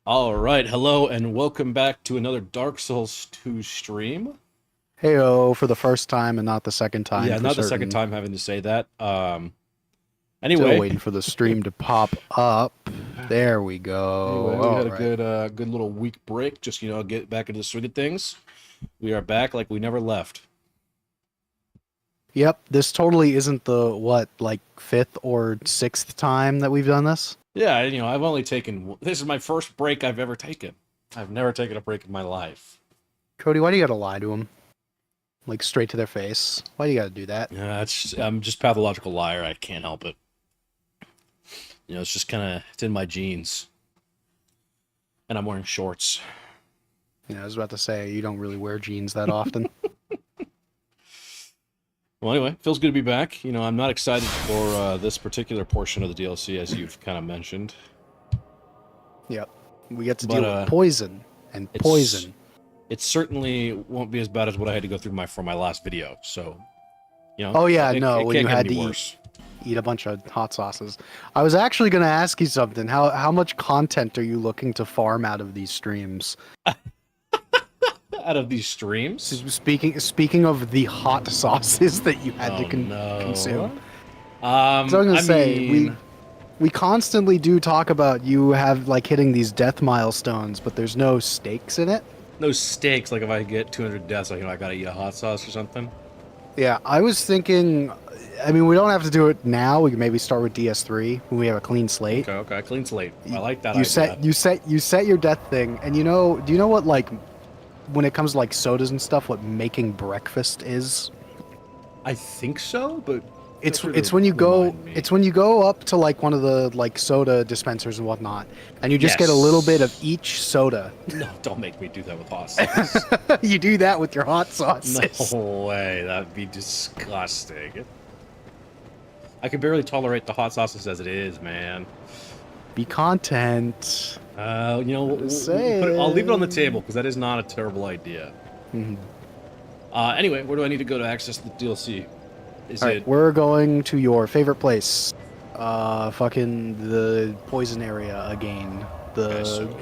All right, hello and welcome back to another Dark Souls 2 stream. Heyo, for the first time and not the second time Yeah, for not the second certain. time having to say that. Still Anyway, waiting for the stream to pop up. There we go. we All had a right. good little week break, just get back into the swing of things. We are back like we never left. Yep, this totally isn't the like fifth or sixth time that we've done this. Yeah, I've only taken this is my first break I've ever taken. I've never taken a break in my life. Cody, why do you gotta lie to them? Like straight to their face. Why do you gotta do that? Yeah, I'm just a pathological liar. I can't help it. It's just it's in my genes. And I'm wearing shorts. I was about to say you don't really wear jeans that often. Well, anyway, feels good to be back. I'm not excited for this particular portion of the DLC, as you've kind of mentioned. Yep. We get to But deal with poison and it's poison. it certainly won't be as bad as what I had to go through for my last video. So, Oh yeah, it no, when can't you get had any to worse. eat a bunch of hot sauces. I was actually going to ask you something. How much content are you looking to farm out of these streams? Out of these streams. Speaking of the hot sauces that you had Oh to no. consume. So I was I going to say mean, we constantly do talk about you have like hitting these death milestones, but there's no stakes in it. no stakes. Like if I get 200 deaths, like I gotta eat a hot sauce or something. Yeah, I was thinking. I mean, we don't have to do it now. We can maybe start with DS3 when we have a clean slate. Okay, clean slate. I like that You idea. set your death thing, and do you know what like when it comes to like sodas and stuff, what making breakfast is? I think so, but feel It's free it's to when you go remind me. it's when you go up to like one of the like soda dispensers and whatnot, and you just get a little bit of Yes. each soda. No, don't make me do that with hot sauce. You do that with your hot sauces. No way, that'd be disgusting. I can barely tolerate the hot sauces as it is, man. Be content. We'll Just put it, I'll leave it on the saying. table because that is not a terrible idea. Mhm. Anyway, where do I need to go to access the DLC? Is All it right, we're going to your favorite place. Fucking the poison area again. okay? The So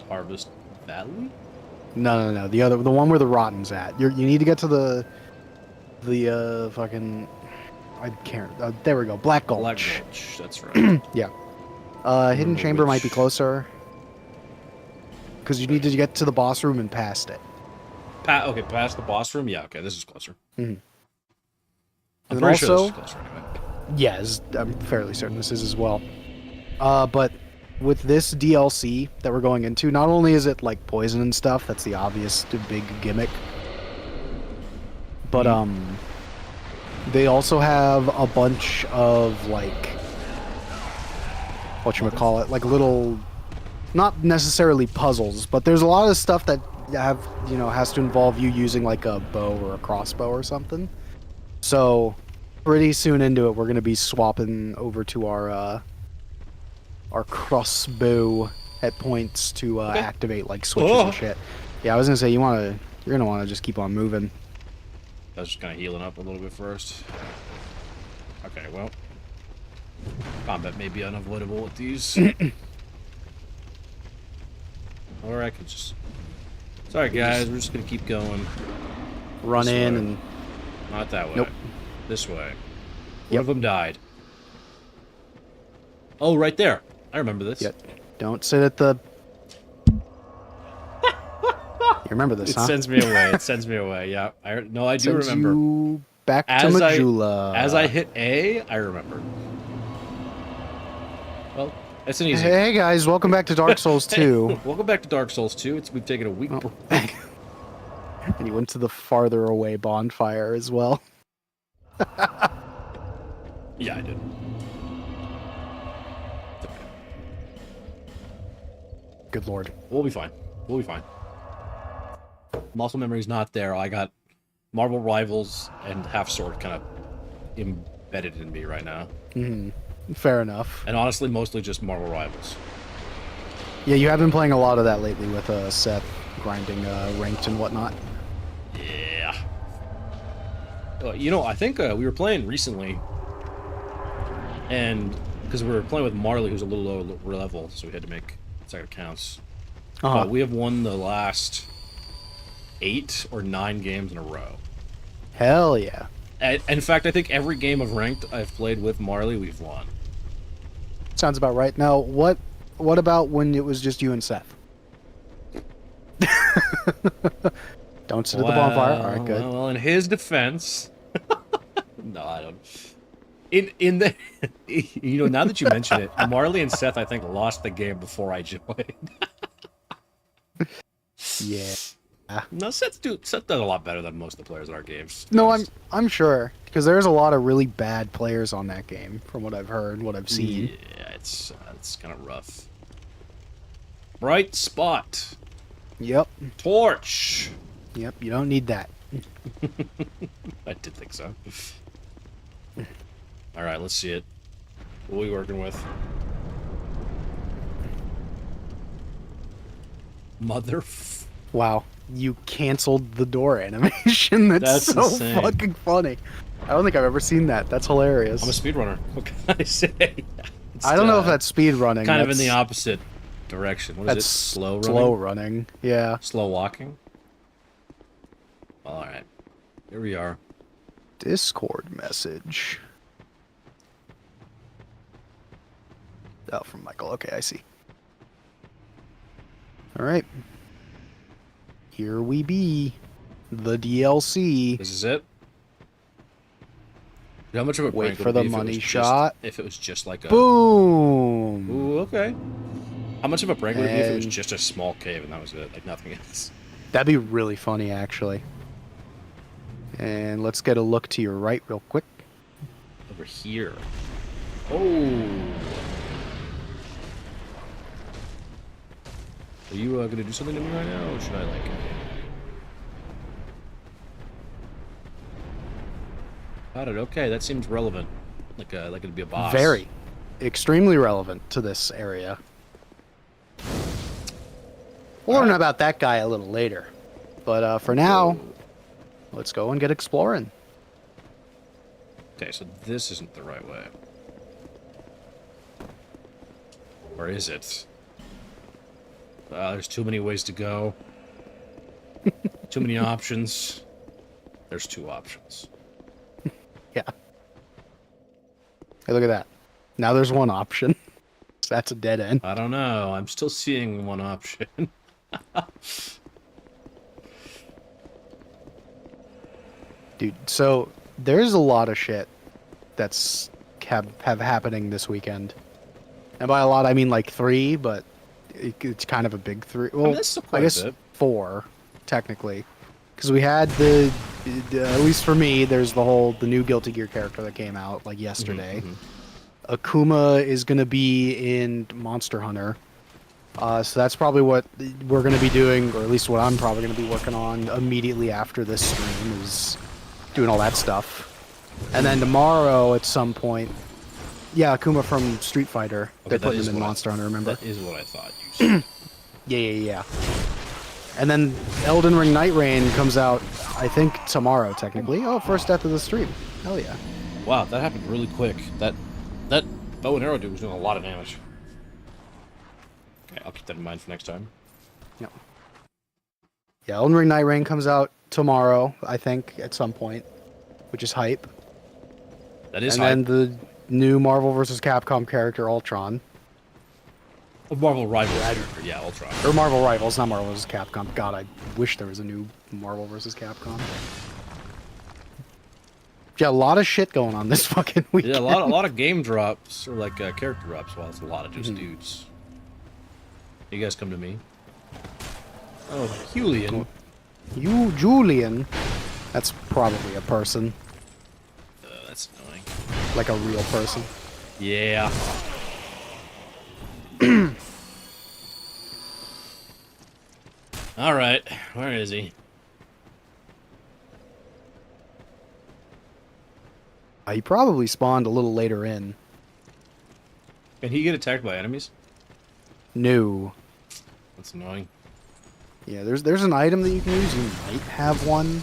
Harvest Valley. no, the one where the Rotten's at. You need to get to the fucking I can't. There we go. Black Black Gulch. Gulch. That's right. Yeah. Hidden Remember Chamber might be which. closer because you need to get to the boss room and past it. Okay, past the boss room. Yeah. Okay, this is closer. Mhm. I'm And then pretty sure this also, is closer anyway. yes, I'm fairly certain this is as well. But with this DLC that we're going into, not only is it like poison and stuff, that's the obvious big gimmick, but Mhm. they also have a bunch of like whatchamacallit, like little, not necessarily puzzles, but there's a lot of stuff that has to involve you using like a bow or a crossbow or something. So pretty soon into it, we're gonna be swapping over to our crossbow at points to Okay. activate like switches Oh, and shit. Yeah, I was gonna say you're gonna wanna just keep on moving. I was just kind of healing up a little bit first. Okay, well, combat may be unavoidable with these. Or I could just... Sorry, guys, we're just gonna keep going. Run This in way. and Not that way. nope. This way. One Yep. of them died. Oh, right there. I remember this. Yep. Don't sit at the. You remember this, It huh? sends me away. It sends me away. Yeah. No, I do Sends remember. you back to As Majula. I hit A, I remember. Well, it's an easy. Hey guys, welcome back to Dark Souls 2. Welcome back to Dark Souls 2. We've taken a week Oh. break. And you went to the farther away bonfire as well. Yeah, I did. It's okay. Good lord. We'll be fine. We'll be fine. Muscle memory's not there. I got Marvel Rivals and Half Sword kind of embedded in me right now. Fair enough. And honestly, mostly just Marvel Rivals. Yeah, you have been playing a lot of that lately with Seth grinding ranked and whatnot. Yeah. I think we were playing recently, and because we were playing with Marley, who's a little lower level, so we had to make second accounts. Uh-huh. We have won the last 8 or 9 games in a row. Hell yeah. In fact, I think every game of ranked I've played with Marley, we've won. Sounds about right. Now, what about when it was just you and Seth? Don't sit at the bonfire. All right, good. Well, in his defense, no, I don't. In the, now that you mention it, Marley and Seth, I think, lost the game before I joined. Yeah. No, Seth does a lot better than most of the players in our games. No, I'm sure, because there's a lot of really bad players on that game, from what I've heard, what I've seen. Yeah, it's kind of rough. Bright spot. Yep. Torch. Yep. You don't need that. I did think so. All right, let's see it. What are we working with? Wow, you canceled the door animation. That's so insane. fucking funny. I don't think I've ever seen that. That's hilarious. I'm a speedrunner. What can I say? I don't know if that's speed running. Kind of in the opposite direction. What is That's it? Slow running? Slow running. Yeah. Slow walking? All right. Here we are. Discord message. Oh, from Michael. Okay, I see. All right. Here we be. The DLC. This is it? How much of a Wait prank for would the it be if it money was shot. if it was just like a... Boom! Ooh, okay. How much of a prank would it be if it was And- just a small cave and that was it? Like nothing else? That'd be really funny, actually. And let's get a look to your right real quick. Over here. Oh! Are you going to do something to me right now, or should I, like... Got it, okay, that seems relevant. Like it'd be a boss. Very. Extremely relevant to this area. We'll learn about that guy a little later. But for now, let's go and get exploring. Okay, so this isn't the right way. Or is it? There's too many ways to go. Too many options. There's 2 options. Yeah. Hey, look at that. Now there's one option. That's a dead end. I don't know. I'm still seeing one option. Dude, so there's a lot of shit that's have happening this weekend. And by a lot, I mean like 3, but it's kind of a big 3. Well, that's still quite I a guess bit. 4, technically. Because we had at least for me, there's the new Guilty Gear character that came out like yesterday. Akuma is going to be in Monster Hunter. So that's probably what we're going to be doing, or at least what I'm probably going to be working on immediately after this stream, is doing all that stuff. And then tomorrow at some point, yeah, Akuma from Street Fighter. They're putting him in Monster Hunter, remember? That is what I thought you said. Yeah. And then Elden Ring Night Rain comes out, I think, tomorrow, technically. Oh, first death of the stream. Hell yeah. Wow, that happened really quick. That bow and arrow dude was doing a lot of damage. Okay, I'll keep that in mind for next time. Yep. Yeah, Elden Ring Night Rain comes out tomorrow, I think, at some point, which is hype. That is and hype. then the new Marvel vs. Capcom character, Ultron. Marvel Rivals. Yeah, Ultron. Or Marvel Rivals, not Marvel vs. Capcom. God, I wish there was a new Marvel vs. Capcom. Yeah, a lot of shit going on this fucking weekend. Yeah, a lot of game drops, or like character drops. Well, it's a lot of just dudes. You guys come to me. Oh, Julian. Julian. That's probably a person. That's annoying. Like a real person. Yeah. All right, where is he? He probably spawned a little later in. Can he get attacked by enemies? No. That's annoying. Yeah, there's an item that you can use. You might have one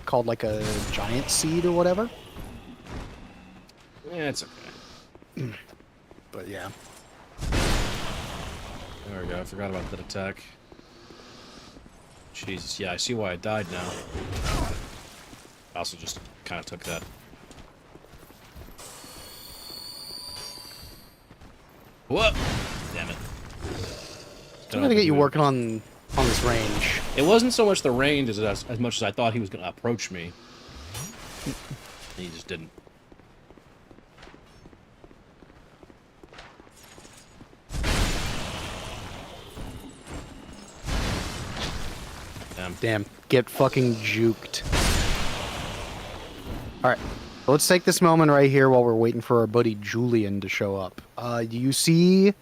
called like a giant seed or whatever. Yeah, it's okay. But yeah. There we go. I forgot about that attack. Jesus, yeah, I see why I died now. I also just kind of took that. Whoa! Damn it. I'm gonna get you working on this range. It wasn't so much the range as much as I thought he was gonna approach me. He just didn't. Damn. Get fucking juked. Alright. Let's take this moment right here while we're waiting for our buddy Julian to show up. Do you see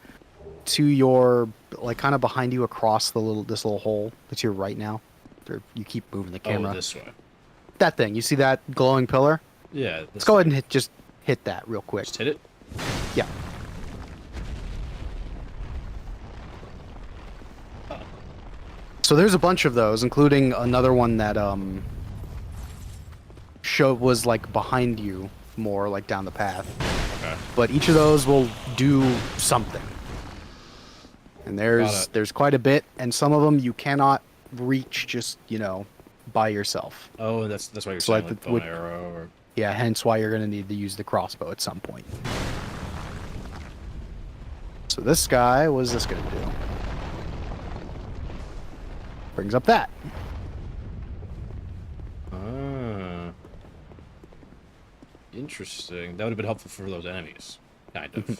to your, like, kind of behind you across this little hole that's your right now? Or you keep moving the camera. Oh, this way. That thing. You see that glowing pillar? Yeah. Let's go ahead and just hit that real quick. Just hit it? Yeah. So there's a bunch of those, including another one that was like behind you more, like down the path. Okay. But each of those will do something. And there's quite a bit, and some of them you cannot reach just, by yourself. Oh, that's why you're So saying like like bow and arrow or Yeah, hence why you're going to need to use the crossbow at some point. So this guy, what is this going to do? Brings up that. Interesting. That would have been helpful for those enemies. Kind of.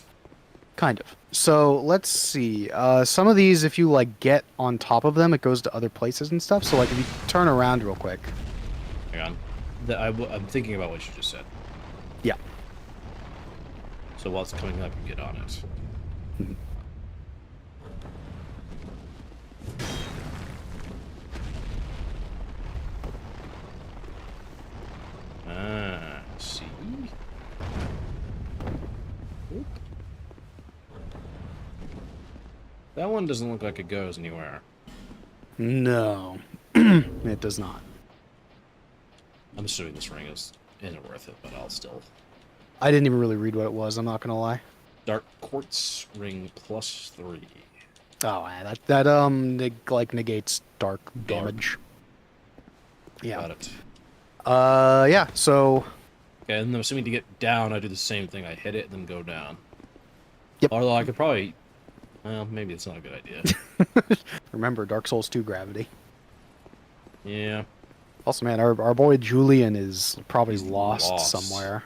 Kind of. So let's see. Some of these, if you like get on top of them, it goes to other places and stuff. So like if you turn around real quick. Hang on. I'm thinking about what you just said. Yeah. So while it's coming up, you get on it. See? Oop. That one doesn't look like it goes anywhere. No. It does not. I'm assuming this ring isn't worth it, but I'll still. I didn't even really read what it was, I'm not gonna lie. Dark Quartz Ring +3. Oh, yeah, that like negates dark damage. Yeah. Got it. Yeah, so... Okay, and I'm assuming to get down, I do the same thing. I hit it and then go down. Yep. Although I could probably... Well, maybe it's not a good idea. Remember, Dark Souls 2 gravity. Yeah. Also, man, our boy Julian is probably He's lost somewhere.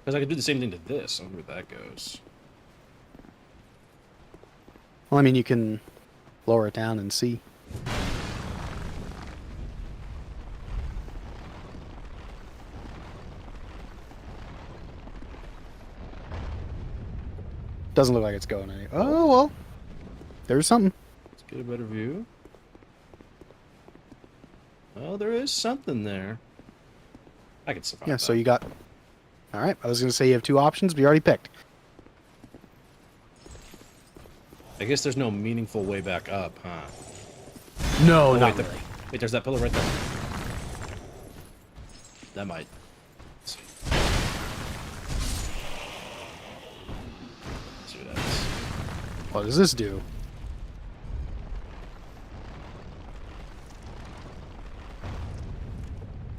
Because I could do the same thing to this. I wonder where that goes. Well, I mean, you can lower it down and see. Doesn't look like it's going any. Oh, well. There's something. Let's get a better view. Oh, there is something there. I can survive Yeah, that. so you got... Alright, I was going to say you have two options, but you already picked. I guess there's no meaningful way back up, huh? No, Oh, not wait, really. wait, there's that pillar right there. That might... Let's see. Let's see what that is. What does this do?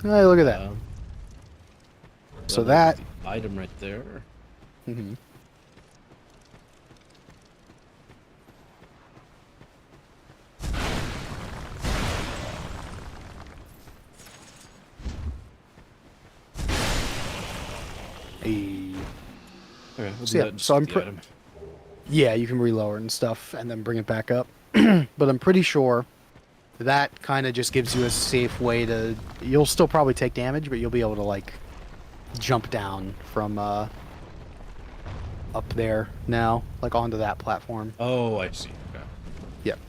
Hey, look at that. So that... The item right there. Mm-hmm. Okay, we'll So, do yeah, that so I'm the item. Yeah, you can relower it and stuff, and then bring it back up. But I'm pretty sure that kind of just gives you a safe way to... You'll still probably take damage, but you'll be able to, like, jump down from up there now, like onto that platform. Oh, I see. Okay. Yep.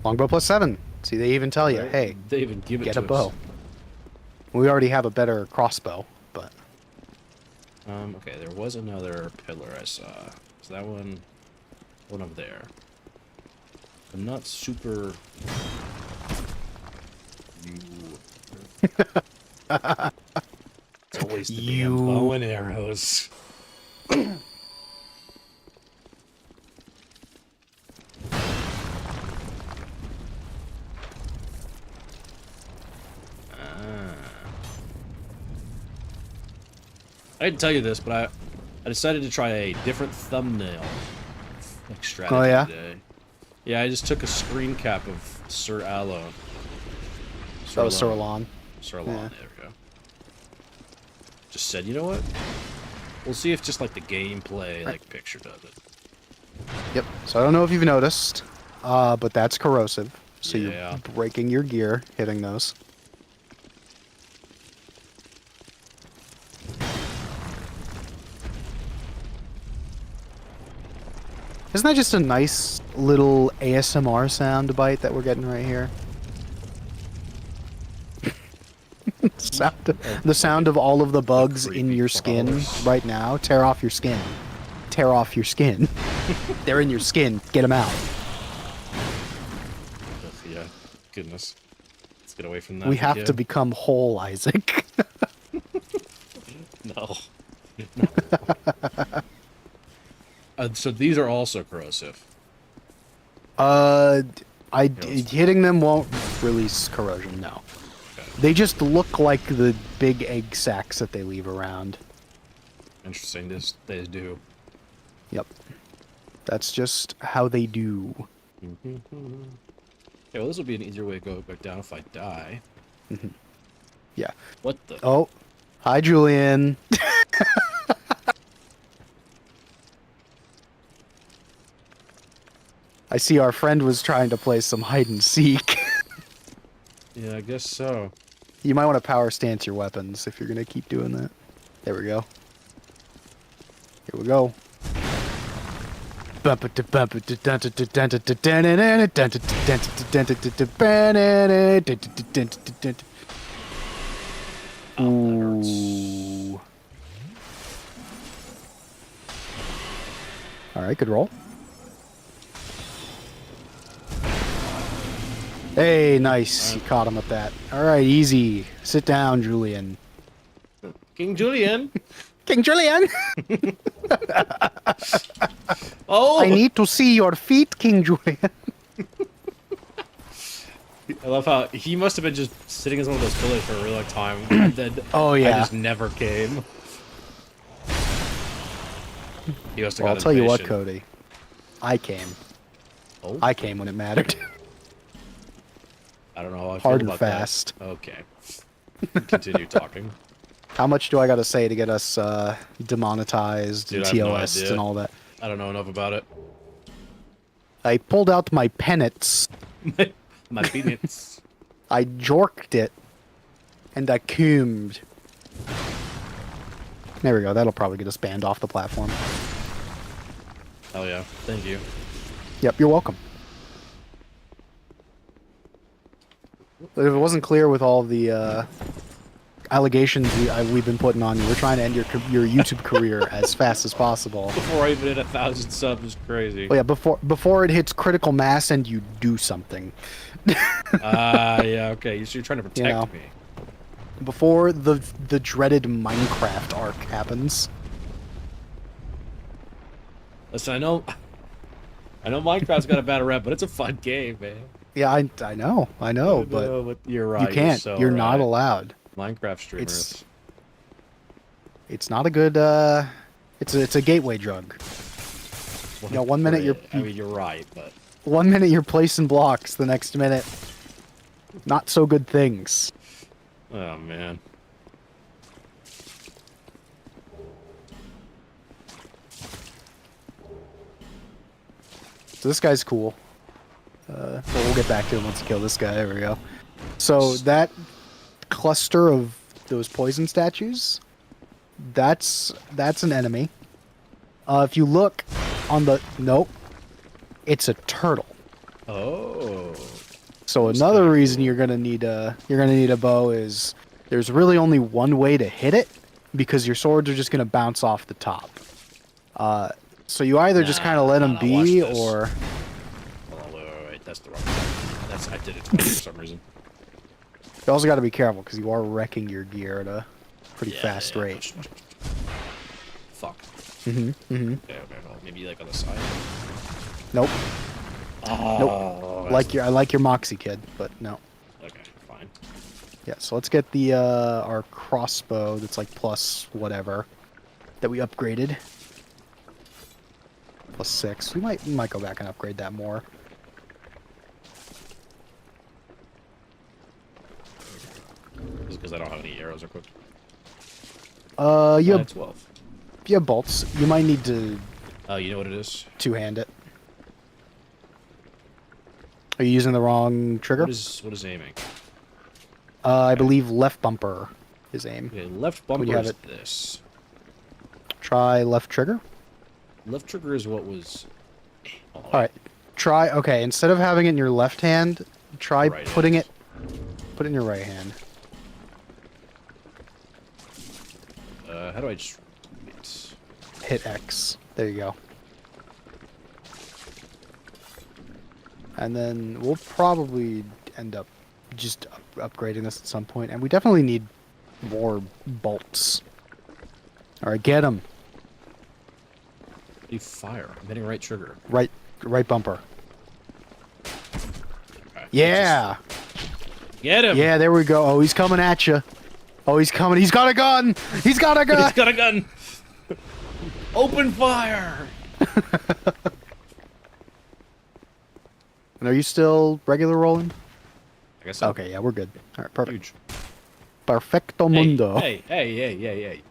Longbow +7. See, they even tell you, Right. hey, They even give it get to a bow. us. We already have a better crossbow, but... Okay, there was another pillar I saw. Is that one over there? I'm not super... Waste the damn bow and arrows. I didn't tell you this, but I decided to try a different thumbnail strategy today. Yeah, I just took a screen cap of Sir Aloe. That was Sirlon. Sirlon, there we go. Just said, you know what? We'll see if just like the gameplay picture does it. Yep. So I don't know if you've noticed, but that's corrosive. So yeah. You're breaking your gear hitting those. Isn't that just a nice little ASMR sound bite that we're getting right here? The sound of all of the bugs in your skin right now. Tear off your skin. Tear off your skin. They're in your skin. Get them out. Yeah, goodness. Let's get away from that. We have to become whole, Isaac. No. So these are also corrosive. Hitting them won't release corrosion, no. Okay. They just look like the big egg sacs that they leave around. Interesting, they do. Yep. That's just how they do. Okay, well this will be an easier way to go back down if I die. Yeah. What the? Oh. Hi, Julian. I see our friend was trying to play some hide and seek. Yeah, I guess so. You might want to power stance your weapons if you're going to keep doing that. There we go. Here we go. Ooh. Alright, good roll. Hey, nice. You caught him with that. Alright, easy. Sit down, Julian. King Julian! King Julian! Oh! I need to see your feet, King Julian. I love how he must have been just sitting as one of those pillars for a really long time, and then I just never came. He must have I'll tell you what, Cody. I came. Oh? I came when it mattered. I don't know how I feel Hard about and fast. That. Okay. Continue talking. How much do I gotta say to get us demonetized and TOS and all that? I don't know enough about it. I pulled out my pennants. My peanuts. I jorked it. And I combed. There we go. That'll probably get us banned off the platform. Hell yeah. Thank you. Yep, you're welcome. But if it wasn't clear with all the allegations we've been putting on you, we're trying to end your YouTube career as fast as possible. Before I even hit 1,000 subs is crazy. Well, yeah, before it hits critical mass and you do something. Yeah, okay. So you're trying to protect me. Before the dreaded Minecraft arc happens. Listen, I know Minecraft's got a bad rep, but it's a fun game, man. Yeah, I know, but you're right. You can't. You're not allowed. Minecraft streamers. It's not a good. It's a gateway drug. Well, you know, 1 minute you're right, but 1 minute you're placing blocks, the next minute, not so good things. Oh man. So this guy's cool. We'll get back to him once you kill this guy. There we go. So that cluster of those poison statues, that's an enemy. If you look on the it's a turtle. Oh. So another reason you're gonna need a bow is there's really only one way to hit it because your swords are just gonna bounce off the top. So you either just kind of let them be or. Wait, that's the wrong thing. I did it for some reason. You also got to be careful because you are wrecking your gear pretty fast rate. Push. Fuck. Okay, Okay, well, maybe like on the side. Nope. Oh, Nope. I like your Moxie, kid, but no. Okay, fine. Yeah, so let's get the our crossbow that's like plus whatever that we upgraded. +6. We might go back and upgrade that more. Just because I don't have any arrows equipped. You have 12. you have bolts. You might need to Oh, you know what it is? two-hand it. Are you using the wrong trigger? What is aiming? I believe left bumper is aim. Okay, left When you bumper have is it. this. Try left trigger. Left trigger is what was. Oh, All right. Try. Okay. Instead of having it in your left hand, try Right putting hand. put it in your right hand. How do I just? Wait. Hit X. There you go. And then we'll probably end up just upgrading this at some point, and we definitely need more bolts. All right, get him. You fire. I'm hitting right trigger. Right bumper. Okay. Yeah. Get him. Yeah, there we go. Oh, he's coming at you. Oh, he's coming. He's got a gun. He's got a gun. He's got a gun. Open fire. And are you still regular rolling? I guess so. Okay, yeah, we're good. All right, perfect. Huge. Perfecto mundo. Hey.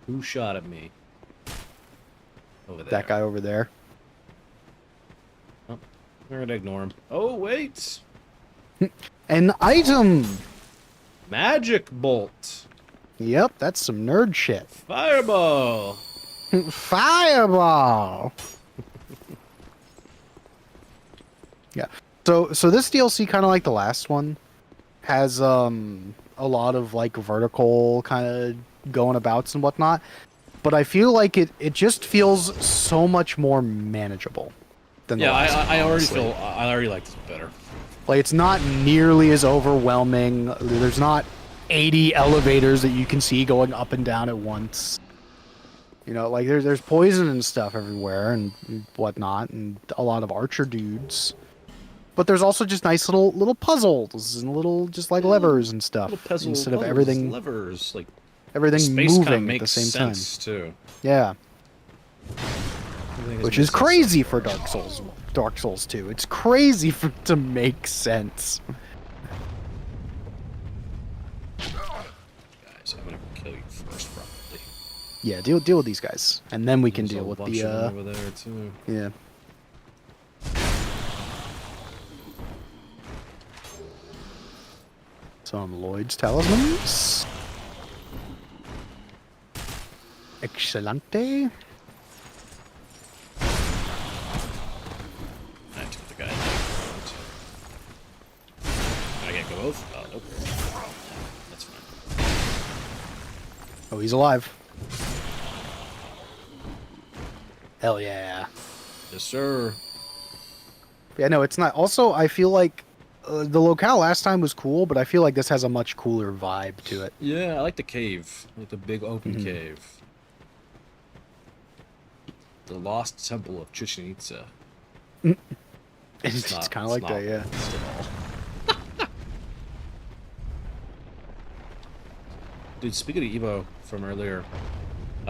Who shot at me? Over there. That guy over there. Oh, we're gonna ignore him. Oh, wait. An item. Magic bolt. Yep, that's some nerd shit. Fireball. Fireball. Yeah. So this DLC, kind of like the last one, has a lot of like vertical kind of going abouts and whatnot, but I feel like it just feels so much more manageable than the Yeah, last one, I already honestly. feel I already like this better. Like, it's not nearly as overwhelming. There's not 80 elevators that you can see going up and down at once. You know, like there's poison and stuff everywhere and whatnot, and a lot of archer dudes. But there's also just nice little puzzles and little just like levers and stuff Little puzzle, instead of puzzles, everything levers, like everything space kind of moving at the makes same time. sense too. Yeah, Everything which makes is sense. crazy for Dark Souls 2. It's crazy for it to make sense. Guys, I'm gonna kill you first, probably. Yeah, deal with these guys, and then we can There's deal a with bunch the of them over there too. yeah. Some Lloyd's talismans. Excelente. I took the guy. I can't go both. Oh nope. That's fine. Oh, he's alive. Hell yeah. Yes, sir. Yeah, no, it's not. Also, I feel like the locale last time was cool, but I feel like this has a much cooler vibe to it. Yeah, I like the cave, like the big open Mm-hmm. cave. The lost temple of Chichen Itza. It's kind of like that, yeah. Dude, speaking of Evo from earlier,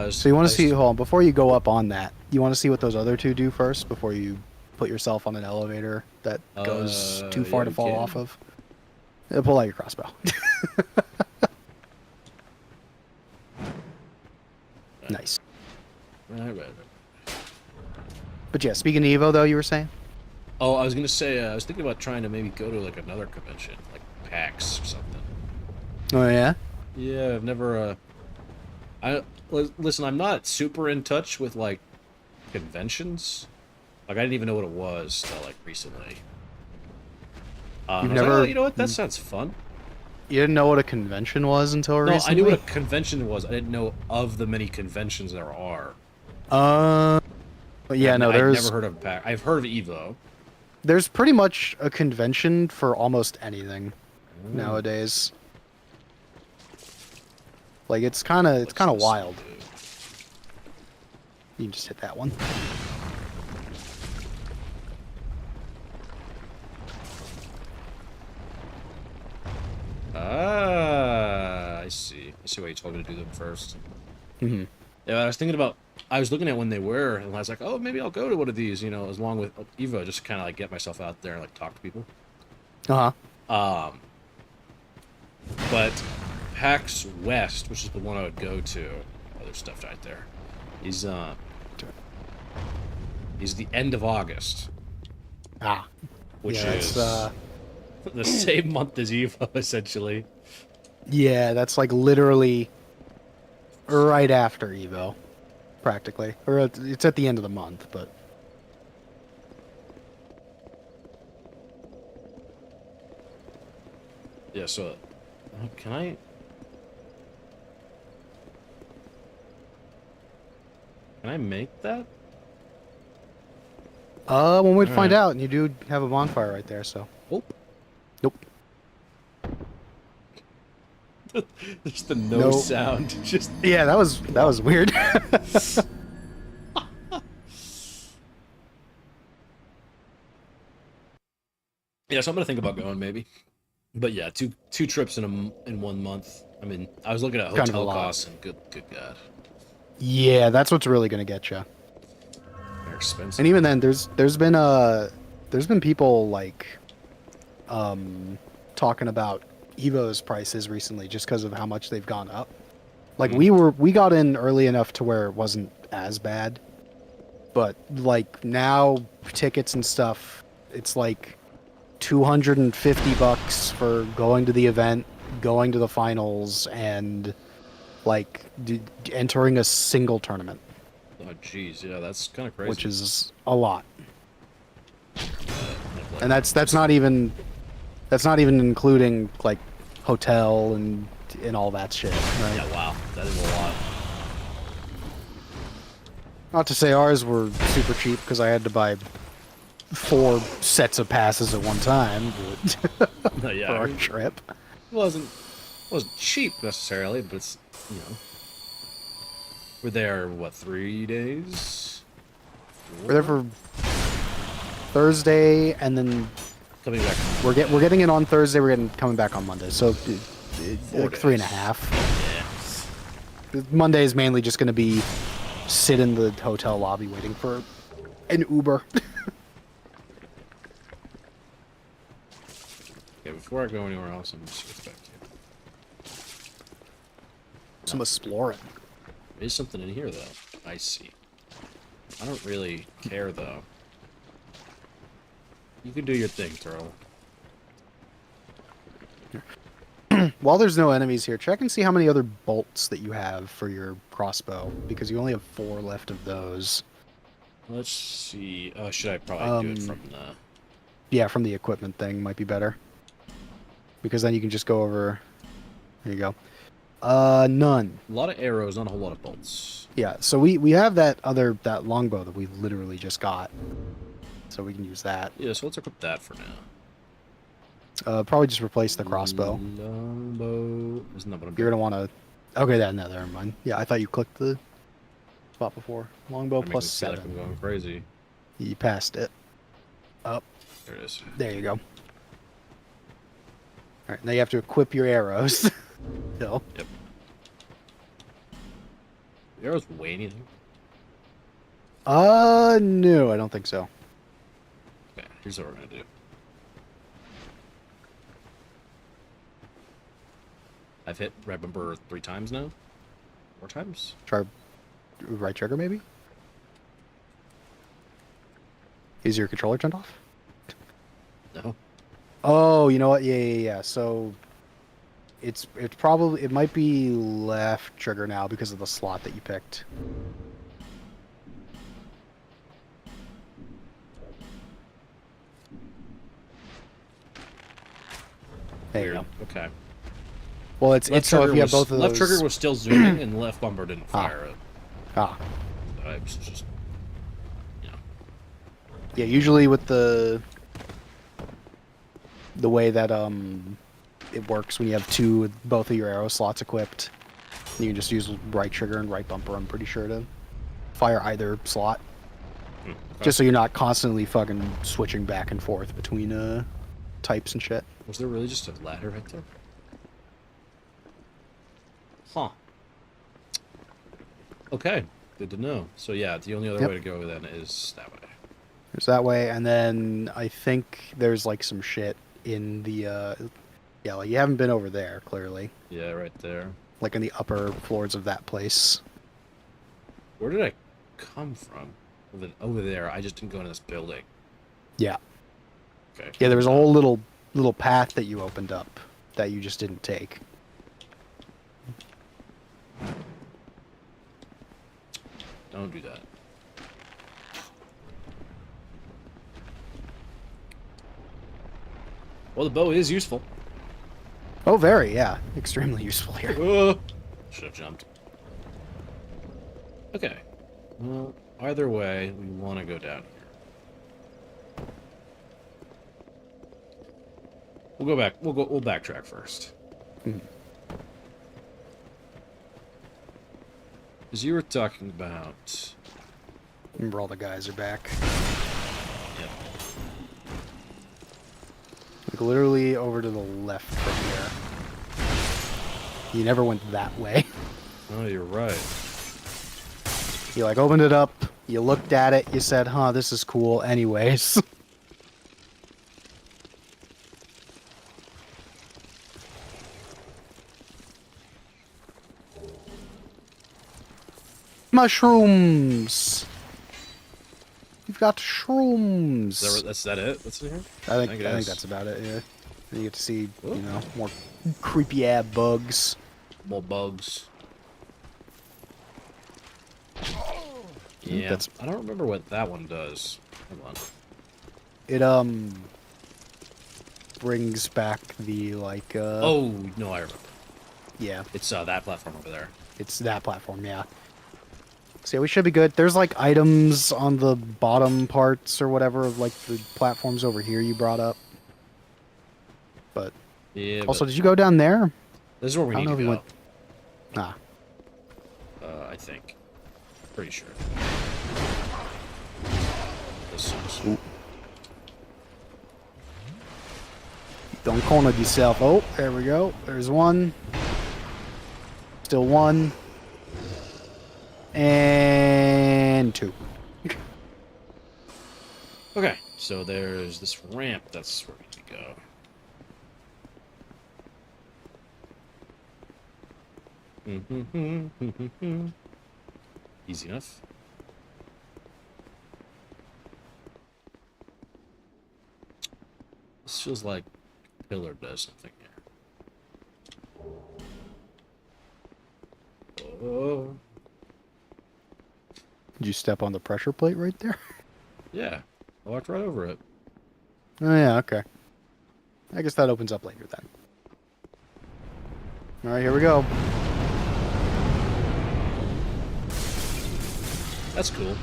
So you want to see? Hold on, before you go up on that, you want to see what those other two do first before you put yourself on an elevator that goes too far yeah, to we fall can. off of. Pull out your crossbow. Nice. Right. But yeah, speaking of Evo, though, you were saying? Oh, I was gonna say, I was thinking about trying to maybe go to like another convention, like PAX or something. Oh yeah. Yeah, I've never. Listen, I'm not super in touch with like conventions. Like I didn't even know what it was till like recently. I was like, never- oh, you know what? That sounds fun. You didn't know what a convention was until No, recently? I knew what a convention was. I didn't know of the many conventions there are. But yeah, no, I've there's never heard of PAX. I've heard of Evo. there's pretty much a convention for almost anything nowadays. Like it's kind of What's wild. this do? You can just hit that one. Ah, I see. I see why you told me to do them first. Mm-hmm. Yeah, I was thinking about. I was looking at when they were, and I was like, oh, maybe I'll go to one of these. You know, as long with Evo, just kind of like get myself out there and like talk to people. Uh huh. But PAX West, which is the one I would go to, other stuff right there. He's the end of August, Ah. which Yeah, is that's, the same month as Evo, essentially. Yeah, that's like literally right after Evo, practically. Or it's at the end of the month, but Yeah. So, can I? Can I make that? when we'd find Alright. out, and you do have a bonfire right there, so. Oh, Nope. there's the no Nope. sound. Just Yeah, that was weird. yeah. So I'm gonna think about going maybe. But yeah, two trips in 1 month. I mean, I was looking at Kind of a hotel lot. costs, and good God, Yeah, that's what's really gonna get you. they're expensive. And even then, there's been people like, talking about Evo's prices recently just because of how much they've gone up. Like we got in early enough to where it wasn't as bad, but like now tickets and stuff, it's like $250 for going to the event, going to the finals, and like entering a single tournament, Oh, jeez, yeah, that's kind of crazy. which is a lot. Like, And that's not even including like hotel and all that shit, right? yeah, wow, that is a lot. Not to say ours were super cheap because I had to buy 4 sets of passes at one time No, yeah, for I our mean, trip. it wasn't cheap necessarily, but it's, you know, we're there what, 3 days? We're there for Thursday, and then Coming back. we're getting it on Thursday. We're coming back on Monday, so 4 like 3.5. Yeah. Monday is mainly just going to be sit in the hotel lobby waiting for an Uber. Okay, before I go anywhere else, I'm just get back here. Some exploring. There's something in here though. I see. I don't really care though. You can do your thing, Turtle. While there's no enemies here, check and see how many other bolts that you have for your crossbow, because you only have 4 left of those. Let's see. Oh, should I probably do it Um, from the... Yeah, from the equipment thing might be better. Because then you can just go over... There you go. None. A lot of arrows, not a whole lot of bolts. Yeah, so we have that longbow that we literally just got. So we can use that. Yeah, so let's equip that for now. Probably just replace the crossbow. Longbow. Isn't that what I'm You're doing? gonna want to... Okay, no, never mind. Yeah, I thought you clicked the spot before. Longbow That plus makes me feel like 7. I'm going crazy. You passed it. Up. There it is. There you go. Alright, now you have to equip your arrows. Still. Yep. The arrows weigh anything? No, I don't think so. Okay, here's what we're gonna do. I've hit red bumper 3 times now? 4 times? Try right trigger, maybe? Is your controller turned off? No. Oh, you know what? Yeah. So it's probably, it might be left trigger now because of the slot that you picked. There you Weird. go. Okay. Well, it's Left so if trigger you have was- both of Left those. trigger was still zooming, and left bumper didn't fire it. Ah, I was just, you know. yeah. Usually with the way that it works when you have both of your arrow slots equipped, You can just use right trigger and right bumper, I'm pretty sure, to fire either slot. Okay. Just so you're not constantly fucking switching back and forth between types and shit. Was there really just a ladder right there? Huh. Okay, good to know. So yeah, the only other way to go then is that way. There's that way, and then I think there's like some shit in the yeah, like you haven't been over there, clearly. Yeah, right there. Like in the upper floors of that place. Where did I come from? Over there. I just didn't go into this building. Yeah. Okay. Yeah, there was a whole little path that you opened up that you just didn't take. Don't do that. Well, the bow is useful. Oh, very, yeah. Extremely useful here. Should have jumped. Okay. Well, either way, we want to go down here. We'll go back. We'll backtrack first. As you were talking about... Remember, all the guys are back. Yep. Like literally over to the left from here. You never went that way. Oh, you're right. You like opened it up, you looked at it, you said, huh, this is cool anyways. Mushrooms! You've got shrooms! That's that it? That's in here? I think that's about it, yeah. And you get to see, you know, more creepy ass bugs. More bugs. Yeah, I don't remember what that one does. Hold on. It, brings back the, like, Oh, no, I remember. Yeah. It's, that platform over there. It's that platform, yeah. So yeah, we should be good. There's, like, items on the bottom parts or whatever of, like, the platforms over here you brought up. But... Yeah, also, did you go down there? This is where we need to go. Ah. I think. Pretty sure. This is... Don't corner yourself. Oh, there we go. There's one. Still one. And two. Okay, so there's this ramp. That's where we need to go. Easy enough. This feels like pillar does something here. Oh. Did you step on the pressure plate right there? Yeah, I walked right over it. Oh yeah, okay. I guess that opens up later then. Alright, here we go. That's cool.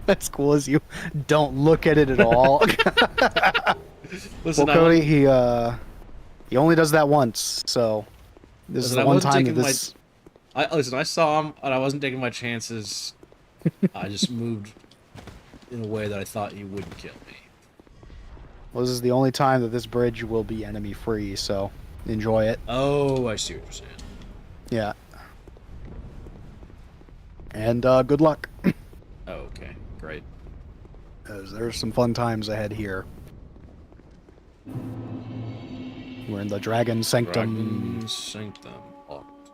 That's cool as you don't look at it at all. Listen, well, Cody, he only does that once, so this is the one time that this... Listen, I saw him, and I wasn't taking my chances. I just moved in a way that I thought he wouldn't kill me. Well, this is the only time that this bridge will be enemy-free, so enjoy it. Oh, I see what you're saying. Yeah. And good luck. Oh, okay, great. There's some fun times ahead here. We're in the Dragon Sanctum. Dragon Sanctum. Locked.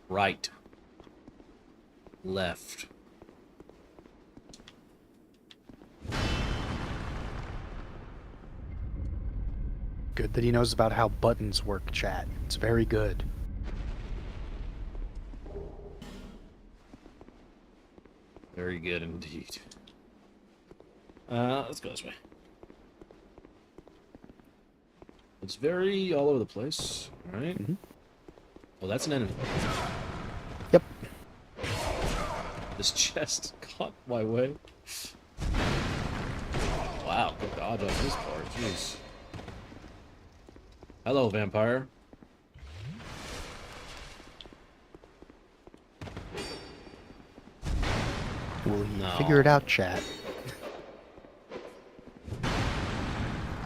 Right. Left. Good that he knows about how buttons work, chat. It's very good. Very good indeed. Let's go this way. It's very all over the place, right? Mm-hmm. Well, that's an enemy. Yep. This chest caught my way. Wow, good dodge on his part. Jeez. Hello, vampire. We'll No. figure it out, chat.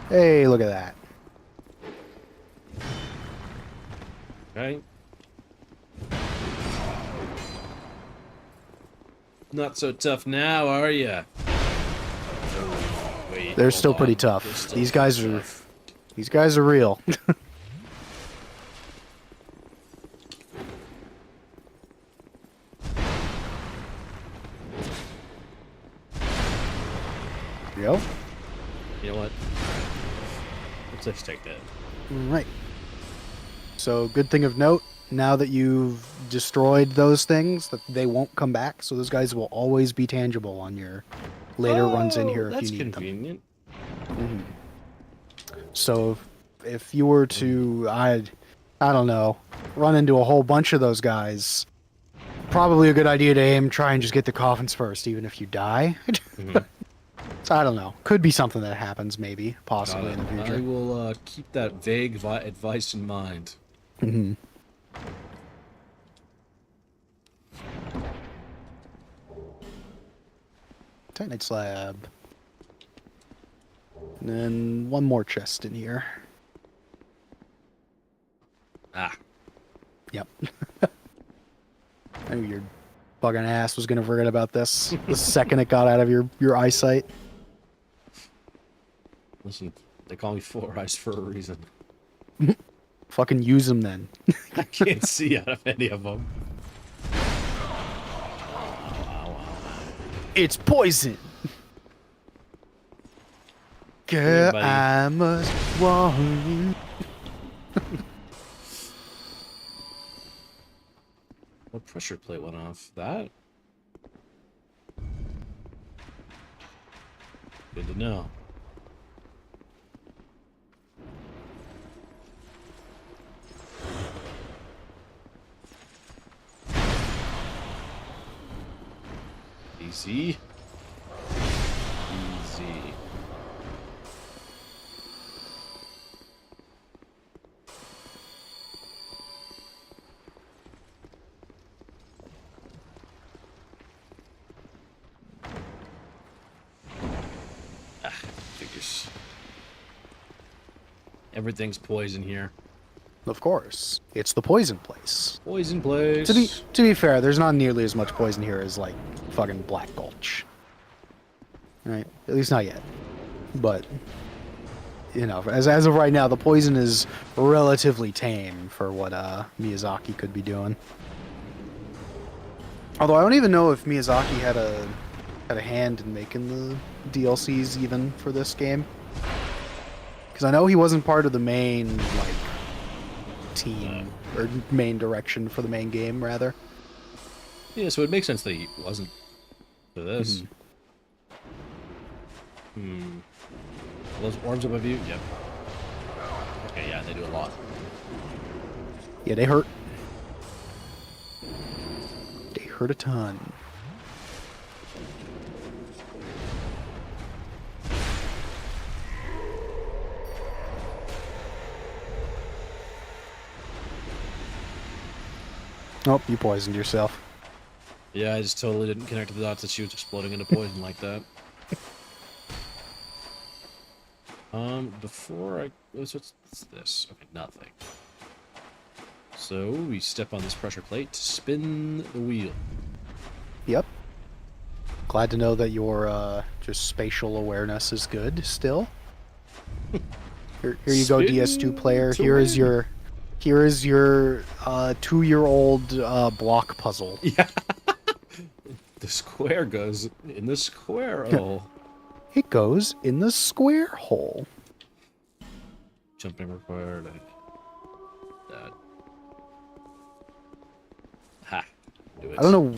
Hey, look at that. Right? Not so tough now, are ya? Oh, wait, They're hold still pretty on. tough. They're still These pretty guys are tough. these guys are real. Go. You know what? Let's just take that. Right. So, good thing of note, now that you've destroyed those things, that they won't come back, so those guys will always be tangible on your later runs in here if you That's need convenient. them. So, if you were to, I don't know, run into a whole bunch of those guys, probably a good idea to aim, try and just get the coffins first, even if you die. Mhm. So, I don't know. Could be something that happens, maybe, possibly in the I future. will keep that vague advice in mind. Mm-hmm. Titanite slab. And then one more chest in here. Ah. Yep. I knew your fucking ass was gonna forget about this the second it got out of your eyesight. Listen, they call me Four Eyes for a reason. Fucking use them then. I can't see out of any of them. It's poison. Girl, buddy. I must warn you. What pressure plate went off? That? Good to know. Easy. Easy. Ah, figures. Everything's poison here. Of course, it's the poison place. Poison place. To be fair, there's not nearly as much poison here as like fucking Black Gulch. Right? At least not yet. But you know, as of right now, the poison is relatively tame for what Miyazaki could be doing. Although I don't even know if Miyazaki had a hand in making the DLCs even for this game, because I know he wasn't part of the main like team or main direction for the main game rather. Yeah, so it makes sense that he wasn't for this. Are those orbs above you? Yep. Okay, yeah, they do a lot. Yeah, they hurt. They hurt a ton. Oh, you poisoned yourself. Yeah, I just totally didn't connect the dots that she was exploding into poison like that. Before I... What's this? Okay, nothing. So, we step on this pressure plate to spin the wheel. Yep. Glad to know that your just spatial awareness is good still. Here you go, Spin DS2 player. to Here is win. your 2-year-old block puzzle. Yeah. The square goes in the square hole. It goes in the square hole. Jumping required. That. Ha. Do it. I don't know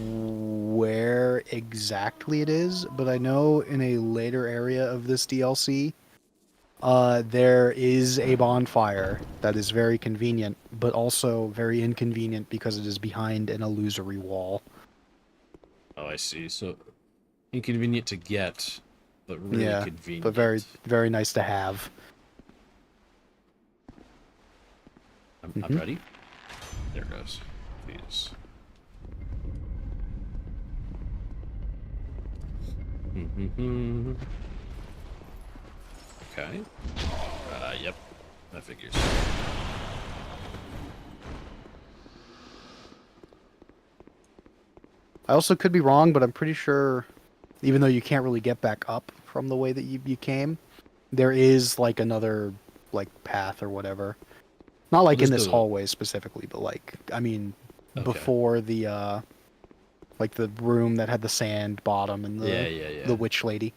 where exactly it is, but I know in a later area of this DLC, there is a bonfire that is very convenient, but also very inconvenient because it is behind an illusory wall. Oh, I see. So, inconvenient to get, but really Yeah, convenient. but very, very nice to have. I'm ready. There it goes. Please. Mm-hmm. Okay. Yep. That figures. I also could be wrong, but I'm pretty sure, even though you can't really get back up from the way that you came, there is like another like path or whatever. Not like in this hallway specifically, but like I mean, before the like the room that had the sand bottom and the witch lady.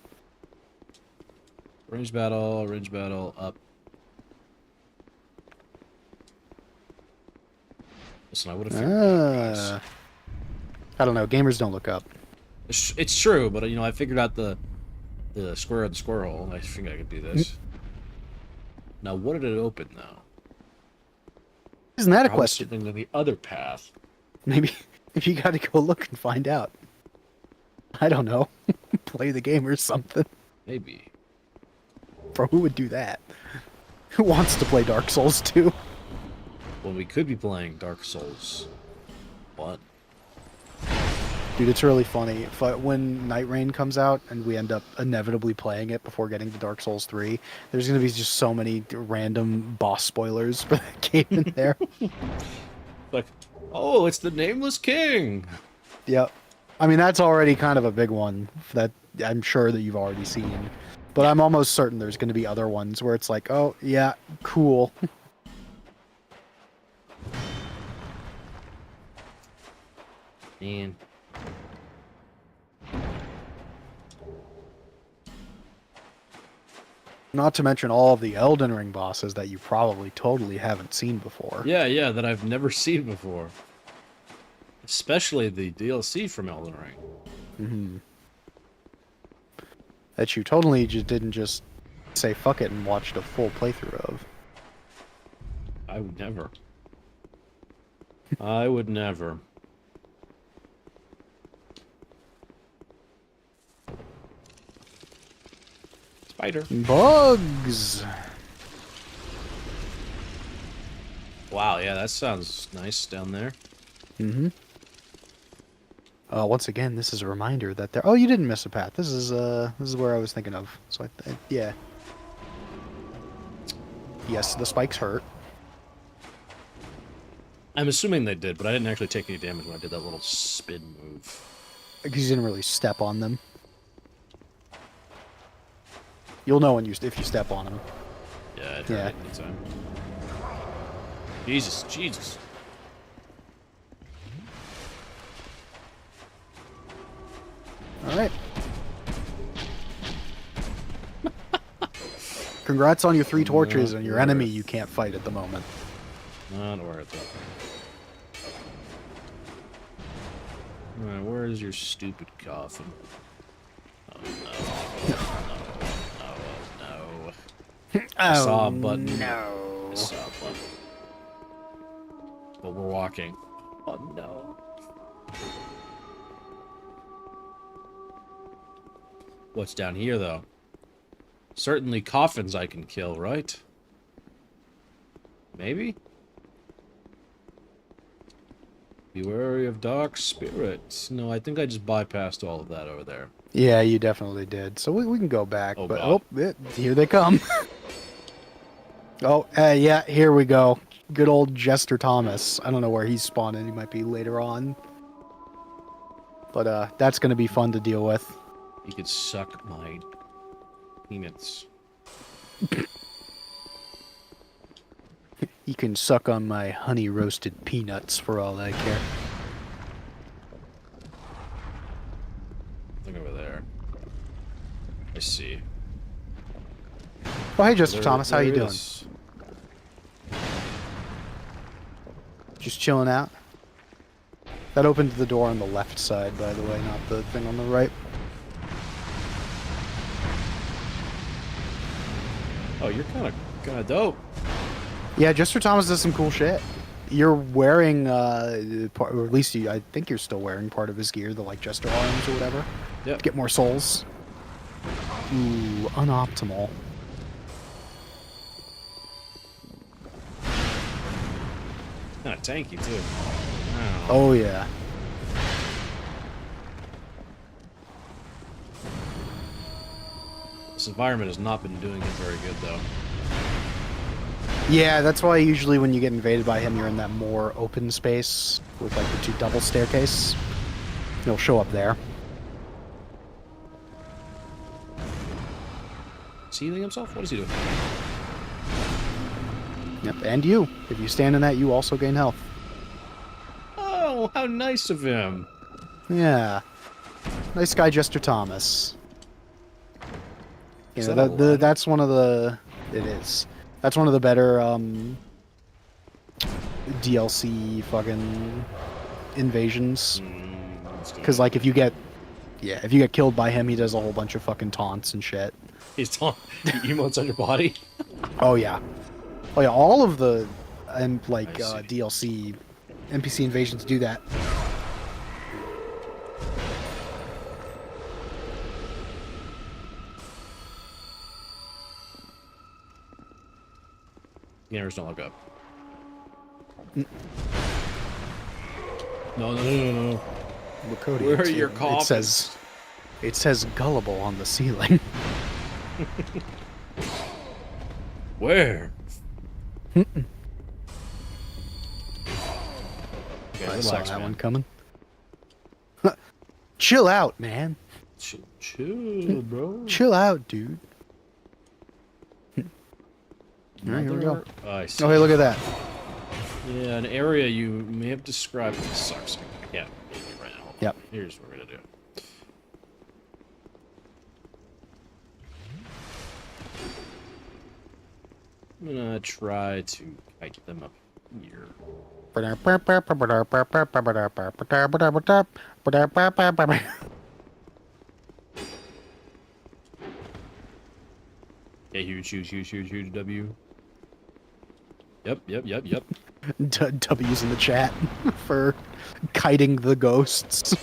Range battle, up. Listen, I would have figured that out, guys. I don't know. Gamers don't look up. It's true, but you know, I figured out the square of the square hole. I think I could do this. Now, what did it open though? Isn't that a question? Something to the other path. Maybe if you got to go look and find out. I don't know. Play the game or something. Maybe. Bro, who would do that? Who wants to play Dark Souls 2? Well, we could be playing Dark Souls 1. Dude, it's really funny. When Night Rain comes out and we end up inevitably playing it before getting to Dark Souls 3, there's going to be just so many random boss spoilers for that game in there. Like, oh, it's the Nameless King! Yep. I mean, that's already kind of a big one that I'm sure that you've already seen. But I'm almost certain there's going to be other ones where it's like, oh, yeah, cool. Man. Not to mention all of the Elden Ring bosses that you probably totally haven't seen before. Yeah, that I've never seen before. Especially the DLC from Elden Ring. Mm-hmm. That you totally didn't just say fuck it and watched a full playthrough of. I would never. I would never. Spider. Bugs! Wow, yeah, that sounds nice down there. Mm-hmm. Once again, this is a reminder that there... Oh, you didn't miss a path. This is where I was thinking of. So, yeah. Yes, the spikes hurt. I'm assuming they did, but I didn't actually take any damage when I did that little spin move. Because you didn't really step on them. You'll know when if you step on them. Yeah, it hurt anytime. Jesus. Alright. Congrats on your 3 torches and your enemy you can't fight at the moment. Not worth it. Alright, where is your stupid coffin? Oh no. I saw a button. No. I saw a button. But we're walking. Oh no. What's down here, though? Certainly coffins I can kill, right? Maybe? Be wary of dark spirits. No, I think I just bypassed all of that over there. Yeah, you definitely did. So we can go back. Oh, but God. Here they come. Oh, yeah, here we go. Good old Jester Thomas. I don't know where he's spawning. He might be later on. But that's going to be fun to deal with. You could suck my peanuts. You can suck on my honey roasted peanuts for all I care. Look over there. I see. Oh, hey, Jester Thomas. How you doing? Is. Just chilling out? That opened the door on the left side, by the way, not the thing on the right. Oh, you're kind of dope. Yeah, Jester Thomas does some cool shit. You're wearing, or at least I think you're still wearing part of his gear, the like Jester arms or whatever. Yep. To get more souls. Ooh, unoptimal. Kind of tanky too. Oh yeah. This environment has not been doing him very good, though. Yeah, that's why usually when you get invaded by him, you're in that more open space with like the 2 double staircase. He'll show up there. Is he healing himself? What is he doing? Yep, and you. If you stand in that, you also gain health. Oh, how nice of him. Yeah. Nice guy, Jester Thomas. You Is know, that a ladder? that's one of the... It is. That's one of the better DLC fucking invasions. Because, like, if you get killed by him, he does a whole bunch of fucking taunts and shit. He's telling emotes on your body. Oh, yeah. Oh, yeah, all of the, I see. DLC NPC invasions do that. Gamers don't look up. No. Lakota, Where are your coffins? It says gullible on the ceiling. Where? Okay, I relax, saw that man. one coming. Chill out, man. Chill, bro. Chill out, dude. Alright, here we go. I see. Oh, hey, look at that. Yeah, an area you may have described. This sucks. I can't get it right now. Yep. Here's what we're gonna do. I'm gonna try to kite them up here. Yeah, huge W. Yep. W's in the chat for kiting the ghosts.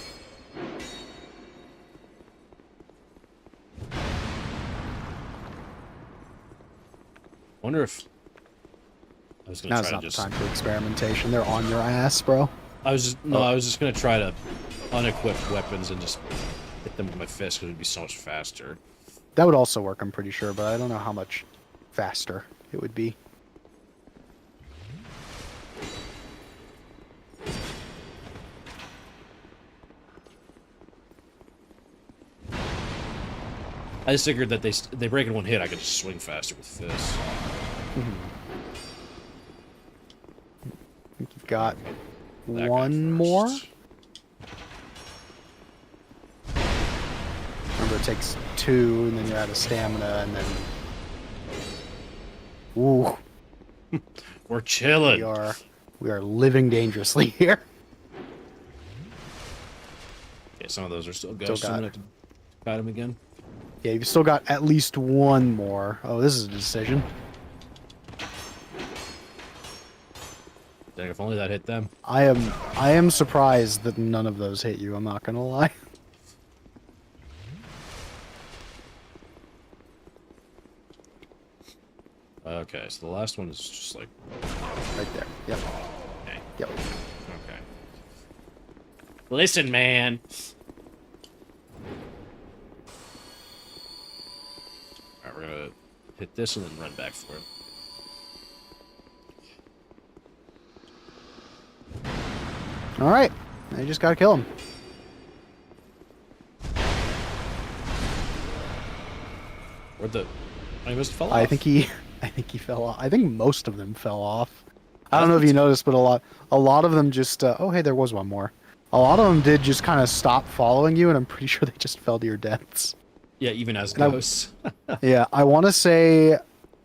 Wonder if I was gonna Now's try not to the just. time for experimentation. They're on your ass, bro. I was just gonna try to unequip weapons and just hit them with my fist because it'd be so much faster. That would also work, I'm pretty sure, but I don't know how much faster it would be. I just figured that they break in one hit, I could just swing faster with fists. You've got That guy one more. first. Remember, it takes 2, and then you're out of stamina, and then... Ooh, We're chilling. we are living dangerously here. Okay, some of those are still Still ghosts. I'm got- gonna have to fight them again. Yeah, you've still got at least one more. Oh, this is a decision. Dang, if only that hit them. I am surprised that none of those hit you, I'm not gonna lie. Okay, so the last one is just like Right there. Yep. okay. Yep. Okay. Listen, man. Alright, we're gonna hit this and then run back for it. Alright. Now you just gotta kill him. Where'd the... I must have fell off. I think he fell off. I think most of them fell off. I don't know if you noticed, but a lot of them just oh hey, there was one more. A lot of them did just kind of stop following you, and I'm pretty sure they just fell to your deaths. Yeah, even as And I- ghosts. Yeah, I want to say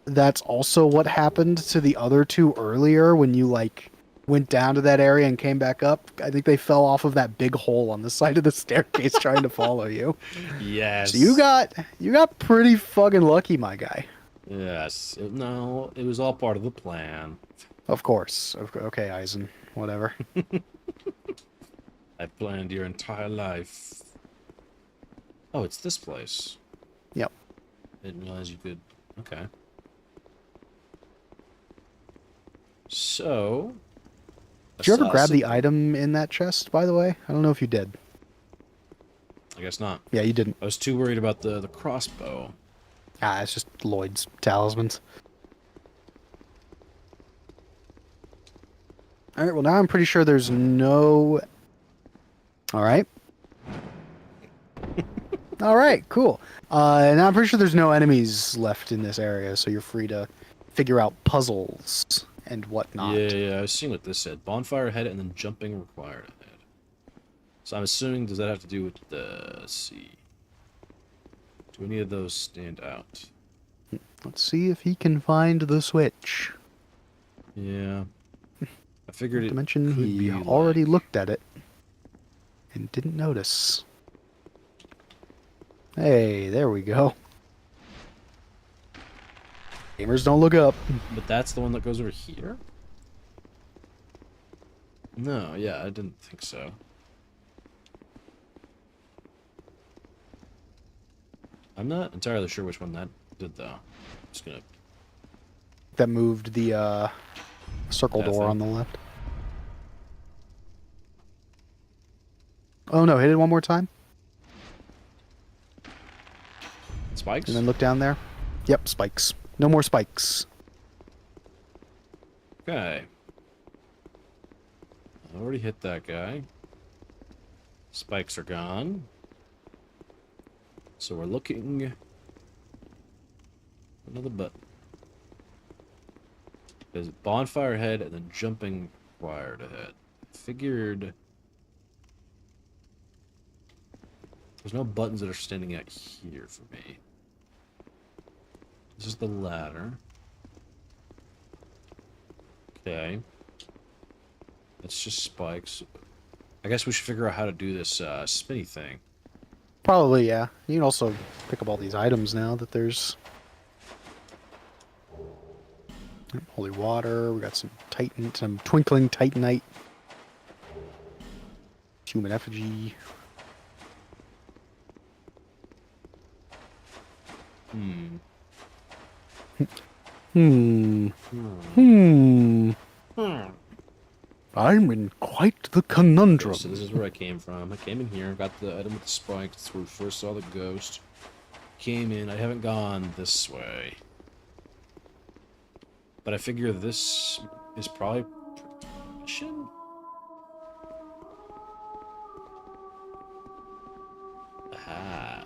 that's also what happened to the other 2 earlier when you like went down to that area and came back up. I think they fell off of that big hole on the side of the staircase trying to follow you. Yes. So you got pretty fucking lucky, my guy. Yes. No, it was all part of the plan. Of course. Okay, Eisen. Whatever. I planned your entire life. Oh, it's this place. Yep. Didn't realize you could... Okay. So... Did you ever grab the assassin- item in that chest, by the way? I don't know if you did. I guess not. Yeah, you didn't. I was too worried about the crossbow. Ah, it's just Lloyd's talismans. All right. Well, now I'm pretty sure there's no. All right. All right. Cool. Now I'm pretty sure there's no enemies left in this area, so you're free to figure out puzzles and whatnot. Yeah, I was seeing what this said. Bonfire ahead and then jumping required ahead. So I'm assuming, does that have to do with the... Let's see. Do any of those stand out? Let's see if he can find the switch. Yeah. I figured Not it to mention could he be already like... looked at it and didn't notice. Hey, there we go. Gamers don't look up. But that's the one that goes over here? No, yeah, I didn't think so. I'm not entirely sure which one that did, though. I'm just gonna... That moved the circle That door thing. on the left. Oh no, hit it one more time. Spikes? And then look down there. Yep, spikes. No more spikes. Okay. I already hit that guy. Spikes are gone. So we're looking... Another button. There's bonfire ahead and then jumping required ahead. Figured... There's no buttons that are standing out here for me. This is the ladder. Okay. That's just spikes. I guess we should figure out how to do this spinny thing. Probably, yeah. You can also pick up all these items now that there's... Holy water, we got some titan, some twinkling titanite. Human effigy. Hmm. Hmm. Hmm. I'm in quite the conundrum. Okay, so this is where I came from. I came in here, got the item with the spike. That's where we first saw the ghost. Came in. I haven't gone this way. But I figure this is probably permission? Ah.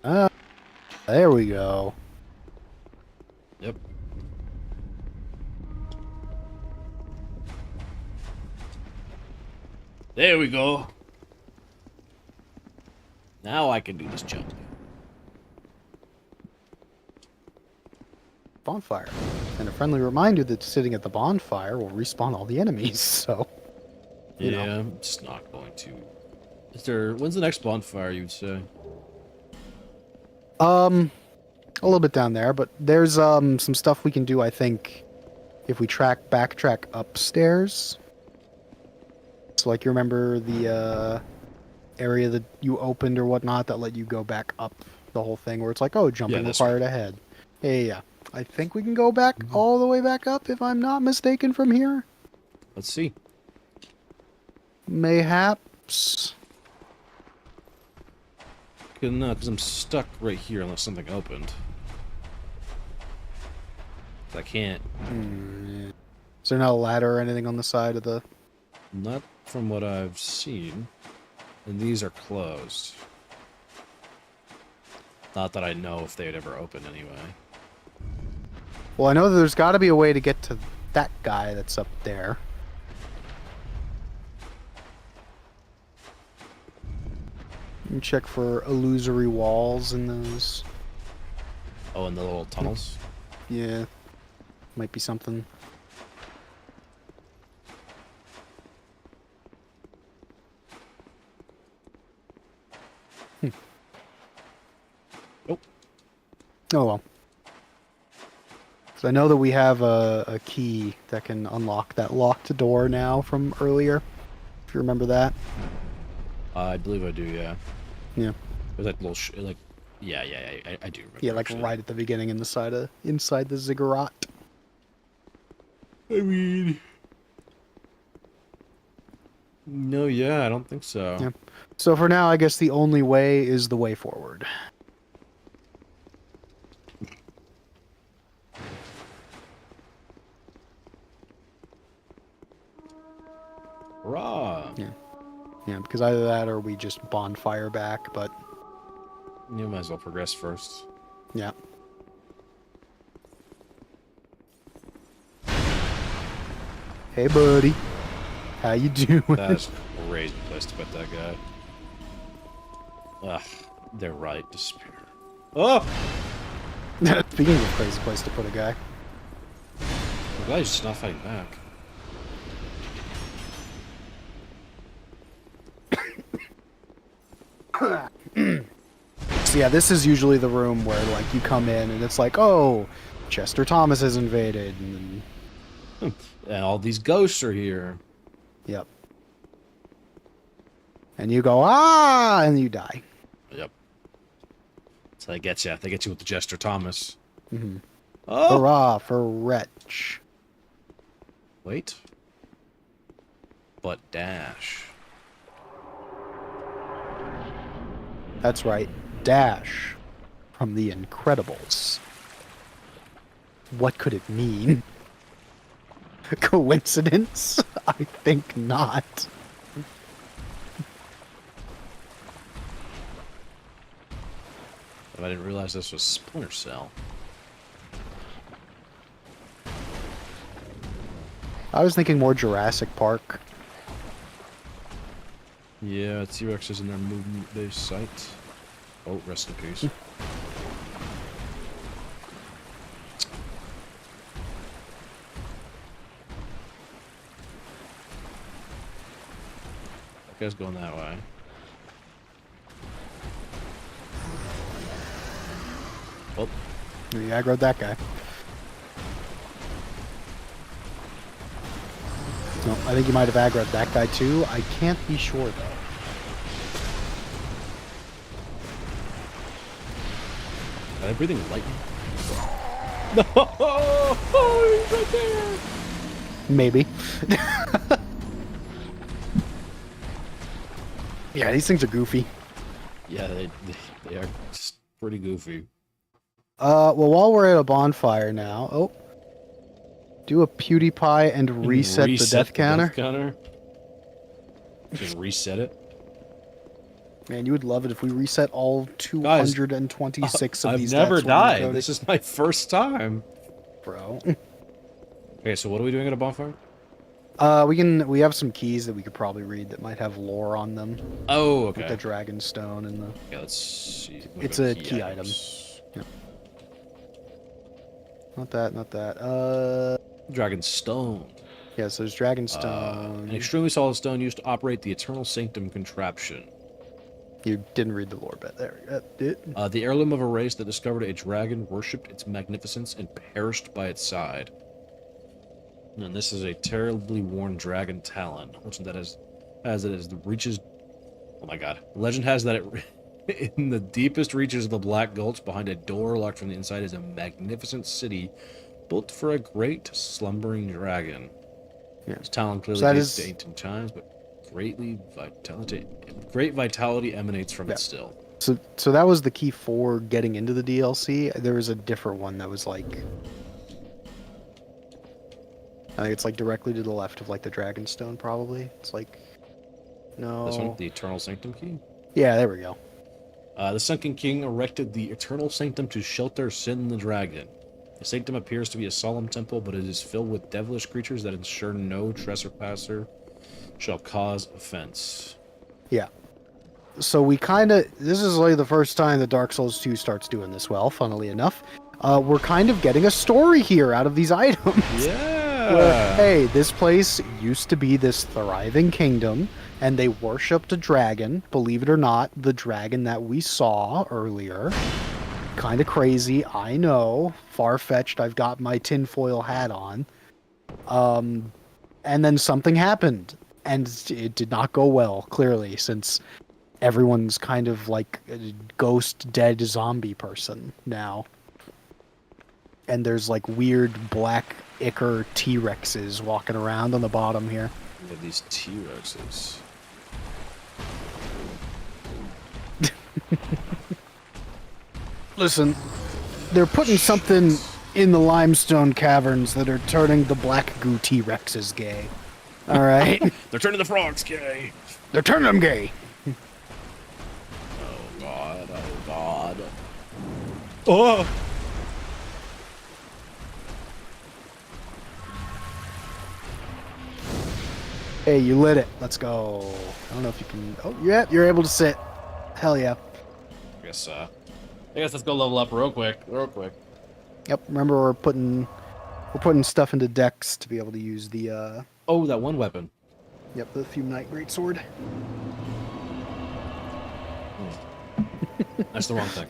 Ah, there we go. Yep. There we go. Now I can do this jump. Bonfire. And a friendly reminder that sitting at the bonfire will respawn all the enemies, so... You Yeah, know. I'm just not going to. Is there... When's the next bonfire, you'd say? A little bit down there, but there's some stuff we can do, I think, if we backtrack upstairs. So like you remember the area that you opened or whatnot that let you go back up the whole thing where it's like, oh, jumping that's required ahead. Yeah. I think we can go back all the way back up if I'm not mistaken from here. Let's see. Mayhaps. No, because I'm stuck right here unless something opened. I can't. Is there not a ladder or anything on the side of the... Not from what I've seen. And these are closed. Not that I know if they'd ever open anyway. Well, I know that there's got to be a way to get to that guy that's up there. You can check for illusory walls in those. Oh, and the little tunnels? Yeah. Might be something. Oh. Oh well. So I know that we have a key that can unlock that locked door now from earlier. If you remember that. I believe I do, yeah. Yeah. There's like little, like, yeah, I do remember. Yeah, like actually. right at the beginning in the side of inside the ziggurat. I mean, no, yeah, I don't think so. Yeah. So for now, I guess the only way is the way forward. Hurrah! Yeah, because either that or we just bonfire back, but You might as well progress first. yeah. Hey, buddy. How you doing? That's a crazy place to put that guy. Ugh, they're right. Despair. Oh! Speaking of a crazy place to put a guy. I'm glad he's just not fighting back. So yeah, this is usually the room where like you come in and it's like, oh, Chester Thomas has invaded, and then, And all these ghosts are here. yep. And you go, ah, and you die. Yep. So they get you. They get you with the Jester Thomas. Mm-hmm. Oh! Hurrah for Wretch. Wait. But dash. That's right, Dash from The Incredibles. What could it mean? Coincidence? I think not. I didn't realize this was Splinter Cell. I was thinking more Jurassic Park. Yeah, T-Rex is in their movement-based site. Oh, rest in peace. That guy's going that way. Oh, You aggroed that guy. No, I think you might have aggroed that guy too. I can't be sure though. are they breathing lightning? No! Oh, he's right there! Maybe. Yeah, these things are goofy. Yeah, they are just pretty goofy. Well, while we're at a bonfire now, oh, do a PewDiePie and reset the death counter. Just reset it. Man, you would love it if we reset all 226 of I've these. never deaths when we died. coded. This is my first time. Bro. Okay, so what are we doing at a bonfire? We have some keys that we could probably read that might have lore on them. Oh, Like the okay. dragon stone and the. Yeah, let's see. What It's about a key item. items? Not that, not that. Dragon stone. Yeah, so there's dragon An stone. extremely solid stone used to operate the Eternal Sanctum contraption. You didn't read the lore bit there. The heirloom of a race that discovered a dragon, worshipped its magnificence, and perished by its side. And this is a terribly worn dragon talon. Legend that has it as the reaches. Oh my god! Legend has that it in the deepest reaches of the Black Gulch, behind a door locked from the inside, is a magnificent city built for a great slumbering dragon. Yeah. Its talon clearly So dates that to ancient times, but great vitality emanates from it still. So that was the key for getting into the DLC. There was a different one that was like, I think it's like directly to the left of like the dragon stone, probably. It's like, no. This one, the Eternal Sanctum key. Yeah, there we go. The Sunken King erected the Eternal Sanctum to shelter Sin the Dragon. The sanctum appears to be a solemn temple, but it is filled with devilish creatures that ensure no trespasser shall cause offense. Yeah. So we kind of, this is like the first time that Dark Souls 2 starts doing this well, funnily enough. We're kind of getting a story here out of these items. Yeah! Where, hey, this place used to be this thriving kingdom, and they worshipped a dragon. Believe it or not, the dragon that we saw earlier. Kind of crazy, I know. Far-fetched, I've got my tinfoil hat on. And then something happened, and it did not go well, clearly, since everyone's kind of like a ghost dead zombie person now. And there's like weird black ichor T-Rexes walking around on the bottom here. We have these T-Rexes. Listen, they're putting something in the limestone caverns that are turning the black goo T-Rexes gay. All right. They're turning the frogs gay. They're turning them gay. Oh god, oh god. Oh! Hey, you lit it. Let's go. I don't know if you can... Oh, yeah, you're able to sit. Hell yeah. I guess let's go level up real quick. Yep, remember we're putting stuff into decks to be able to use the, Oh, that one weapon. Yep, the Fume Greatsword. That's the wrong thing.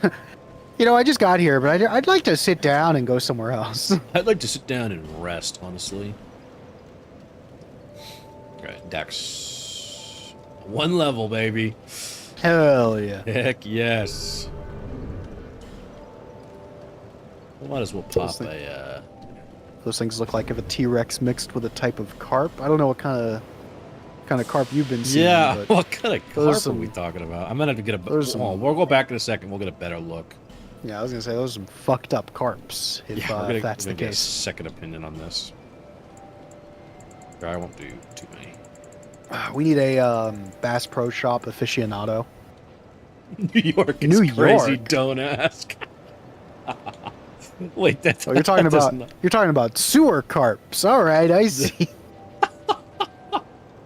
You know, I just got here, but I'd like to sit down and go somewhere else. I'd like to sit down and rest, honestly. Okay, Dex. One level, baby. Hell yeah. Heck yes. We might as well pop Those things look like if a T-Rex mixed with a type of carp. I don't know what kind of carp you've been seeing. Yeah, but what kind of carp some, are we talking about? I'm gonna have to get a... We'll go back in a second. We'll get a better look. Yeah, I was gonna say those are some fucked up carps. If, if that's the get a case. second opinion on this. I won't do too many. We need a Bass Pro Shop aficionado. New York is crazy. Don't ask. Wait, that's... Oh, you're talking about sewer carps. All right, I see.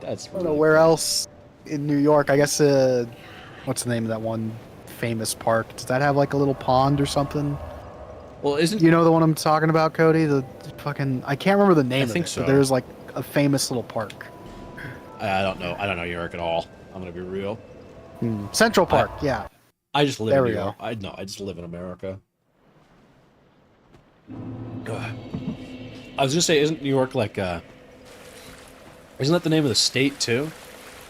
That's... I don't know where else in New York. I guess what's the name of that one famous park? Does that have like a little pond or something? Well, isn't... You know the one I'm talking about, Cody? The fucking... I can't remember the name of it, so. But there's like a famous little park. I don't know. I don't know New York at all. I'm gonna be real. Central Park, yeah. I just live There in we New York. go. I just live in America. Ugh. I was gonna say, isn't New York like isn't that the name of the state too?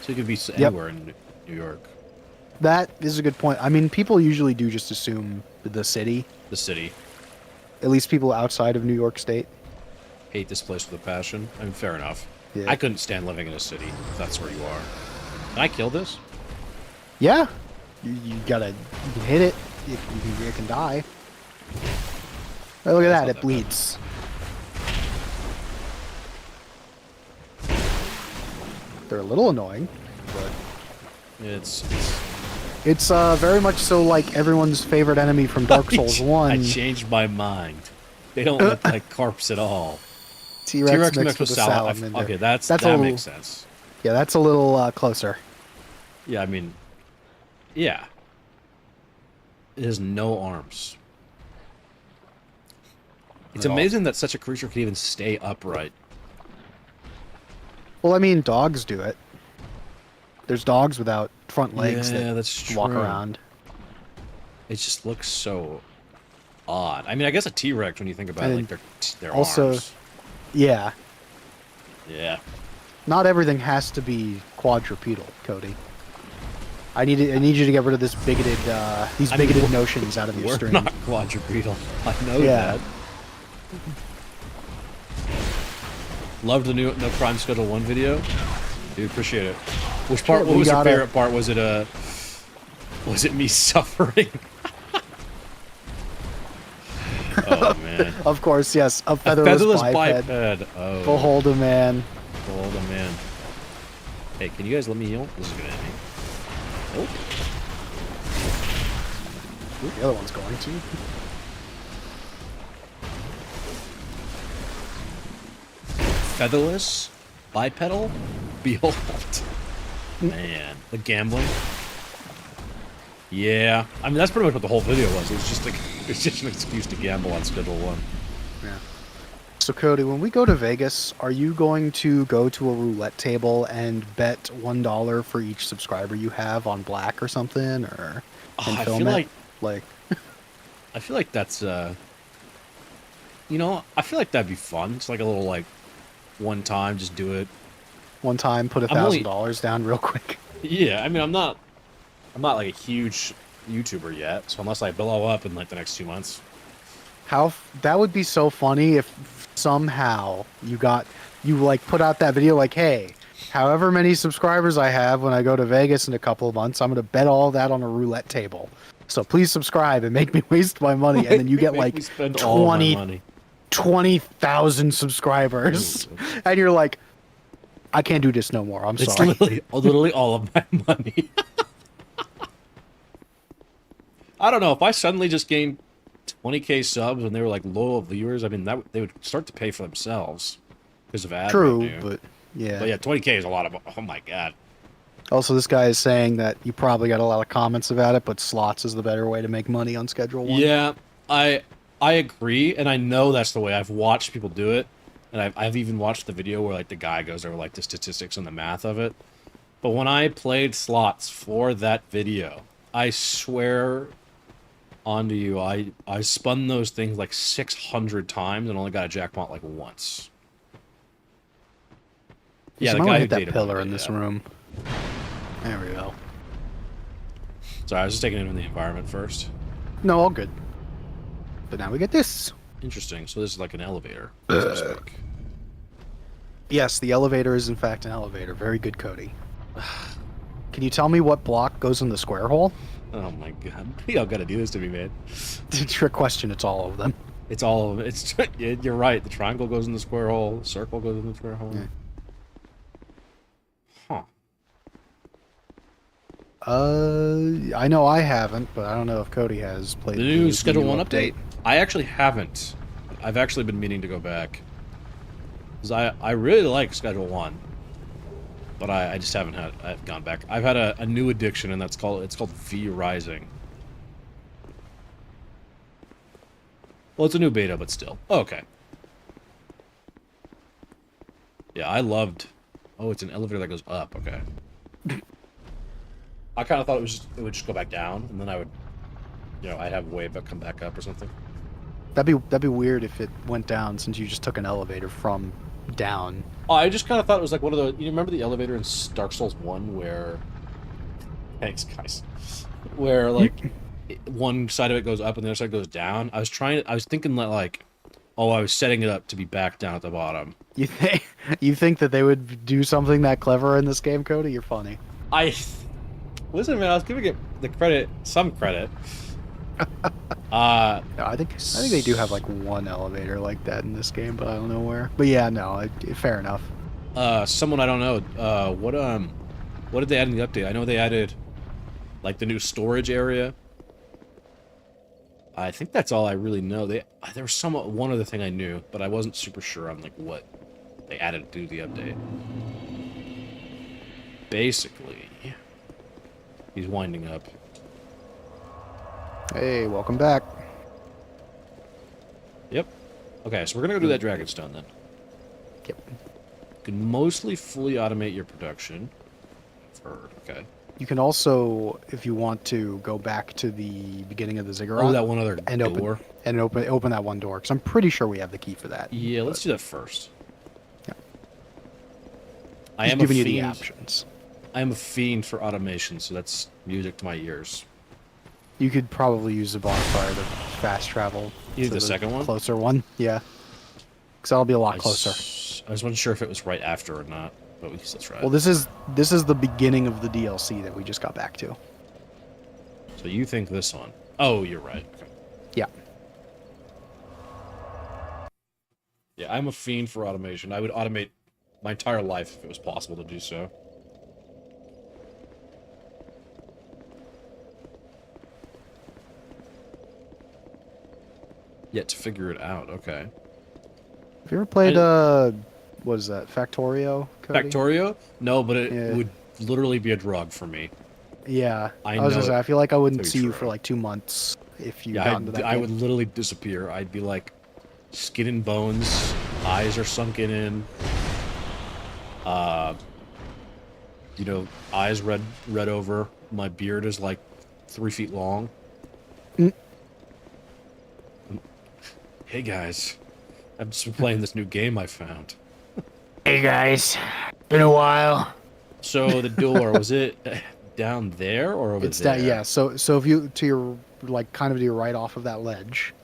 So you could be anywhere in New York. That is a good point. I mean, people usually do just assume the city. The city. At least people outside of New York State. Hate this place with a passion. I mean, fair enough. Yeah. I couldn't stand living in a city if that's where you are. Can I kill this? Yeah. You gotta hit it. You can die. Oh, look at that. It bleeds. They're a little annoying, but It's very much so like everyone's favorite enemy from Dark Souls 1. I changed my mind. They don't look like carps at all. T-Rex mixed with a salad. Okay, that makes sense. Yeah, that's a little closer. Yeah, I mean, yeah. It has no arms. It's amazing that such a creature can even stay upright. Well, I mean, dogs do it. There's dogs without front legs that walk around. It just looks so odd. I mean, I guess a T-Rex, when you think about it, like their also, arms. Yeah. Yeah. Not everything has to be quadrupedal, Cody. I need you to get rid of this bigoted notions out of your stream. We're not quadrupedal. I know that. Loved the new No Crime Schedule 1 video. Dude, appreciate it. Which part? What was your favorite part? Was it me suffering? Oh man. Of course, yes. A featherless biped. Oh. Behold a man. Behold a man. Hey, can you guys let me heal? This is gonna hit me. Oh. The other one's going to. Featherless? Bipedal? Behold. Man. The gambling? Yeah. I mean, that's pretty much what the whole video was. It was just like, it's just an excuse to gamble on Schedule 1. Yeah. So, Cody, when we go to Vegas, are you going to go to a roulette table and bet $1 for each subscriber you have on black or something? Or I feel like that's, you know, I feel like that'd be fun. It's like a little, like, one time, just do it. One time, put $1,000 down real quick. Yeah, I mean, I'm not like a huge YouTuber yet, so unless I blow up in like the next 2 months. That would be so funny if somehow you like put out that video like, hey, however many subscribers I have when I go to Vegas in a couple of months, I'm going to bet all that on a roulette table. So please subscribe and make me waste my money. And then you get like 20,000 subscribers. And you're like, I can't do this no more. I'm It's sorry. literally all of my money. I don't know, if I suddenly just gained 20k subs and they were like loyal viewers, I mean, they would start to pay for themselves because of ad True, revenue. but yeah. But yeah, 20k is a lot of, oh my god. Also, this guy is saying that you probably got a lot of comments about it, but slots is the better way to make money on Schedule 1. Yeah, I agree, and I know that's the way. I've watched people do it, and I've even watched the video where like the guy goes over like the statistics and the math of it. But when I played slots for that video, I swear onto you, I spun those things like 600 times and only got a jackpot like once. Yeah, the guy who hit that dated pillar me, in this yeah. room. There we go. Sorry, I was just taking it in the environment first. No, all good. But now we get this. Interesting. So this is like an elevator. So to speak. Yes, the elevator is in fact an elevator. Very good, Cody. Can you tell me what block goes in the square hole? Oh my god. Y'all gotta do this to me, man. Trick question. It's all of them. It's all of it. It's you're right. The triangle goes in the square hole. The circle goes in the square hole. Yeah. Huh. I know I haven't, but I don't know if Cody has played The new the Schedule new 1 update? I actually haven't. I've actually been meaning to go back. Because I really like Schedule 1. But I just I've gone back. I've had a new addiction, and it's called V Rising. Well, it's a new beta, but still. Oh, okay. Yeah, I loved... Oh, it's an elevator that goes up. Okay. I kind of thought it would just go back down, and then I would, I'd have a wave that come back up or something. That'd be weird if it went down since you just took an elevator from down. Oh, I just kind of thought it was like one of the... You remember the elevator in Dark Souls 1 where... Thanks, guys. Where, like, one side of it goes up and the other side goes down? I was thinking that, like... Oh, I was setting it up to be back down at the bottom. You think that they would do something that clever in this game, Cody? You're funny. Listen, man, I was giving it some credit. No, I think they do have like one elevator like that in this game, but I don't know where. But yeah, no, fair enough. Someone I don't know. What did they add in the update? I know they added, like, the new storage area. I think that's all I really know. There was one other thing I knew, but I wasn't super sure on like what they added to the update. Basically, he's winding up. Hey, welcome back. Yep. Okay, so we're gonna go do that Dragonstone then. Yep. You can mostly fully automate your production. Okay. You can also, if you want to, go back to the beginning of the ziggurat. Oh, that one other and door. Open that one door, because I'm pretty sure we have the key for that. Yeah, let's do that first. Yeah. I am giving a you the fiend. options. I am a fiend for automation, so that's music to my ears. You could probably use the bonfire to fast travel. You to the second one? Closer one, yeah. Because that'll be a lot closer. I just wasn't sure if it was right after or not, but we can still try it. Well, this is the beginning of the DLC that we just got back to. So you think this one? Oh, you're right. Okay. Yeah. Yeah, I'm a fiend for automation. I would automate my entire life if it was possible to do so. Yet to figure it out. Okay. Have you ever played what is that? Factorio? Cody? Factorio? No, but it would literally be a drug for me. Yeah. I was gonna say, I feel like I wouldn't to be see you true. for like 2 months if you Yeah, got into that I game. would literally disappear. I'd be like skin and bones, eyes are sunken in. Eyes red over. My beard is like 3 feet long. Hey guys, I'm just playing this new game I found. Hey guys, been a while. So the door, was it down there or over It's there? that, yeah. So if you to your like kind of to your right off of that ledge,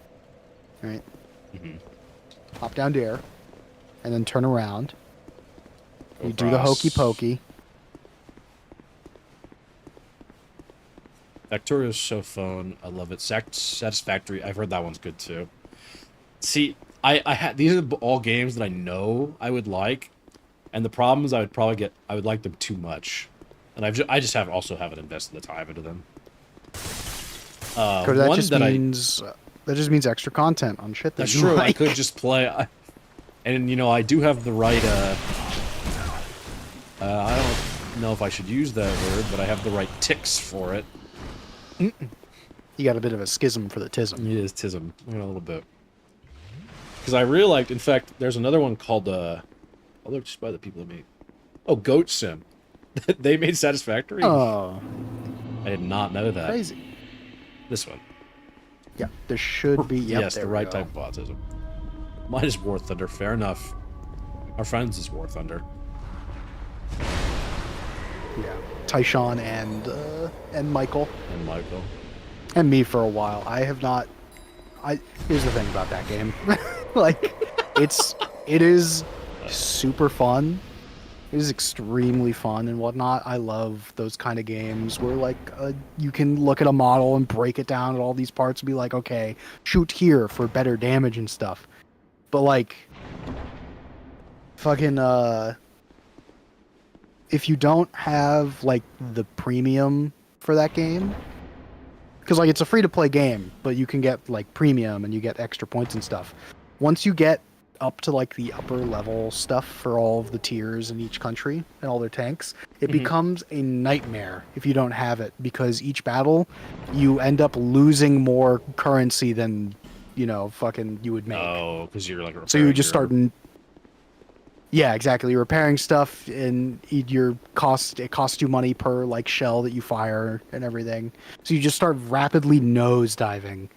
right? Mm-hmm. Hop down there, and then turn around. Go You do the across. hokey pokey. Factorio's so fun. I love it. Satisfactory. I've heard that one's good too. See, I had these are all games that I know I would like, And the problem is I would like them too much. And I just haven't invested the time into them. Because that One just that means that just means extra content on shit that that's you true. I like. could just play, and you know, I do have the right, I don't know if I should use that word, but I have the right ticks for it. You got a bit of a schism for the tism. It is tism, a little bit. Because I really liked, in fact, there's another one called, I'll look just by the people that made, oh, Goat Sim. They made Satisfactory? Oh, I did not know that. crazy. This one. Yeah, there should be. Yep, Yes, there the we right go. type of autism. Mine is War Thunder, fair enough. Our friend's is War Thunder. Yeah, Tyshawn and Michael And Michael. and me for a while. I have not. Here's the thing about that game, like, it is super fun. It is extremely fun and whatnot. I love those kind of games where, like, you can look at a model and break it down at all these parts and be like, okay, shoot here for better damage and stuff. But, like, fucking, if you don't have, like, the premium for that game, because, like, it's a free-to-play game, but you can get, like, premium and you get extra points and stuff. Once you get up to, like, the upper level stuff for all of the tiers in each country and all their tanks, it becomes a nightmare if you don't have it, because each battle, you end up losing more currency than, you know, fucking you would make. Oh, because you're like So you just start... Yeah, exactly. You're repairing stuff, and it costs you money per, like, shell that you fire and everything. So you just start rapidly nosediving.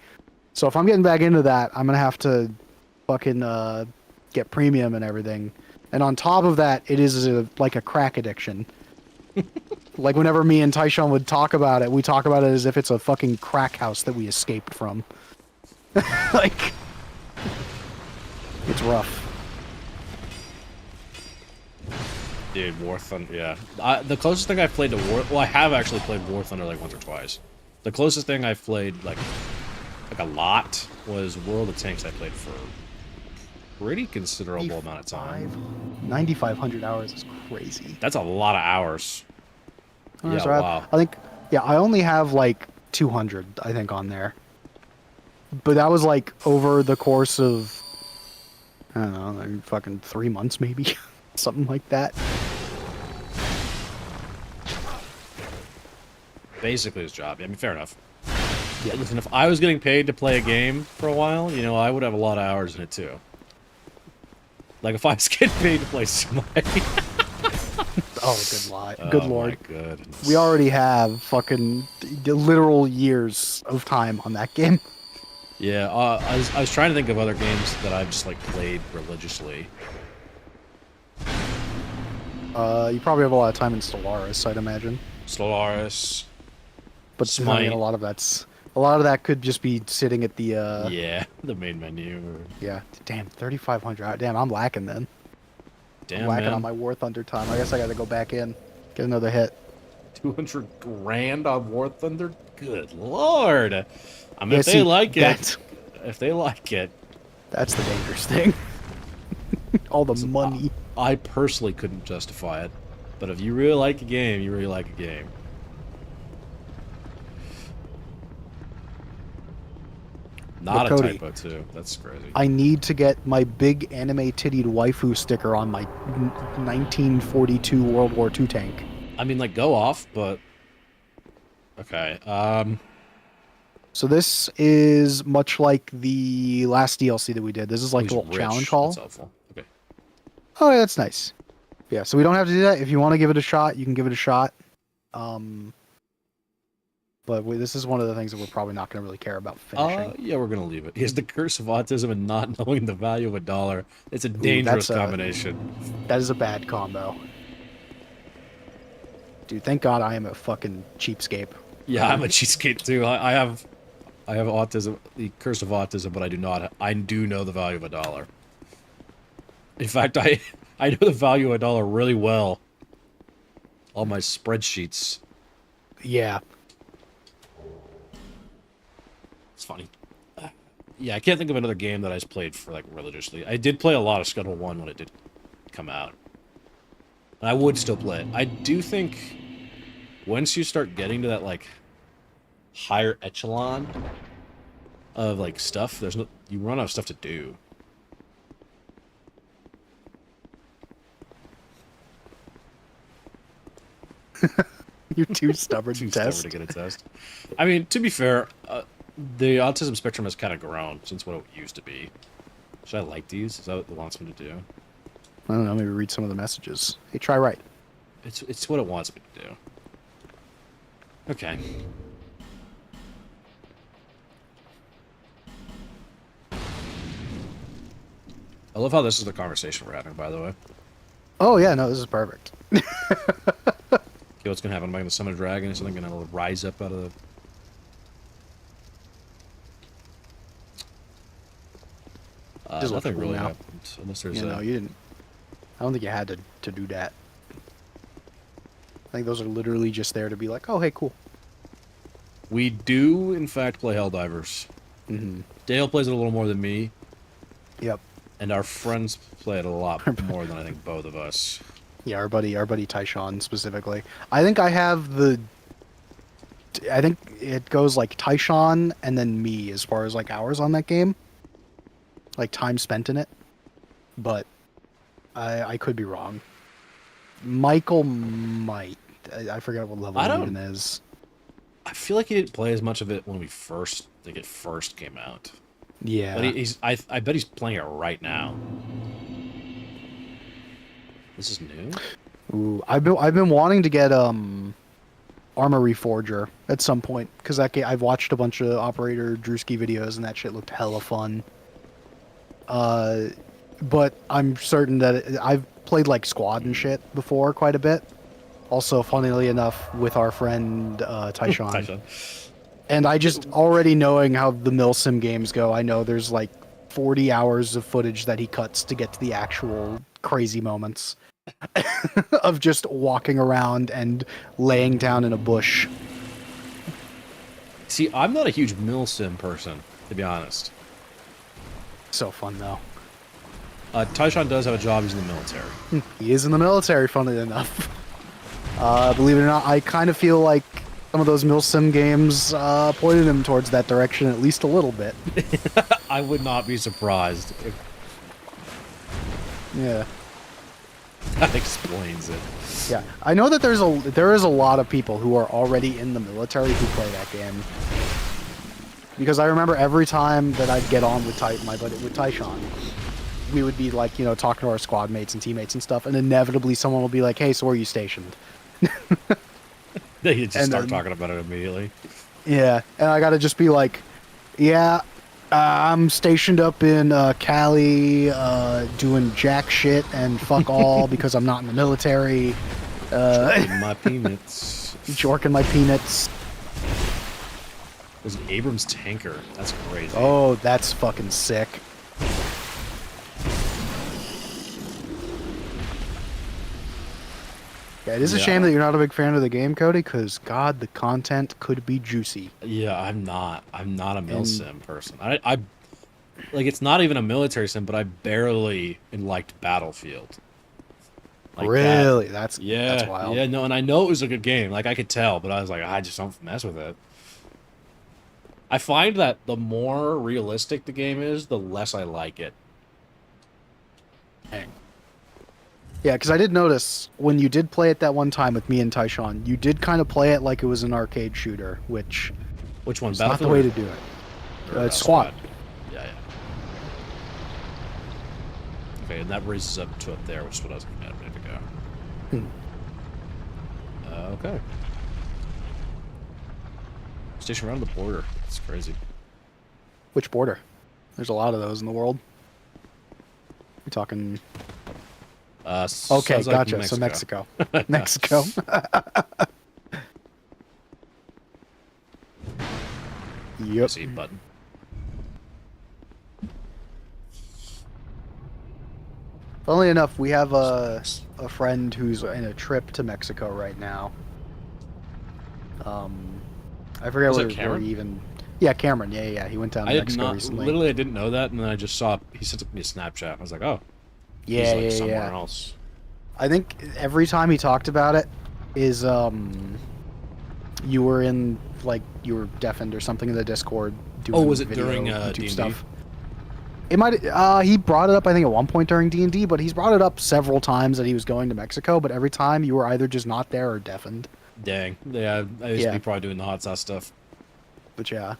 So if I'm getting back into that, I'm gonna have to fucking get premium and everything. And on top of that, it is like a crack addiction. Like, whenever me and Tyshawn would talk about it, we talk about it as if it's a fucking crack house that we escaped from. Like, it's rough. Dude, War Thunder, yeah. The closest thing I've played to War... Well, I have actually played War Thunder, like, once or twice. The closest thing I've played, like a lot, was World of Tanks. I played for a pretty considerable amount of time. 9,500 hours is crazy. That's a lot of hours. Yeah, So wow. I think, yeah, I only have, like, 200, I think, on there. But that was, like, over the course of, I don't know, like, fucking 3 months, maybe. Something like that. Basically his job. I mean, fair enough. Yeah, listen, if I was getting paid to play a game for a while, you know, I would have a lot of hours in it, too. Like, if I was getting paid to play Smite. Oh, good lie. Good lord. My goodness. We already have fucking literal years of time on that game. Yeah, I was trying to think of other games that I've just, like, played religiously. You probably have a lot of time in Stellaris, I'd imagine. Stellaris. But Smite. I mean, a lot of that could just be sitting at the Yeah, the main menu. yeah. Damn, 3,500. Damn, I'm lacking then. Damn, I'm lacking man. on my War Thunder time. I guess I got to go back in, get another hit. 200 grand on War Thunder? Good lord. I mean, Yeah, if they see, like it, that's- if they like it, That's the dangerous thing. All the money. I personally couldn't justify it. But if you really like a game, you really like a game. Not a Cody, typo, too. That's crazy. I need to get my big anime-tittied waifu sticker on my 1942 World War II tank. I mean, like, go off, but... Okay, So this is much like the last DLC that we did. This is like he's a little rich. challenge hall. That's helpful. Okay. Oh, yeah, that's nice. Yeah, so we don't have to do that. If you want to give it a shot, you can give it a shot. But this is one of the things that we're probably not going to really care about finishing. Yeah, we're gonna leave it. He has the curse of autism and not knowing the value of a dollar. It's a dangerous combination. That is a bad combo. Dude, thank God I am a fucking cheapskate. Yeah, I'm a cheapskate too. I have autism, the curse of autism, but I do not. I do know the value of a dollar. In fact, I know the value of a dollar really well. All my spreadsheets. Yeah. It's funny. Yeah, I can't think of another game that I played for like religiously. I did play a lot of Scuttle 1 when it did come out. I would still play it. I do think once you start getting to that like higher echelon of like stuff, you run out of stuff to do. You're too stubborn Too to test. stubborn to get a test. I mean, to be fair, the autism spectrum has kind of grown since what it used to be. Should I like these? Is that what it wants me to do? I don't know. Maybe read some of the messages. Hey, try right. It's what it wants me to do. Okay. I love how this is the conversation we're having, by the way. Oh yeah, no, this is perfect. Okay, what's gonna happen? Am I gonna summon a dragon? Is something gonna rise up out of the... Just nothing looking really now. happened, unless there's You a... know, you didn't. I don't think you had to do that. I think those are literally just there to be like, oh, hey, cool. We do, in fact, play Helldivers. Mm-hmm. Dale plays it a little more than me, Yep. and our friends play it a lot more than I think both of us. Yeah, our buddy Tyshawn specifically. I think I have the. I think it goes like Tyshawn and then me as far as like hours on that game, like time spent in it. But I could be wrong. Michael might. I forget what level I he don't- even is. I feel like he didn't play as much of it when it first came out. Yeah. But I bet he's playing it right now. This is new? Ooh, I've been wanting to get Armory Forger at some point because I've watched a bunch of Operator Drewski videos and that shit looked hella fun. But I'm certain that I've played like Squad and shit before quite a bit. Also, funnily enough, with our friend Tyshawn. Tyshawn. And I just already knowing how the Milsim games go, I know there's like 40 hours of footage that he cuts to get to the actual crazy moments of just walking around and laying down in a bush. See, I'm not a huge Milsim person, to be honest. So fun though. Tyshawn does have a job. He's in the military. He is in the military, funnily enough. Believe it or not, I kind of feel like some of those Milsim games pointed him towards that direction at least a little bit. I would not be surprised if Yeah. that explains it. Yeah, I know that there is a lot of people who are already in the military who play that game. Because I remember every time that I'd get on with Tyshawn, we would be like, you know, talking to our squad mates and teammates and stuff, and inevitably someone will be like, "Hey, so where are you stationed?" They just start then- talking about it immediately. Yeah, and I gotta just be like, "Yeah, I'm stationed up in Cali, doing jack shit and fuck all because I'm not in the military." Choking my peanuts. Jorking my peanuts. There's an Abrams tanker. That's crazy. Oh, that's fucking sick. Yeah, it is a Yeah. shame that you're not a big fan of the game, Cody, because God, the content could be juicy. Yeah, I'm not a milsim person. I like it's not even a military sim, but I barely liked Battlefield. Like that. Really? That's Yeah, wild. yeah, no, and I know it was a good game. Like I could tell, but I was like, I just don't mess with it. I find that the more realistic the game is, the less I like it. Dang. Yeah, because I did notice when you did play it that one time with me and Tyshawn, you did kind of play it like it was an arcade shooter, which Which one? is not the Battlefield way or- to do it. or, It's Squad. Yeah, yeah. Okay, and that raises up to up there, which is what I was looking at a minute ago. Okay. Station around the border. It's crazy. Which border? There's a lot of those in the world. We're talking. Okay, sounds like gotcha. So Mexico. Mexico. Yep. See button. Funnily enough, we have a friend who's in a trip to Mexico right now. I forget Was it where Cameron? he even. Yeah, Cameron. Yeah. He went down to I did Mexico not. recently. Literally, I didn't know that, and then I just saw he sent me a Snapchat. I was like, oh, Yeah, he's like yeah, somewhere yeah. else. I think every time he talked about it is you were in like you were deafened or something in the Discord doing Oh, was it video during YouTube D&D? stuff. It might he brought it up I think at one point during D&D, but he's brought it up several times that he was going to Mexico, but every time you were either just not there or deafened. Dang. Yeah, I used to Yeah. be probably doing the hot sauce stuff. But yeah.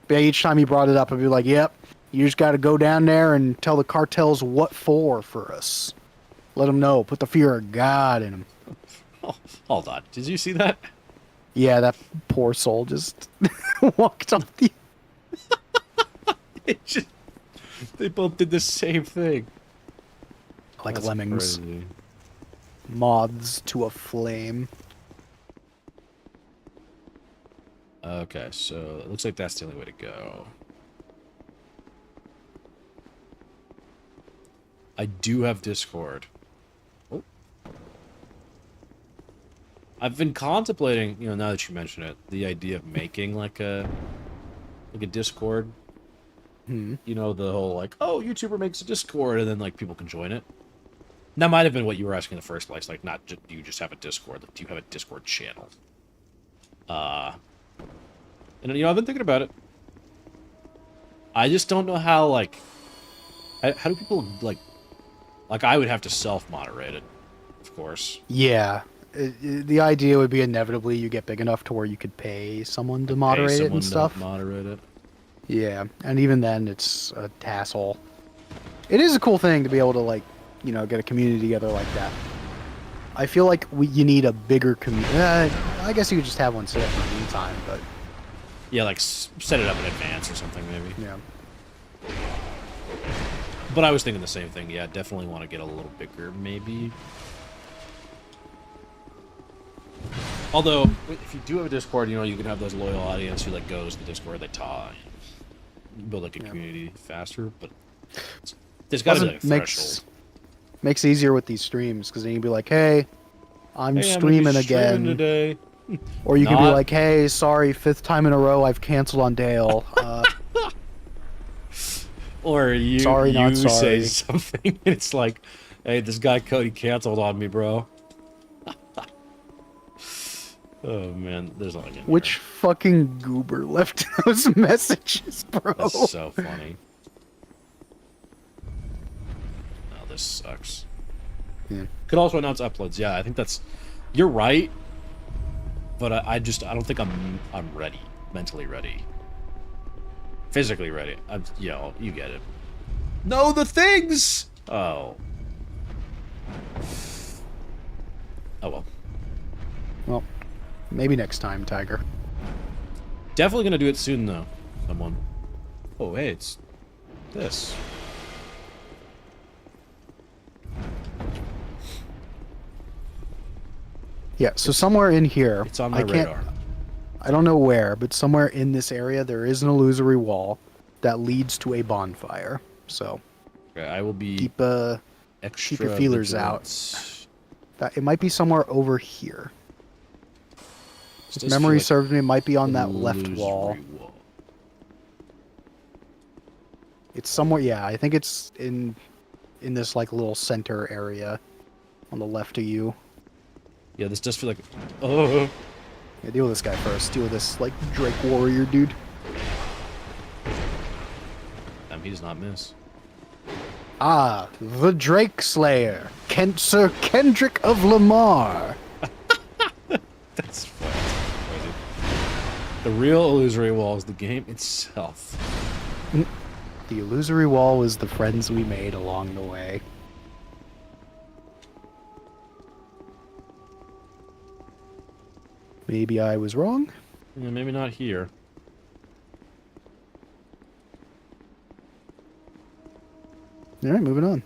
But yeah, each time he brought it up, I'd be like, "Yep, you just got to go down there and tell the cartels what for us. Let them know. Put the fear of God in them." Oh, hold on. Did you see that? Yeah, that poor soul just walked off the. It just, they both did the same thing. Like That's lemmings. crazy. Moths to a flame. Okay, so it looks like that's the only way to go. I do have Discord. Oh. I've been contemplating, now that you mention it, the idea of making like a Discord. Hmm. The whole like, oh, YouTuber makes a Discord and then like people can join it. That might have been what you were asking in the first place, like not do you just have a Discord, like, do you have a Discord channel? And I've been thinking about it. I just don't know how like how do people like I would have to self-moderate it, of course. Yeah. The idea would be inevitably you get big enough to where you could pay someone to moderate it and stuff. Moderate it. Yeah, and even then, it's a hassle. It is a cool thing to be able to like, get a community together like that. I feel like you need a bigger community. I guess you could just have one set up in the meantime, but Yeah, like set it up in advance or something maybe. yeah. But I was thinking the same thing. Yeah, definitely want to get a little bigger, maybe. Although, if you do have a Discord, you can have those loyal audience who like goes to the Discord, they talk, build like a community faster. But there's got to be like a threshold. Makes it easier with these streams because then you can be like, "Hey, I'm Hey, streaming I'm again," today. or you can be like, "Hey, sorry, 5th time in a row I've canceled on Dale." Or you say something, and it's like, "Hey, this guy Cody canceled on me, bro." Oh man, there's nothing in Which fucking goober left those messages, bro? That's so funny. Oh, this sucks. Yeah. Could also announce uploads. Yeah, I think that's. You're right, but I don't think I'm ready, mentally ready, physically ready. You get it. No, the things. Oh. Oh well. Well, maybe next time, Tiger. Definitely gonna do it soon though. Someone. Oh hey, it's this. Yeah, so somewhere in here, It's on my radar. I don't know where, but somewhere in this area there is an illusory wall that leads to a bonfire. So Okay, I will be keep extra your feelers vigilant. out. It might be somewhere over here. This If does memory feel serves me, it might be on like that left illusory wall. It's somewhere. Yeah, I think it's in this like little center area on the left of you. Yeah, this does feel like. Oh. Yeah, deal with this guy first. Deal with this like Drake warrior dude. He does not miss. Ah, the Drake Slayer, Sir Kendrick of Lamar. That's crazy. The real illusory wall is the game itself. The illusory wall was the friends we made along the way. Maybe I was wrong. Yeah, maybe not here. All right, moving on.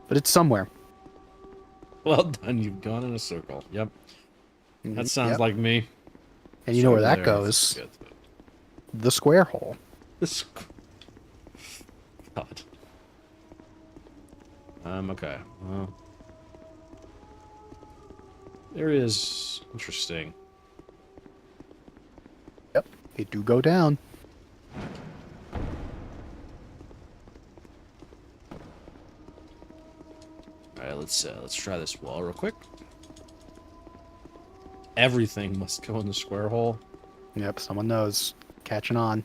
But it's somewhere. Well done, you've gone in a circle. Yep. That sounds like me. And you know where that goes? The square hole. God. Okay. Well. There is interesting. Yep, it do go down. right, let's try this wall real quick. Everything must go in the square hole. Yep, someone knows. Catching on.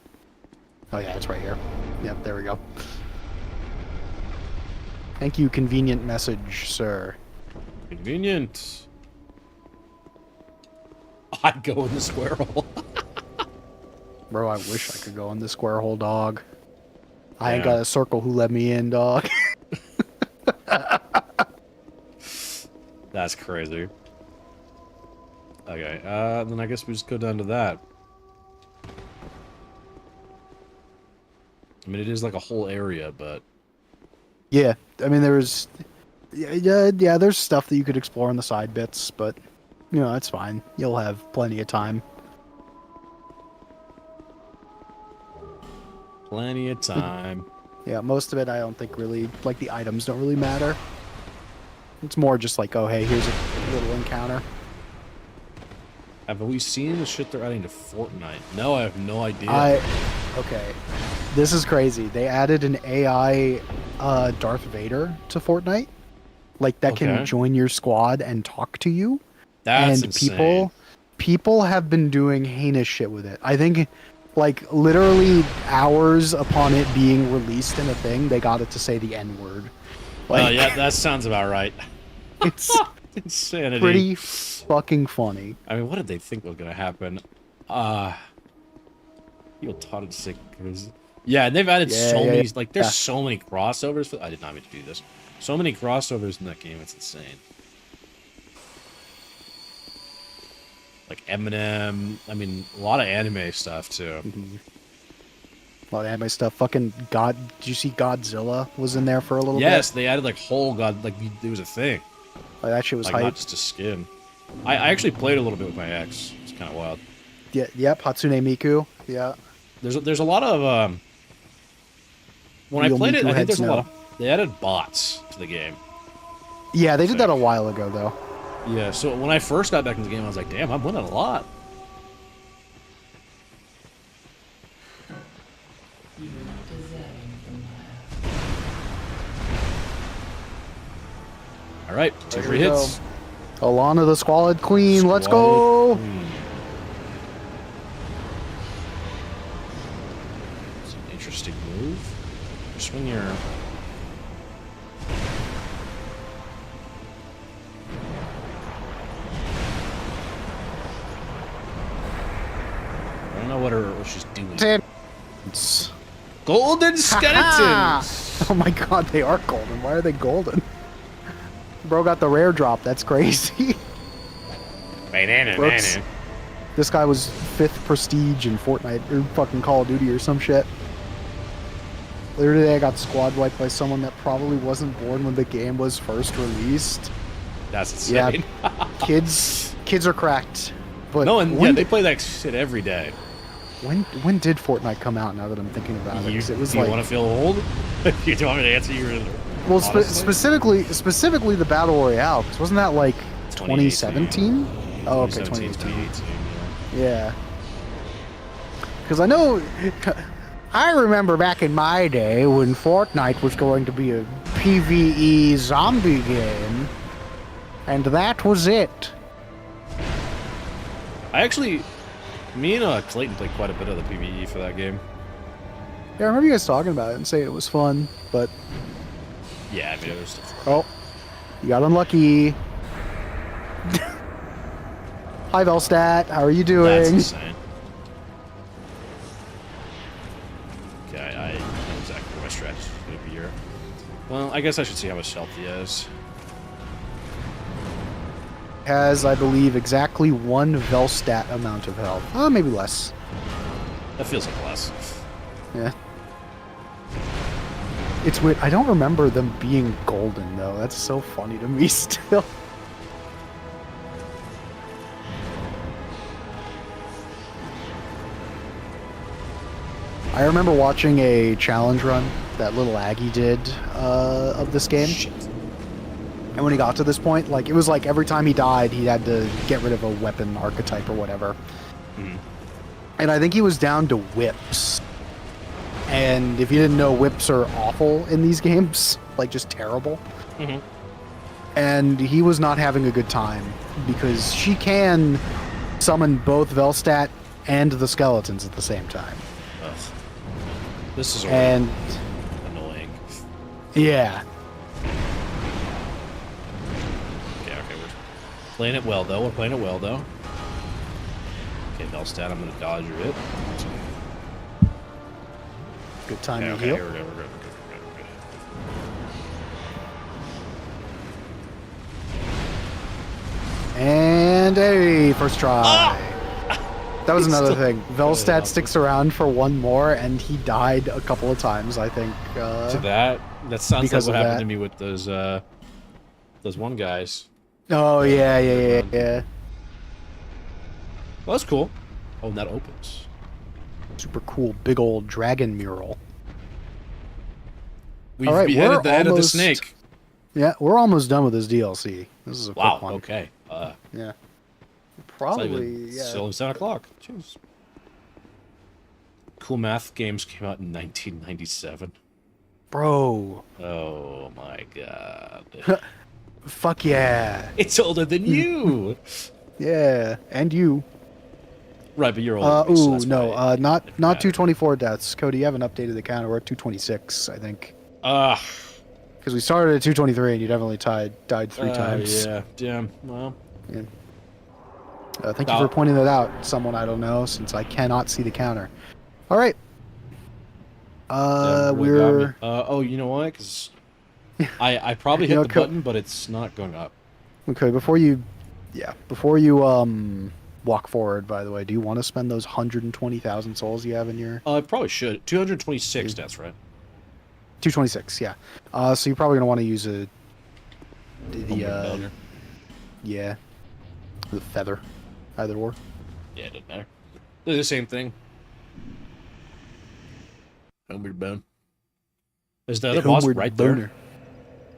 Oh yeah, it's right here. Yep, there we go. Thank you, convenient message, sir. Convenient. I'd go in the square hole. Bro, I wish I could go in the square hole, dog. I ain't Yeah. got a circle who let me in, dog. That's crazy. Okay, then I guess we just go down to that. I mean, it is like a whole area, but... Yeah, I mean, there's... Yeah, there's stuff that you could explore in the side bits, but, you know, that's fine. You'll have plenty of time. Plenty of time. Yeah, most of it I don't think really... Like, the items don't really matter. It's more just like, oh, hey, here's a little encounter. Have we seen the shit they're adding to Fortnite? No, I have no idea. Okay. This is crazy. They added an AI Darth Vader to Fortnite. Like, that Okay. can join your squad and talk to you. That's And insane. people have been doing heinous shit with it. I think, like, literally hours upon it being released in a thing, they got it to say the N-word. Like, Yeah, that sounds about right. it's Insanity. pretty fucking funny. I mean, what did they think was gonna happen? You'll taught it sick. Yeah, and they've added so many. Like, there's so many crossovers. I did not mean to do this. So many crossovers in that game. It's insane. Like Eminem. I mean, a lot of anime stuff too. A lot of anime stuff. Fucking God. Did you see Godzilla was in there for a little Yes, bit? they added like whole god. Like it was a thing. Like, that shit was Like hype. not just a skin. I actually played a little bit with my ex. It's kind of wild. Yeah, yep, Hatsune Miku. Yeah. There's a lot of when Real I played it, Miku I think heads there's a now. lot of they added bots to the game. Yeah, they did that a while ago, though. Yeah, so when I first got back in the game, I was like, damn, I'm winning a lot. All right, two There free we go. hits. Alana the Squalid Queen, let's go! Squalid Queen. It's an interesting move. Swing your... I don't know what she's doing. Tins. Golden skeletons! Oh my god, they are golden. Why are they golden? Bro got the rare drop, that's crazy. Banana, Whoops. banana. This guy was 5th prestige in Fortnite, or fucking Call of Duty or some shit. Literally, I got squad wiped by someone that probably wasn't born when the game was first released. That's insane. Yeah, kids are cracked. But No, and yeah, when, they play that shit every day. when did Fortnite come out? Now that I'm thinking about it, 'Cause it was Do you like, want to feel old? You don't want me to answer you? well, honestly? specifically the battle royale. 'Cause wasn't that like 2018. 2017? Oh, okay, 2017, 2018. 2018, Yeah. Because I know, I remember back in my day when Fortnite was going to be a PvE zombie game, and that was it. I actually, me and Clayton played quite a bit of the PvE for that game. Yeah, I remember you guys talking about it and saying it was fun, but Yeah, I mean, it was... oh, you got unlucky. Hi Velstat, how are you That's doing? insane. Okay, I know exactly where my strategy is going to be here. Well, I guess I should see how much health he has. Has, I believe, exactly 1 Velstat amount of health. Oh, maybe less. That feels like less. Yeah. It's weird. I don't remember them being golden, though. That's so funny to me still. I remember watching a challenge run that little Aggie did of this game. Shit. And when he got to this point, like, it was like every time he died, he had to get rid of a weapon archetype or whatever. Mhm. And I think he was down to whips. And if you didn't know, whips are awful in these games. Like, just terrible. Mhm. and he was not having a good time because she can summon both Velstadt and the skeletons at the same time. Ugh. This is And annoying. yeah, Okay, we're playing it well though. Okay, Velstadt, I'm gonna dodge your hit. good time Okay, to heal. we're good. And hey, first try. Ah! That was He's another still- thing. Velstadt sticks around for one more, and he died a couple of times, I think. To that sounds like because what of happened that. to me with those one guys. Oh, yeah. Well, that's cool. Oh, and that opens. Super cool, big old dragon mural. We've All right, beheaded we're the head of the almost- snake. Yeah, we're almost done with this DLC. This is a Wow. quick one. Okay. Yeah. It's Probably, It's yeah. still 7 o'clock. Jeez. Cool Math games came out in 1997. Bro, Oh my god. fuck yeah. It's older than you. Yeah, and you. Right, but you're older. than me, so that's no, why it not matters. 224 deaths. Cody, you haven't updated the counter. We're at 226, I think. Because we started at 223 and you definitely died three times. Yeah. Damn. Well. Yeah. Thank you for pointing that out, someone I don't know, since I cannot see the counter. All right. Yeah, really We're... got me. Oh, you know why? Because I probably hit You know, the button, but it's not going up. Okay, before you walk forward, by the way, do you want to spend those 120,000 souls you have in your... I probably should. 226, that's right. 226, yeah. So you're probably going to want to use the yeah, the feather, either or. Yeah, it doesn't matter. They're the same thing. Homeward bone. Is the other boss Homeward right boner. there?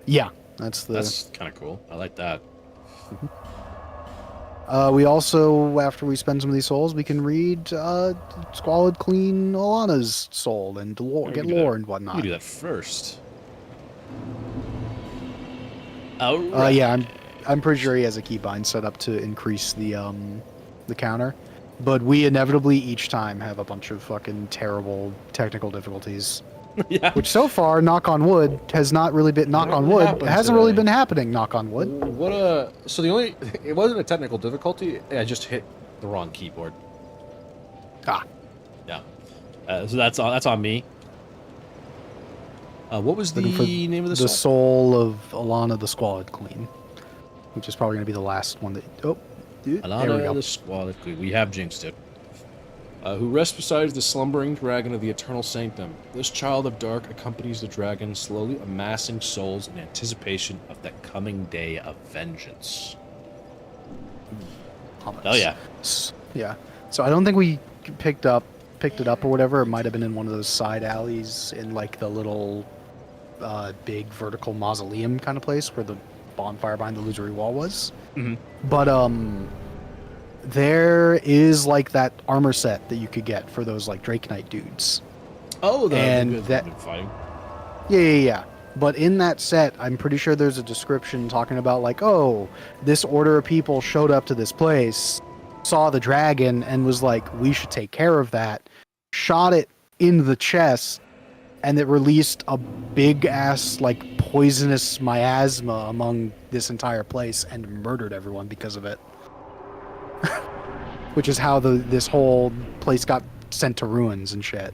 Yeah, that's the... That's kind of cool. I like that. We also, after we spend some of these souls, we can read Squalid Queen Alana's soul and lore, Yeah, get we can do lore that. and whatnot. We do that first. Oh, Yeah, I'm pretty sure he has a keybind set up to increase the counter, but we inevitably each time have a bunch of fucking terrible technical difficulties. yeah. Which so far, knock on wood, has not really been knock on wood. happened It hasn't really today? been happening. Knock on wood. So the only it wasn't a technical difficulty. I just hit the wrong keyboard. Ah, Yeah. So that's on me. What was the looking for name of the the song? soul of Alana the Squalid Queen, which is probably going to be the last one that. Oh, dude, there we Alana go. the Squalid Queen. We have jinxed it. Who rests beside the slumbering dragon of the eternal sanctum. This child of dark accompanies the dragon, slowly amassing souls in anticipation of the coming day of vengeance. Ominous. Oh yeah. Yeah. So I don't think we picked it up or whatever. It might have been in one of those side alleys in like the little big vertical mausoleum kind of place where the bonfire behind the illusory wall was. Mhm. But there is like that armor set that you could get for those like Drake Knight dudes. Oh, And the that- good fighting. Yeah. But in that set, I'm pretty sure there's a description talking about like, oh, this order of people showed up to this place, saw the dragon, and was like, we should take care of that. Shot it in the chest, and it released a big ass like poisonous miasma among this entire place and murdered everyone because of it. Which is how this whole place got sent to ruins and shit.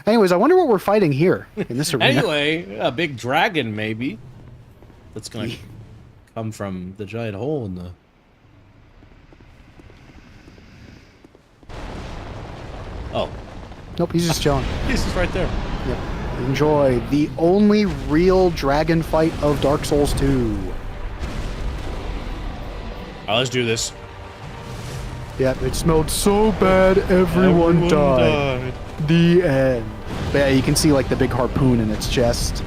Anyways, I wonder what we're fighting here in this arena. Anyway, a big dragon maybe. That's gonna come from the giant hole in the. Oh, Nope, he's just chilling. this is right there. Yep. Enjoy the only real dragon fight of Dark Souls 2. All right, let's do this. Yep, it smelled so bad, everyone died. The end. But yeah, you can see like the big harpoon in its chest.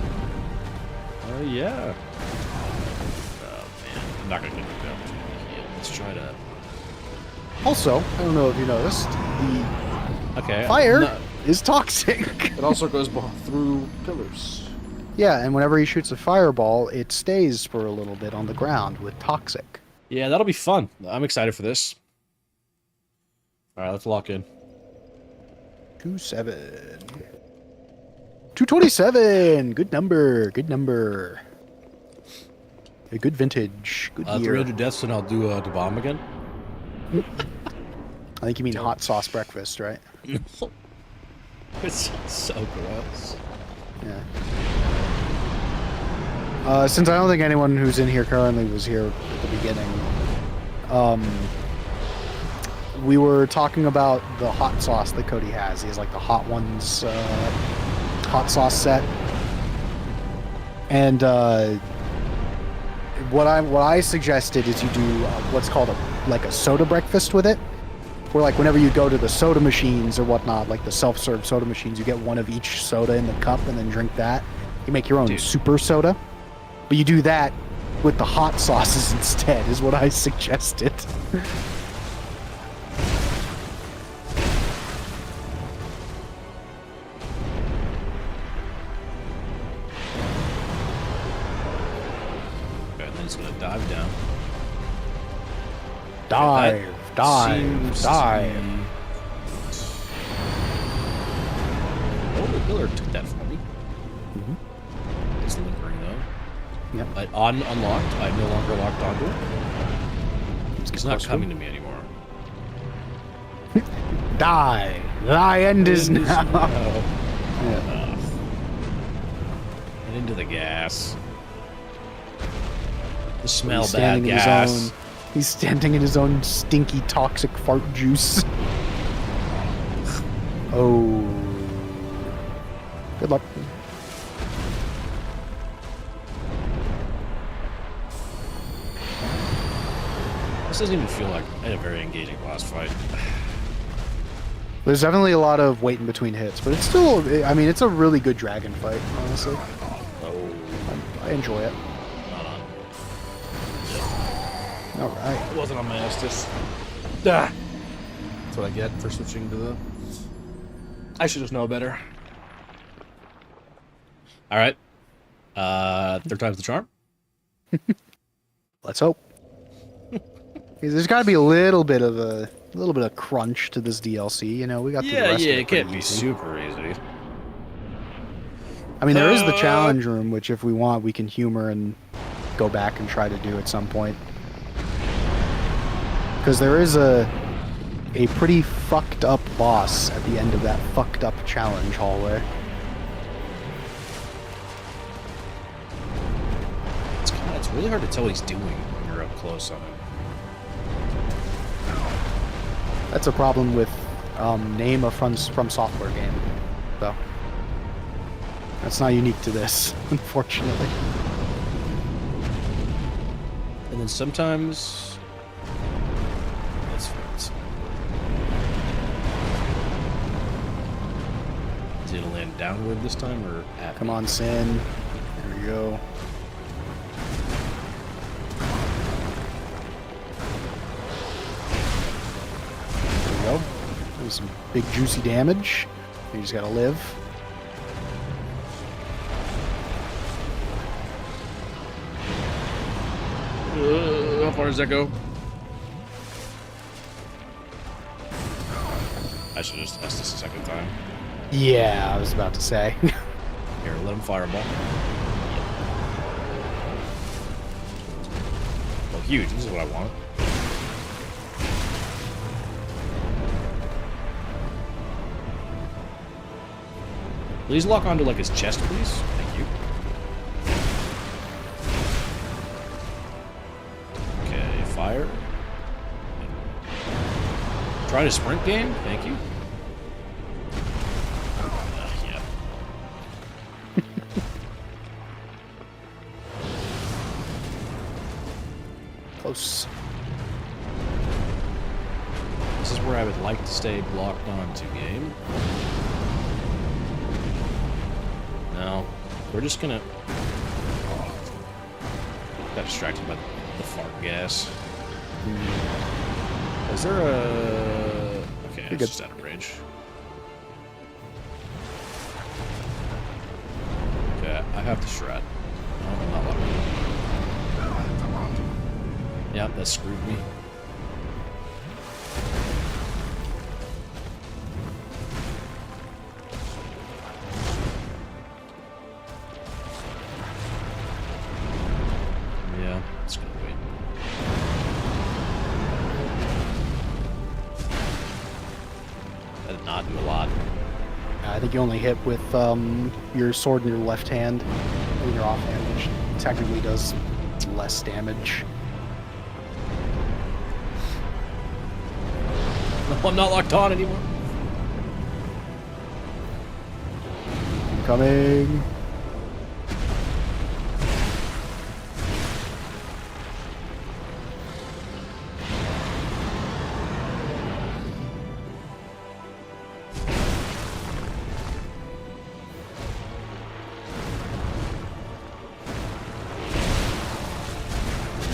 Oh yeah. Oh man, I'm not gonna get the opportunity here. Let's try to. Also, I don't know if you noticed, the Okay. fire no, is toxic. it also goes through pillars. Yeah, and whenever he shoots a fireball, it stays for a little bit on the ground with toxic. Yeah, that'll be fun. I'm excited for this. All right, let's lock in. 27. 227. Good number. Good number. A good vintage. Good year. 300 deaths, and I'll do the bomb again. I think you mean hot sauce breakfast, right? It's so gross. Yeah. Since I don't think anyone who's in here currently was here at the beginning, we were talking about the hot sauce that Cody has. He has like the Hot Ones hot sauce set, and what I suggested is you do what's called a soda breakfast with it, where like whenever you go to the soda machines or whatnot, like the self-serve soda machines, you get one of each soda in the cup and then drink that. You make your own super soda, but you do that with the hot sauces instead, is what I suggested. It's gonna dive down. Dive. Oh, the pillar took that for me. It's lingering though. Yep. Unlocked. I'm no longer locked onto it. It's not coming to me anymore. Die. Thy end is now. Yeah. And into the gas. The smell bad gas. He's standing in his own stinky, toxic fart juice. Oh. Good luck. This doesn't even feel like a very engaging boss fight. There's definitely a lot of wait in between hits, but it's still, I mean, it's a really good dragon fight, honestly. Oh. I enjoy it. Not on. Alright. It wasn't on my Estus. Ah. That's what I get for switching to the... I should just know better. Alright. Third time's the charm. Let's hope. There's got to be a little bit of crunch to this DLC, you know. We got the rest of it can't be easy. super easy. I mean, there is the challenge room, which if we want, we can humor and go back and try to do at some point. Because there is a pretty fucked up boss at the end of that fucked up challenge hallway. It's really hard to tell what he's doing when you're up close on him. That's a problem with name a from software game, so that's not unique to this, unfortunately. And then sometimes... Is it gonna land downward this time or at Come me? on, Sin. There we go. There we go. That was some big juicy damage. You just gotta live. How far does that go? I should just test this a second time. Yeah, I was about to say. Here, let him fireball. Oh, huge. This is what I want. Please lock onto, like, his chest, please. Thank you. Okay, fire. Try to sprint game. Thank you. Yeah. Close. This is where I would like to stay blocked onto game. No, we're just gonna... Got distracted by the fart gas. Is there a... Okay, it's just out of range. Okay, I have the shred. No, I'm not locked in. Yeah, that screwed me. Yeah, it's gonna wait. That did not do a lot. I think you only hit with your sword in your left hand, in your offhand, which technically does less damage. No, I'm not locked on anymore. Incoming.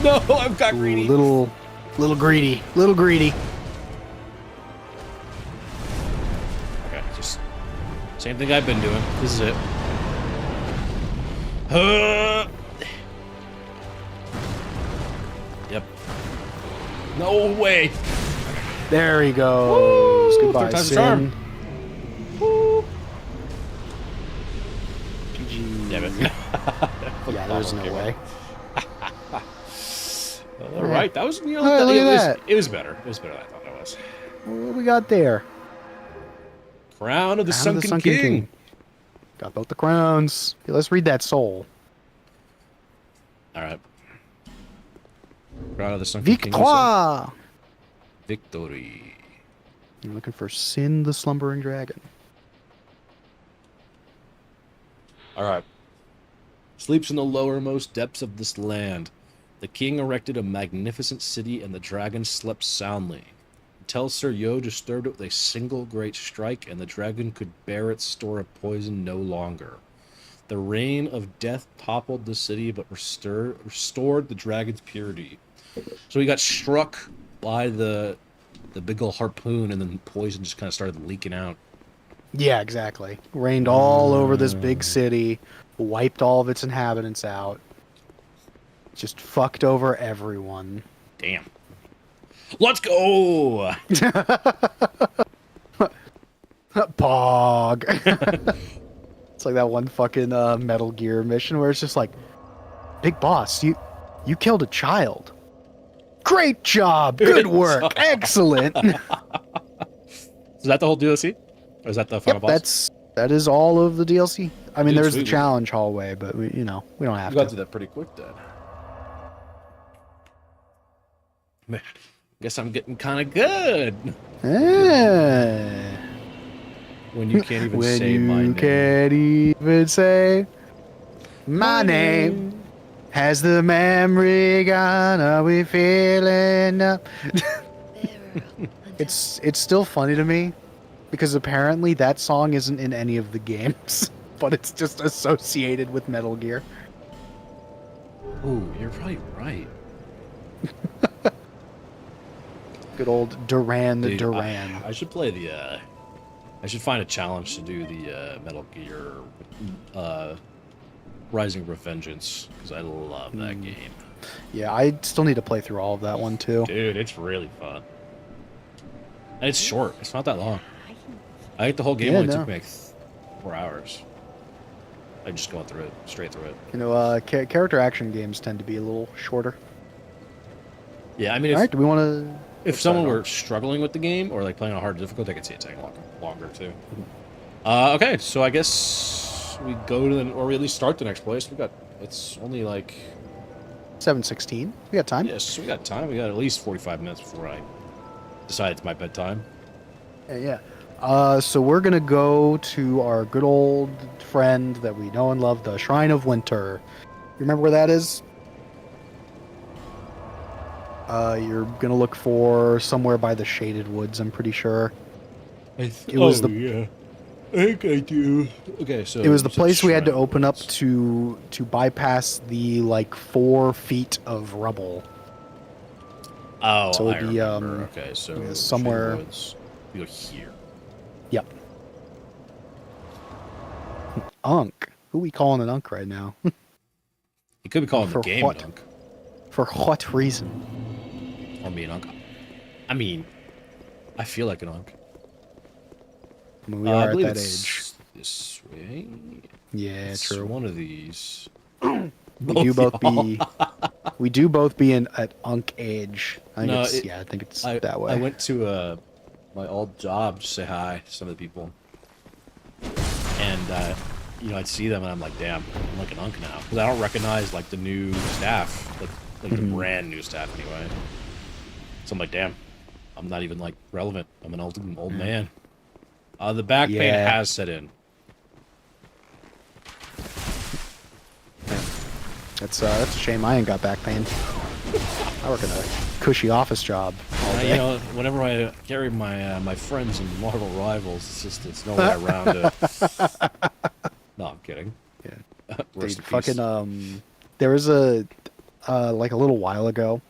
No, I've got greedy. Ooh, little greedy, little greedy. Okay, just same thing I've been doing. This is it. Yep. No way. There he goes. Woo! Goodbye, Third time's a Sin. charm. Woo! GG. Damn it. Yeah, there's no way. All right, that was nearly. Oh, look at that. It was better. It was better than I thought it was. What we got there? Crown of the Crown of Sunken King. Got both the crowns. Okay, let's read that soul. All right. Crown of the Sunken King. Victoire! Victory. You're looking for Sin the Slumbering Dragon. All right. Sleeps in the lowermost depths of this land. The king erected a magnificent city, and the dragon slept soundly. Until Sir Yo disturbed it with a single great strike, and the dragon could bear its store of poison no longer. The rain of death toppled the city, but restored the dragon's purity. So he got struck by the big ol' harpoon, and then poison just kind of started leaking out. Yeah, exactly. Rained all over this big city, wiped all of its inhabitants out. Just fucked over everyone. Damn. Let's go! Pog. It's like that one fucking Metal Gear mission where it's just like, Big Boss, you killed a child. Great job. Good work. Excellent. Is that the whole DLC? Or is that the final boss? That is all of the DLC. I mean, Dude, there's the sweet. challenge hallway, but we don't have You got to. through that pretty quick then. Man, guess I'm getting kind of good. Eh. When you can't even When say my you name. can't even say my name. Has the memory gone? Are we feeling up? It's still funny to me because apparently that song isn't in any of the games, but it's just associated with Metal Gear. Ooh, you're probably right. Good old Duran the Dude, Duran. I should play the. I should find a challenge to do the Metal Gear Rising Revengeance because I love that game. Yeah, I still need to play through all of that one too. Dude, it's really fun. And it's short. It's not that long. I think the whole game only took me like 4 hours. I just going through it, straight through it. You know, character action games tend to be a little shorter. Yeah, I mean, All right, do we want to? if someone were struggling with the game or like playing on hard difficulty, I could see it taking longer too. Okay, so I guess we go to or we at least start the next place. It's only like 7:16. We got time. yes, we got time. We got at least 45 minutes before I decide it's my bedtime. Yeah. So we're gonna go to our good old friend that we know and love, the Shrine of Winter. You remember where that is? You're gonna look for somewhere by the Shaded Woods. I'm pretty sure. Yeah, I think I do. Okay, so It was the you said place we had to Shrine of open up Woods. to bypass the like 4 feet of rubble. Oh, So I it'd be, remember. Okay, so yeah, Shaded somewhere- Woods, you go here. Yep. Unk. Who we calling an unk right now? He could be calling the For game what? an unk. For what reason? Or me an unk. I mean, I feel like an unk. I mean, we I are at believe that it's age. this way. Yeah, It's true. one of these. We do both be. We do both be in at unk age. I think No, it's it- yeah. I think it's I, that way. I went to my old job to say hi to some of the people. And, I'd see them and I'm like, damn, I'm like an unk now. Because I don't recognize, like, the new staff. Like the brand new staff, anyway. So I'm like, damn, I'm not even, like, relevant. I'm an old man. The back pain Yeah. has set in. That's a shame. I ain't got back pain. I work in a cushy office job all day. Whenever I carry my friends in Marvel Rivals, it's no way around it. No, I'm kidding. Yeah. Rest Dude, in peace. fucking there was a like a little while ago.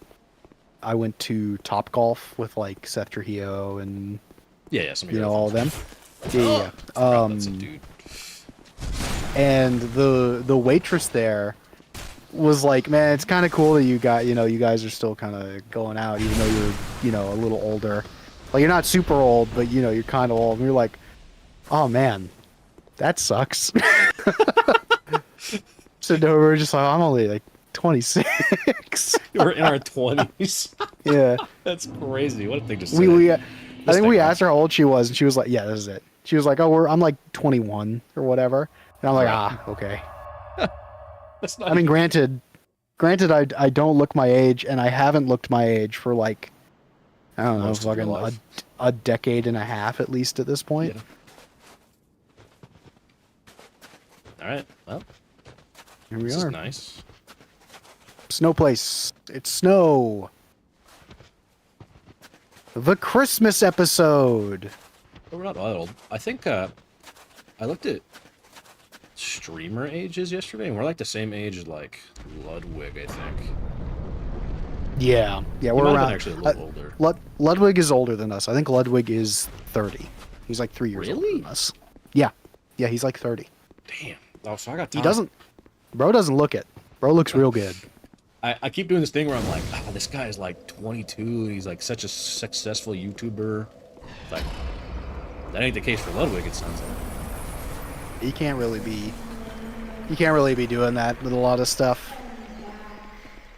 I went to Top Golf with like Seth Trujillo and Yeah, some of your all of other them. friends. Yeah. Oh, that's a dude. And the waitress there was like, man, it's kind of cool that you guys are still kind of going out, even though you're, a little older. Like, you're not super old, but, you're kind of old. And you're like, oh, man, that sucks. So, no, we're just like, I'm only, like, 26. We're in our 20s. Yeah. That's crazy. What a thing to say. I think we asked her how old she was, and she was like, yeah, this is it. She was like, oh, I'm, like, 21 or whatever. And I'm like, Right. okay. That's not I mean, granted, I don't look my age, and I haven't looked my age for like, I don't know, Most of your fucking life. a decade and a half at least at this point. Yeah. All right. Well, Here we this are. is nice. Snow place. It's snow. The Christmas episode. But we're not that old. I think I looked at streamer ages yesterday, and we're like the same age as like Ludwig, I think. Yeah, He we're might have been around. actually a little older. Ludwig is older than us. I think Ludwig is 30. He's like 3 years older Really? than us. Yeah, he's like 30. Damn. Oh, so I got time. He doesn't. Bro doesn't look it. Bro looks real good. I keep doing this thing where I'm like, oh, this guy is like 22, and he's like such a successful YouTuber. Like, that ain't the case for Ludwig, it sounds like. He can't really be doing that with a lot of stuff.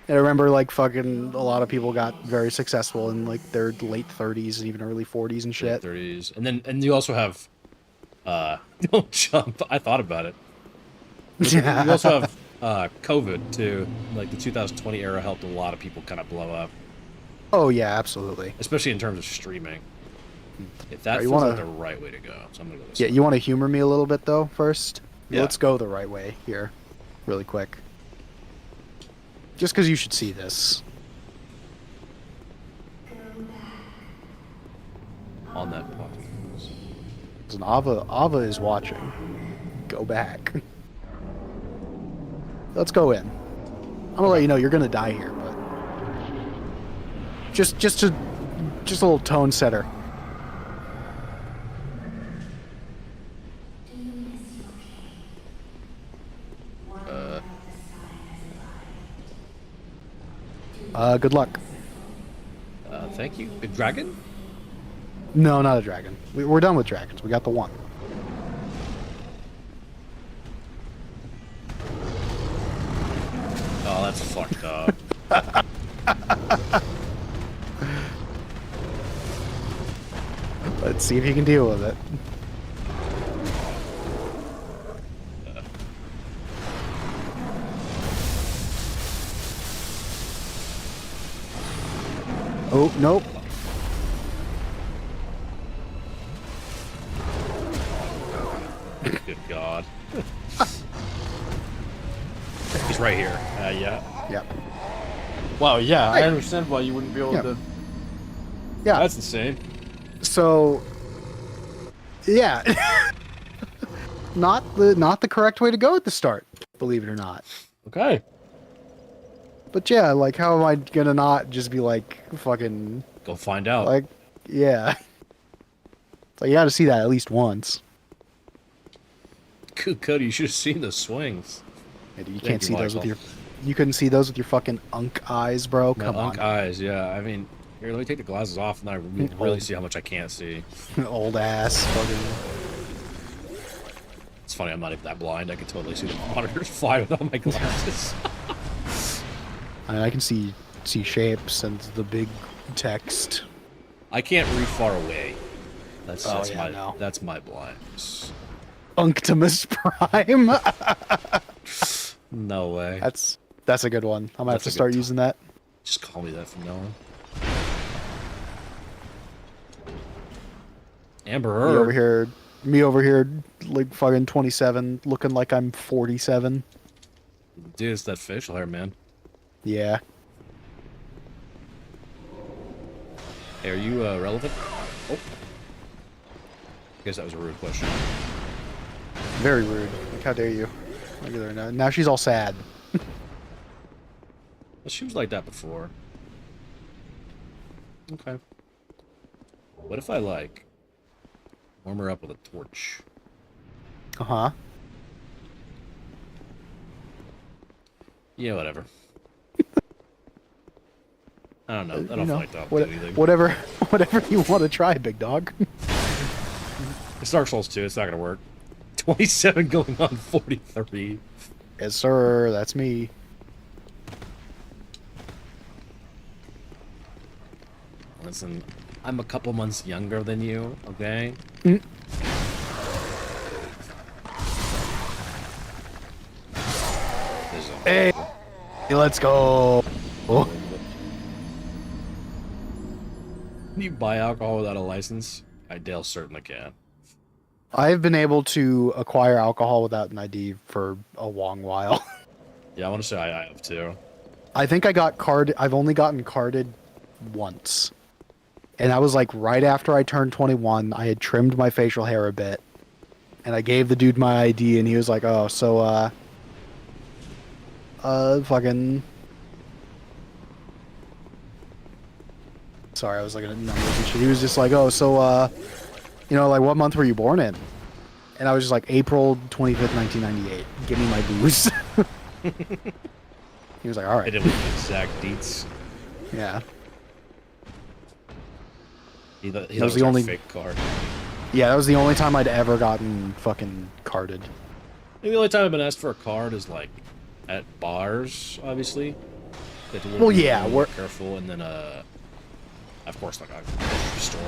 I remember like fucking a lot of people got very successful in like their late 30s and even early 40s and shit. 30s. And you also have don't jump. I thought about it. You also have COVID too. Like the 2020 era helped a lot of people kind of blow up, Oh yeah, absolutely. especially in terms of streaming. If that Alright, you feels like wanna- the right way to go, so I'm gonna go this Yeah, way. you want to humor me a little bit though first? Yeah. Let's go the right way here, really quick. Just because you should see this. On that podcast. Listen, Ava is watching. Go back. Let's go in. I'm gonna let you know you're gonna die here, but just a little tone setter. Good luck. Thank you. A dragon? No, not a dragon. We're done with dragons. We got the one. Oh, that's fucked up. Let's see if you can deal with it. Oh, nope. Good God. He's right here. Yeah. Yep. Wow, yeah, I Right. understand why you wouldn't be able Yeah. to... Yeah. That's insane. So, yeah. not the correct way to go at the start, believe it or not. Okay. But yeah, like, how am I gonna not just be like, fucking, Go find out. like, yeah. Like, you gotta see that at least once. Cody, you should have seen the swings. Hey, dude, you Thank can't see those with Michael. your. You couldn't see those with your fucking unk eyes, bro. My Come unk on, eyes, yeah. I mean, here, let me take the glasses off, and I really Old. see how much I can't see. old ass. Fucking. It's funny, I'm not even that blind. I can totally see the monitors fly without my glasses. I mean, I can see shapes and the big text. I can't read far away. That's Oh, that's yeah, my no. that's my blindness. Unctimus Prime. No way. That's a good one. I'm gonna have That's to a good start time. using that. Just call me that from now on. Amber Heard. Me over here, like fucking 27, looking like I'm 47. Dude, it's that facial hair, man. Yeah. Hey, are you relevant? Oh. I guess that was a rude question. Very rude. Like, how dare you? Look at her now. Now she's all sad. Well, she was like that before. Okay. What if I, like, warm her up with a torch? Uh-huh. Yeah, whatever. I don't know. I don't You know, feel like that what- do anything. whatever you want to try, big dog. It's Dark Souls 2. It's not gonna work. 27 going on 43. Yes, sir. That's me. Listen, I'm a couple months younger than you, okay? Mm. This is Hey, let's go. Oh. Can you buy alcohol without a license? Dale certainly can. I've been able to acquire alcohol without an ID for a long while. Yeah, I want to say I have too. I think I got carded. I've only gotten carded once. And that was like right after I turned 21. I had trimmed my facial hair a bit. And I gave the dude my ID and he was like, "Oh, so fucking." Sorry, I was looking at numbers and shit. He was just like, "Oh, so you know, like what month were you born in?" And I was just like, "April 25th, 1998. Give me my booze." He was like, "All I right." did with the exact deets. Yeah. He thought That it was was the our only- fake card. Yeah, that was the only time I'd ever gotten fucking carded. Maybe the only time I've been asked for a card is like at bars, obviously. They have to Well, be yeah, really we're- careful, and then of course, like a grocery store.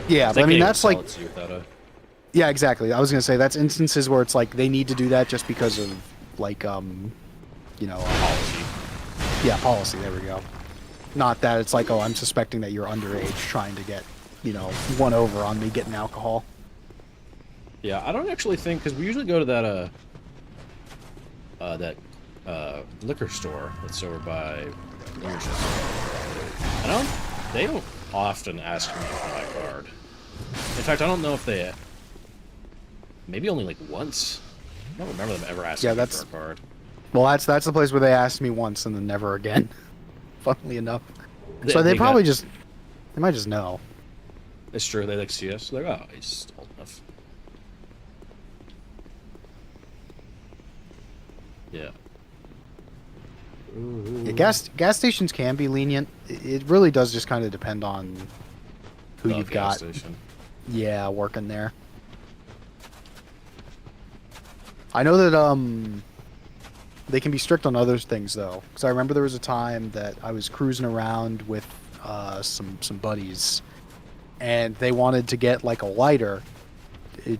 Yeah, They but I can't mean even that's sell like it to you without a. yeah, exactly. I was gonna say that's instances where it's like they need to do that just because of like you know Policy. yeah, policy. There we go. Not that it's like, oh, I'm suspecting that you're underage trying to get, you know, one over on me getting alcohol. Yeah, I don't actually think because we usually go to that liquor store that's over by Winterset. They don't often ask me for my card. In fact, I don't know if they. Maybe only like once. I don't remember them ever asking Yeah, me that's- for a card. Well, that's the place where they asked me once and then never again. Funnily enough. They- So they they probably got- they might just know. It's true. They like see us. They're like, oh, he's old enough. Yeah. Yeah, gas stations can be lenient. It really does just kind of depend on who The you've gas got. station. Yeah, working there. I know that they can be strict on other things though, because I remember there was a time that I was cruising around with some buddies, and they wanted to get like a lighter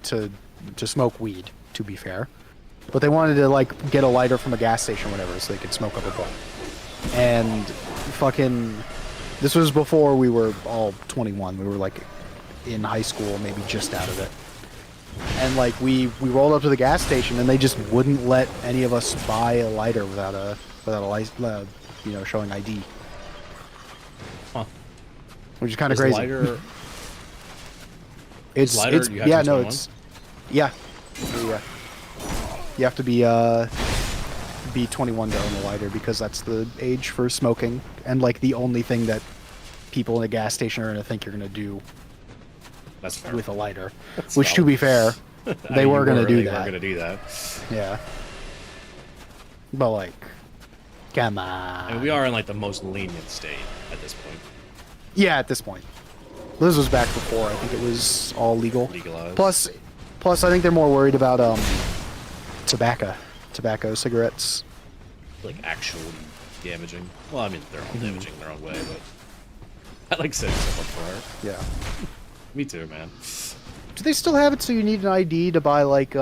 to smoke weed. To be fair, but they wanted to like get a lighter from a gas station or whatever, so they could smoke up a bowl. And fucking, this was before we were all 21. We were like in high school, maybe just out of it. And like we rolled up to the gas station, and they just wouldn't let any of us buy a lighter without a you know, showing ID. Huh. Which is kind of Is crazy. lighter. It's lighter, it's you have to yeah be no 21? it's yeah. You have to be 21 to own a lighter because that's the age for smoking, and like the only thing that people in a gas station are gonna think you're gonna do That's fair. with a lighter. That's Which, to valid. be fair, They were gonna do They that. were gonna do that. Yeah. But like, come on. I mean, we are in like the most lenient state at this point. Yeah, at this point. This was back before. I think it was all legal. Legalized. Plus, I think they're more worried about tobacco, cigarettes. Like actually damaging. Well, I mean, they're all damaging in their own way, but I like setting stuff on fire. Yeah. Me too, man. Do they still have it so you need an ID to buy like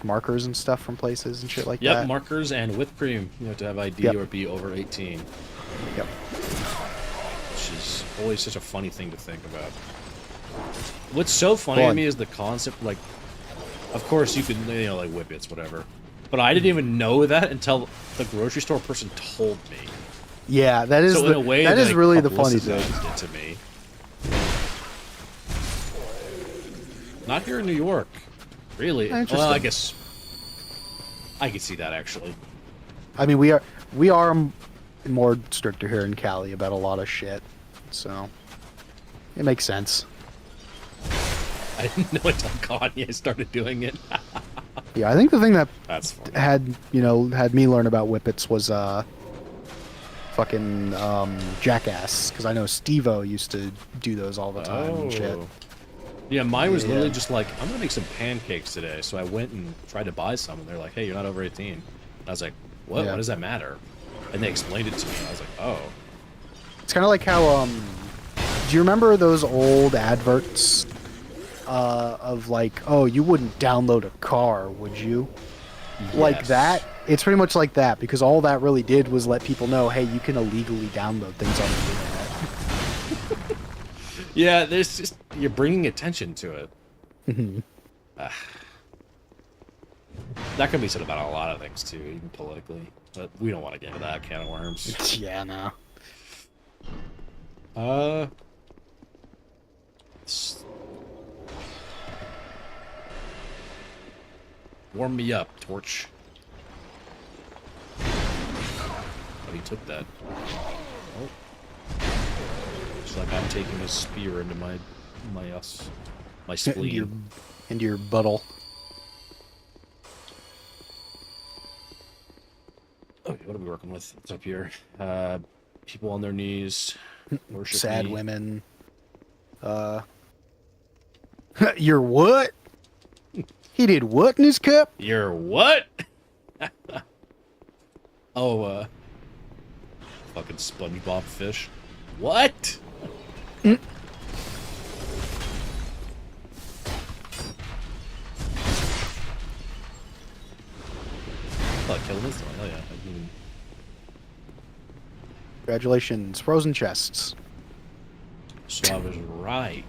markers and stuff from places and shit like Yep, that? markers and whipped cream. You have to have ID Yep. or be over 18. Yep. Which is always such a funny thing to think about. What's so funny to me is the concept, like, of course you can, you know, like whippets, whatever. But I didn't even know that until the grocery store person told me. Yeah, that is So in a way, that is they really the funny thing. publicized it to me. Not here in New York, really. Interesting. Well, I guess I could see that actually. I mean, we are more stricter here in Cali about a lot of shit, so it makes sense. I didn't know until Kanye started doing it. Yeah, I think the thing that That's funny. had me learn about whippets was fucking Jackass, because I know Steve-O used to do those all the time and shit. Yeah, mine was Yeah. literally just like, I'm gonna make some pancakes today. So I went and tried to buy some, and they're like, hey, you're not over 18. And I was like, what? Yeah. What does that matter? And they explained it to me, and I was like, oh. It's kind of like how do you remember those old adverts of like, oh, you wouldn't download a car, would you? Like Yes. that. It's pretty much like that, because all that really did was let people know, hey, you can illegally download things on the internet. Yeah, there's just, you're bringing attention to it. That can be said about a lot of things too, even politically. But we don't want to get into that can of worms. Yeah, no. s- Warm me up, Torch. Oh, he took that. Oh. It's like I'm taking a spear into my spleen. Into your buttle. Okay, what are we working with? What's up here? People on their knees. Worship Sad me. women. You're what? He did what in his cup? You're what? Oh, fucking SpongeBob fish. What? Oh, killing this one. Oh yeah. I mean, Congratulations, frozen chests. Suave is right.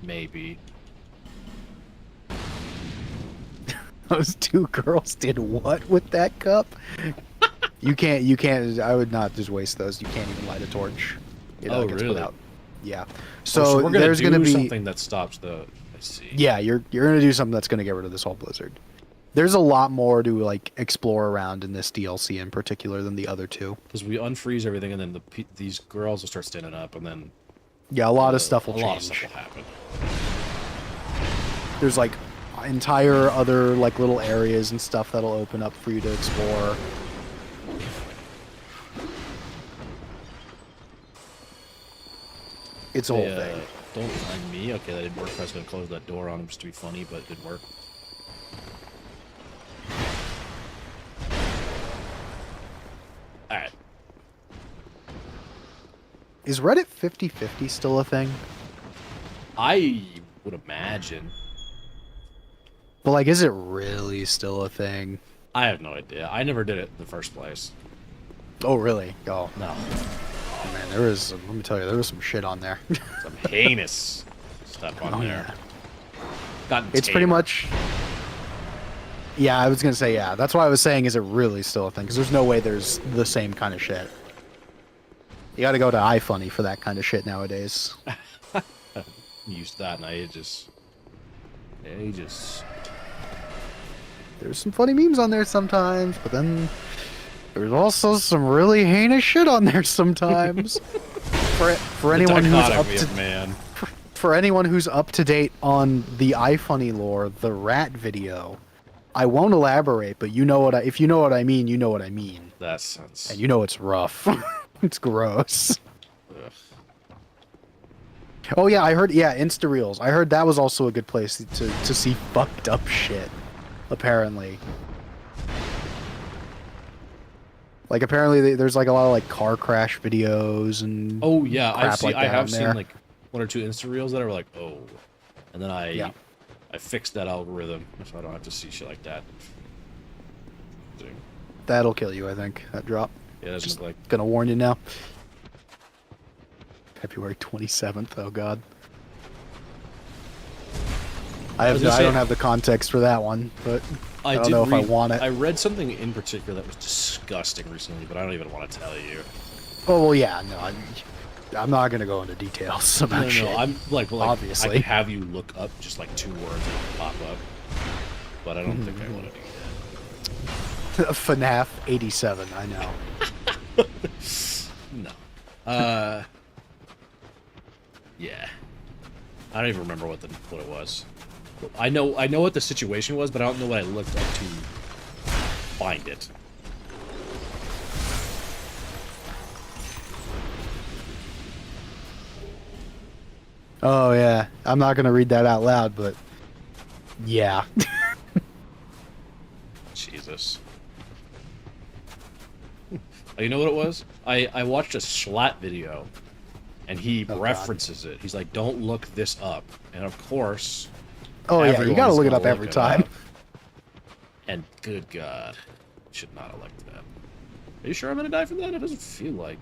Maybe. Those two girls did what with that cup? You can't, I would not just waste those. You can't even light a torch. It Oh, gets put really? out. Yeah. So So, we're gonna there's do going to be something that stops the. I see. Yeah, you're going to do something that's going to get rid of this whole blizzard. There's a lot more to like explore around in this DLC in particular than the other two. Because we unfreeze everything, and then these girls will start standing up, and then Yeah, a lot of stuff will a lot of change. stuff will happen. There's like entire other like little areas and stuff that'll open up for you to explore. It's a whole thing. Don't find me. Okay, that didn't work. I was gonna close that door on him just to be funny, but it didn't work. Alright. Is Reddit 50/50 still a thing? I would imagine. But like, is it really still a thing? I have no idea. I never did it in the first place. Oh, really? Oh, No. man, there was, let me tell you, there was some shit on there. Some heinous stuff on Oh, there. yeah. Gotten It's pretty tamer. much... Yeah, I was going to say, yeah. That's why I was saying, is it really still a thing? Because there's no way there's the same kind of shit. You got to go to iFunny for that kind of shit nowadays. Used that, and I just... There's some funny memes on there sometimes, but then there's also some really heinous shit on there sometimes. For anyone who's up dichotomy to of man. for anyone who's up to date on the iFunny lore, the rat video, I won't elaborate, but you know what if you know what I mean, you know what I mean. That sounds... And you know it's rough. It's gross. Ugh. Oh yeah, I heard. Yeah, Insta Reels. I heard that was also a good place to see fucked up shit. Apparently, like there's like a lot of like car crash videos and. Oh yeah, crap like I that have on seen there. like 1 or 2 Insta reels that are like, oh, and then I fixed that algorithm so I don't have to see shit like that. That'll kill you, I think. That drop. Yeah, it doesn't look like... Gonna warn you now. February 27th. Oh god. I don't have the context for that one, but I don't know if I want it. I read something in particular that was disgusting recently, but I don't even want to tell you. Oh well, yeah, no, I'm not gonna go into details about shit. No, I'm like obviously. I can have you look up just like 2 words and it'll pop up, but I don't think I want to do that. FNAF 87. I know. No. Yeah. I don't even remember what it was. I know what the situation was, but I don't know what I looked up to find it. Oh yeah, I'm not gonna read that out loud, but yeah. Jesus. You know what it was? I watched a Schlatt video, and he references it. He's like, "Don't look this up," and of course. Oh yeah, you gotta look it up every time. And good God, should not have liked that. Are you sure I'm gonna die from that? It doesn't feel like.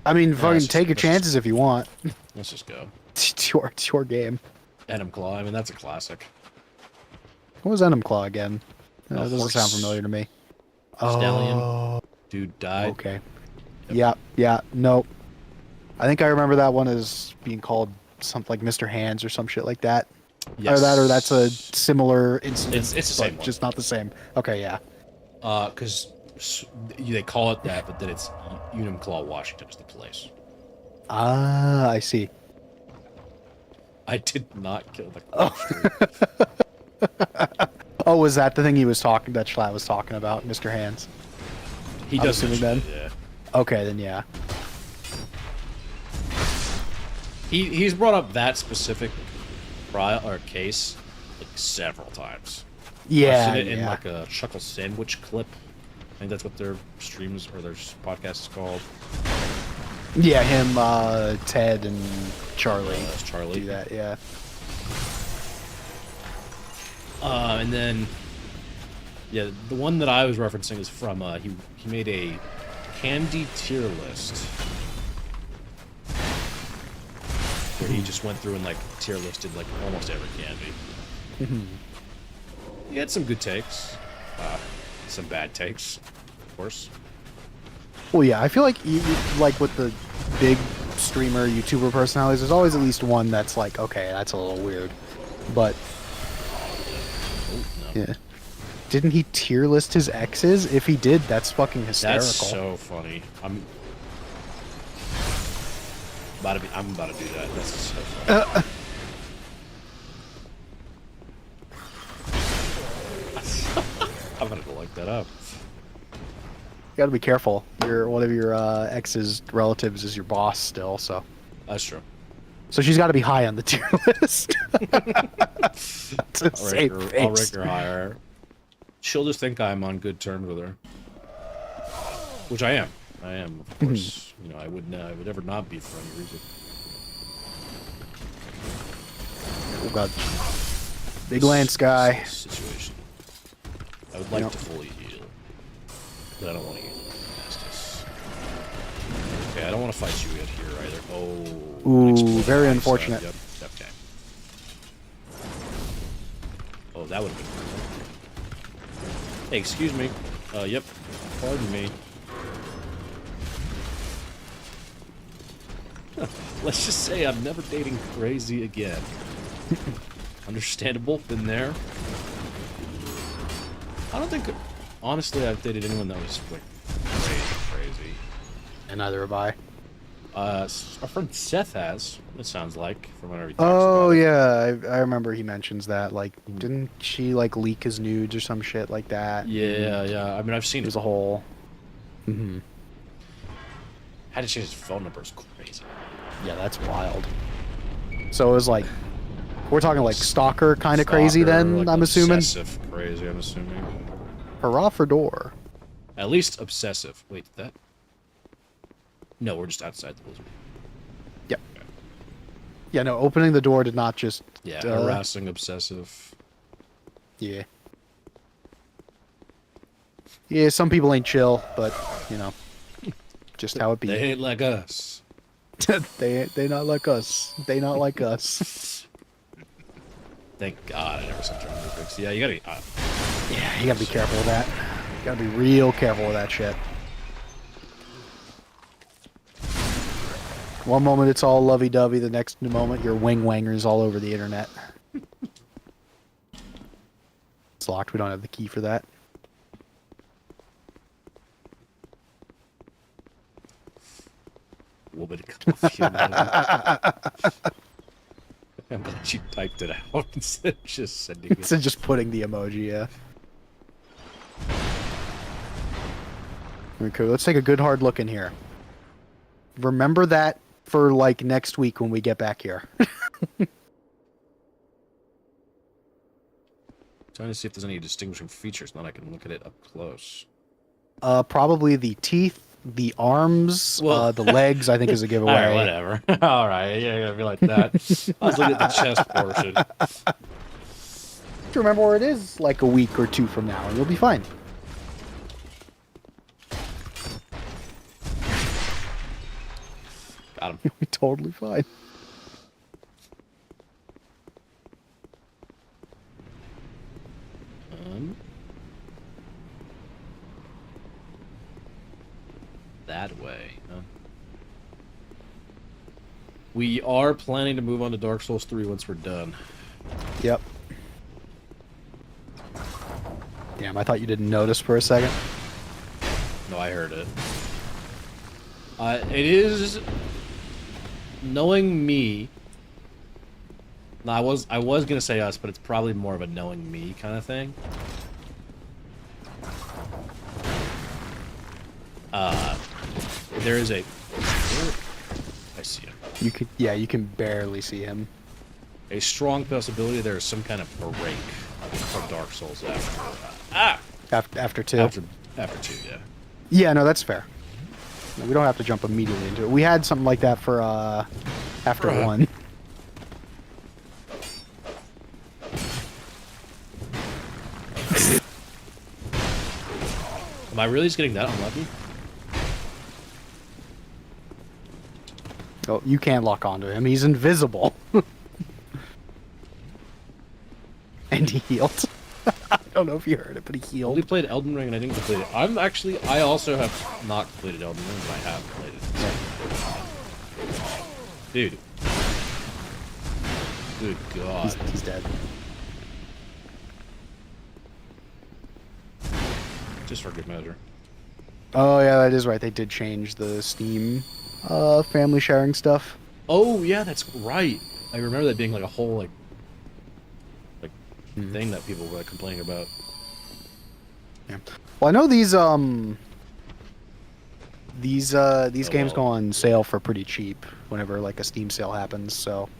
I mean, fucking take your chances if you want. Let's just go. It's your game. Venom Claw. I mean, that's a classic. What was Venom Claw again? That doesn't sound familiar to me. Stallion. Oh, dude died. Okay. Yep. Yeah. Nope. I think I remember that one as being called something like Mr. Hands or some shit like that. Yes. Or that's a similar incident. It's the same one. Just not the same. Okay, yeah. Because they call it that, but then it's Enumclaw, Washington is the place. Ah, I see. I did not kill the Oh, was that the thing that Schlatt was talking about, Mr. Hands? He does mention then. It, yeah. Okay, then yeah. He's brought up that specific trial or case like several times. Yeah, I've seen it in like a Chuckle Sandwich clip. I think that's what their streams or their podcast is called. Yeah, him, Ted, and Charlie. Charlie. Do that, yeah. And then, yeah, the one that I was referencing is from, he made a candy tier list. Where he just went through and, like, tier listed, like, almost every candy. He had some good takes. Some bad takes, of course. Well, yeah, I feel like, like with the big streamer, YouTuber personalities, there's always at least one that's like, okay, that's a little weird. But, yeah. Didn't he tier list his exes? If he did, that's fucking hysterical. That's so funny. I'm about to do that. That's so funny. I'm gonna go look that up. You gotta be careful. One of your ex's relatives is your boss still, so. That's true. So she's got to be high on the tier list. I'll rank her higher. She'll just think I'm on good terms with her, which I am. I am, of course. You know, I would never not be for any reason. Oh god, big lance guy. Situation. I would like to fully heal, but I don't want to get past this. Okay, I don't want to fight you yet here either. Oh. Ooh, very unfortunate. Yep. Okay. Oh, that would have been cool. Hey, excuse me. Yep. Pardon me. Let's just say I'm never dating crazy again. Understandable. Been there. I don't think, honestly, I've dated anyone that was like crazy. And neither have I. Our friend Seth has. It sounds like from whenever he talks Oh about it. yeah, I remember he mentions that. Like, Mhm. didn't she like leak his nudes or some shit like that? Yeah, yeah. I mean, I've seen it. There's a whole. Hmm. Had to change his phone number is crazy. Yeah, that's wild. So it was like, we're talking like stalker kind of crazy Stalker, then, like I'm assuming? obsessive crazy. I'm assuming. Hurrah for door. At least obsessive. Wait, that? No, we're just outside the blizzard. Yep. Yeah, no, opening the door did not just... Yeah, harassing, obsessive. Yeah. Yeah, some people ain't chill, but, you know, just how it be. They ain't like us. they not like us. They not like us. Thank God I never saw John Wick. Yeah, you gotta be. Yeah, you gotta be careful with that. You gotta be real careful with that shit. One moment it's all lovey-dovey, the next moment you're wing-wangers all over the internet. It's locked, we don't have the key for that. Woman coffee. I'm glad you typed it out instead of just sending it. Instead of just putting the emoji, yeah. Okay, let's take a good hard look in here. Remember that for, like, next week when we get back here. Trying to see if there's any distinguishing features, then I can look at it up close. Probably the teeth, the arms, Well- the legs, I think is a giveaway. Alright, whatever. Alright, yeah, gotta be like that. I was looking at the chest portion. Just remember where it is like a week or two from now, and you'll be fine. Got him. You'll be totally fine. That way, huh? We are planning to move on to Dark Souls 3 once we're done. Yep. Damn, I thought you didn't notice for a second. No, I heard it. It is... Knowing me... No, I was gonna say us, but it's probably more of a knowing me kind of thing. There is a... I see him. You could, yeah, you can barely see him. A strong possibility there is some kind of break from Dark Souls after... After two. After 2, yeah. Yeah, no, that's fair. No, we don't have to jump immediately into it. We had something like that for after Right. 1. Am I really just getting that unlucky? Oh, you can't lock onto him. He's invisible. And he healed. I don't know if you heard it, but he I only healed. played Elden Ring and I didn't complete it. I also have not completed Elden Ring, but I have played it. Dude. Good God. He's dead. Just for good measure. Oh yeah, that is right. They did change the Steam family sharing stuff. Oh yeah, that's right. I remember that being like a whole like thing that people were like, complaining about. Yeah. Well, I know these games go well. on sale for pretty cheap whenever like a Steam sale happens, so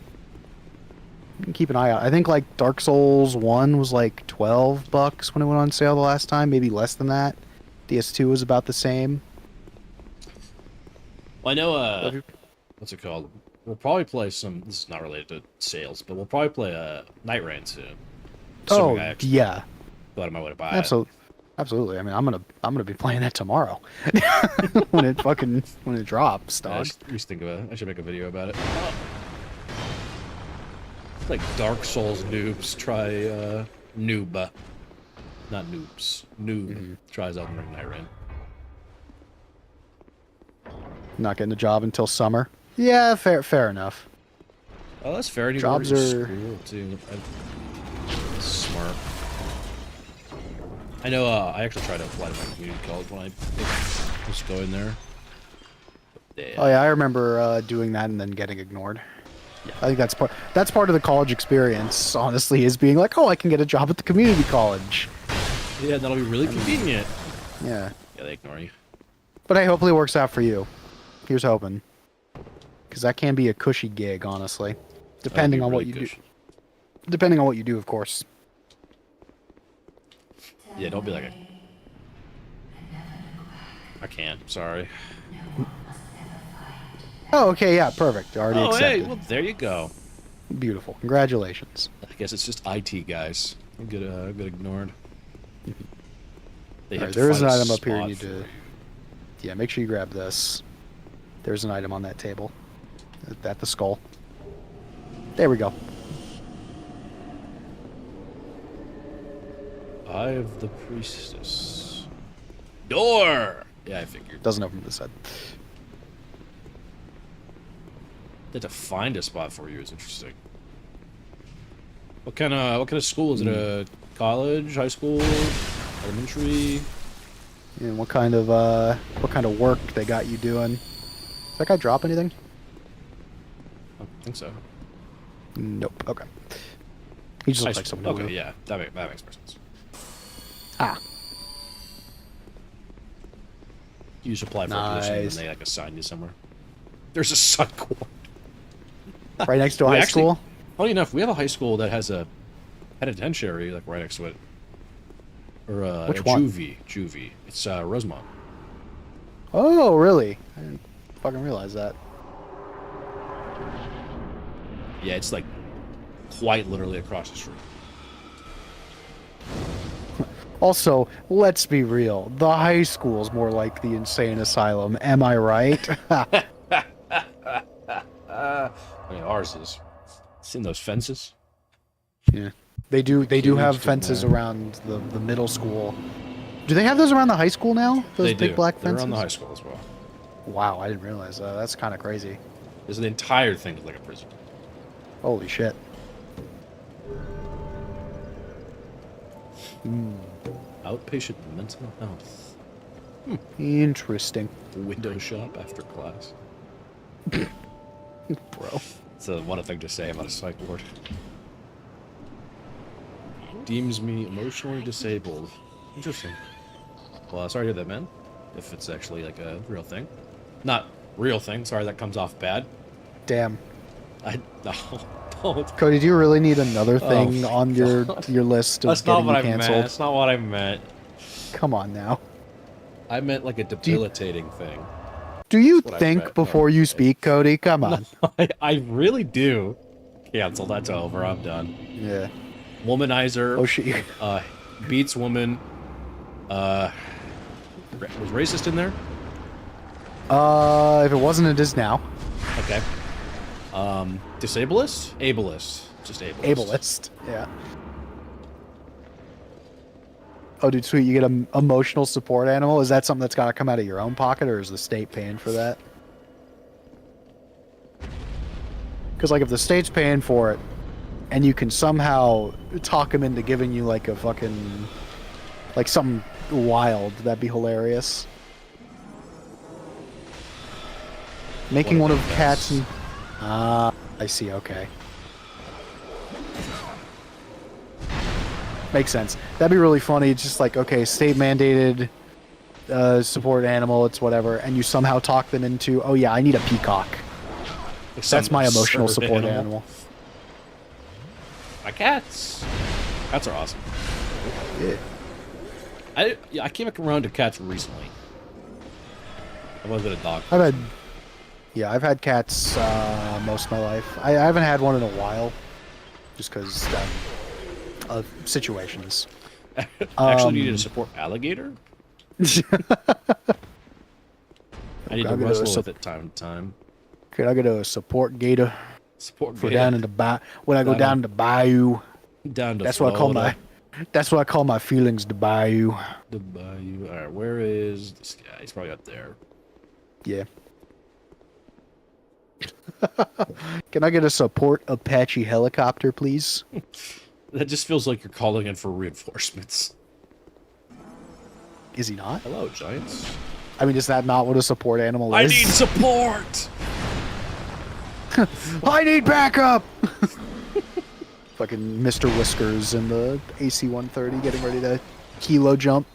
you can keep an eye out. I think like Dark Souls 1 was like $12 when it went on sale the last time, maybe less than that. DS2 was about the same. Well, I know what's it called? We'll probably play some. This is not related to sales, but we'll probably play Night Rain soon. Oh Assuming I actually yeah, go out of my way to buy absolutely, absolutely. I mean, I'm gonna be playing that tomorrow when it drops, it. Yeah, dog. we should think about it. I should make a video about it. Like Dark Souls noobs try noob, not noobs. Noob tries Elden Ring Night Rain. Not getting a job until summer. Yeah, fair enough. Oh, that's fair. You Jobs go to are- school too. Smart. I know. I actually tried to apply to my community college when I was going there. Oh yeah, I remember doing that and then getting ignored. Yeah. I think that's part of the college experience. Honestly, is being like, oh, I can get a job at the community college. Yeah, that'll be really convenient. Yeah. Yeah, they ignore you. But hey, hopefully it works out for you. Here's hoping. Because that can be a cushy gig, honestly. Depending on what you do. Depending on what you do, of course. Yeah, don't be like I can't. Sorry. Oh, okay, yeah, perfect. Already accepted. Hey, well, there you go. Beautiful. Congratulations. I guess it's just IT guys. Get ignored. They All have right, to there is find an a item up here you spot need for to... you. Yeah, make sure you grab this. There's an item on that table. At the skull. There we go. Eye of the Priestess. Door! Yeah, I figured. Doesn't open this side. That to find a spot for you is interesting. What kind of school is it? A college, high school, elementary? And what kind of work they got you doing? Does that guy drop anything? I don't think so. Nope. Okay. He just High looks like school. someone who Okay, yeah, that makes more sense. Ah. You just apply for a position and Nice. they like assign you somewhere. There's a psych ward. Right next to a We high actually- school? Funny enough, we have a high school that has a penitentiary like right next to it. Or Which a one? juvie. It's Rosemont. Oh, really? I didn't fucking realize that. Yeah, it's like quite literally across the street. Also, let's be real. The high school's more like the insane asylum. Am I right? I mean, ours is. Seen those fences? Yeah. They do have Kids fences don't know. around the middle school. Do they have those around the high school now? Those They big do. black They're fences? on the high school as well. Wow, I didn't realize that. That's kind of crazy. This is the entire thing is like a prison. Holy shit. Outpatient mental health. Interesting. Window shop after class. Bro. It's a what a thing to say about a psych ward. Deems me emotionally disabled. Interesting. Well, sorry to hear that, man. If it's actually like a real thing. Not real thing. Sorry, that comes off bad. Damn. No, don't. Cody, do you really need another Oh thing my on your list of That's not getting what you I meant. canceled? That's not what I meant. Come on now. I meant like a debilitating thing. Do you what I think meant. before you speak, Cody? Come on. I really do. Cancel. That's over. I'm done. Yeah. Womanizer. Oh shit. Beats woman. Was racist in there? If it wasn't, it is now. Okay. Disableist? Ableist. Just ableist. Ableist. Yeah. Oh, dude, sweet. You get an emotional support animal. Is that something that's got to come out of your own pocket, or is the state paying for that? Because, like, if the state's paying for it, and you can somehow talk them into giving you, like, a fucking... like, something wild, that'd be hilarious. Making one of cats and... Ah, I see, okay. Makes sense. That'd be really funny. It's just like, okay, state mandated support animal, it's whatever, and you somehow talk them into, oh yeah, I need a peacock. Like That's some my emotional absurd support animal. My cats. Cats are awesome. Yeah. I came around to cats recently. I've always been a dog. I've had cats most of my life. I haven't had one in a while, just because of situations. Actually needed to support alligator. I need to I'll go to wrestle a with it time to time. Could I get a support gator Support for gator. down in the when I go down to bayou? Down to That's what I call Florida. that's what I call my feelings, the bayou. The bayou. Alright, where is this guy? He's probably up there. Yeah. Can I get a support Apache helicopter, please? That just feels like you're calling in for reinforcements. Is he not? Hello, Giants. I mean, is that not what a support animal I is? need support! I need backup! Fucking Mr. Whiskers in the AC-130 getting ready to kilo jump.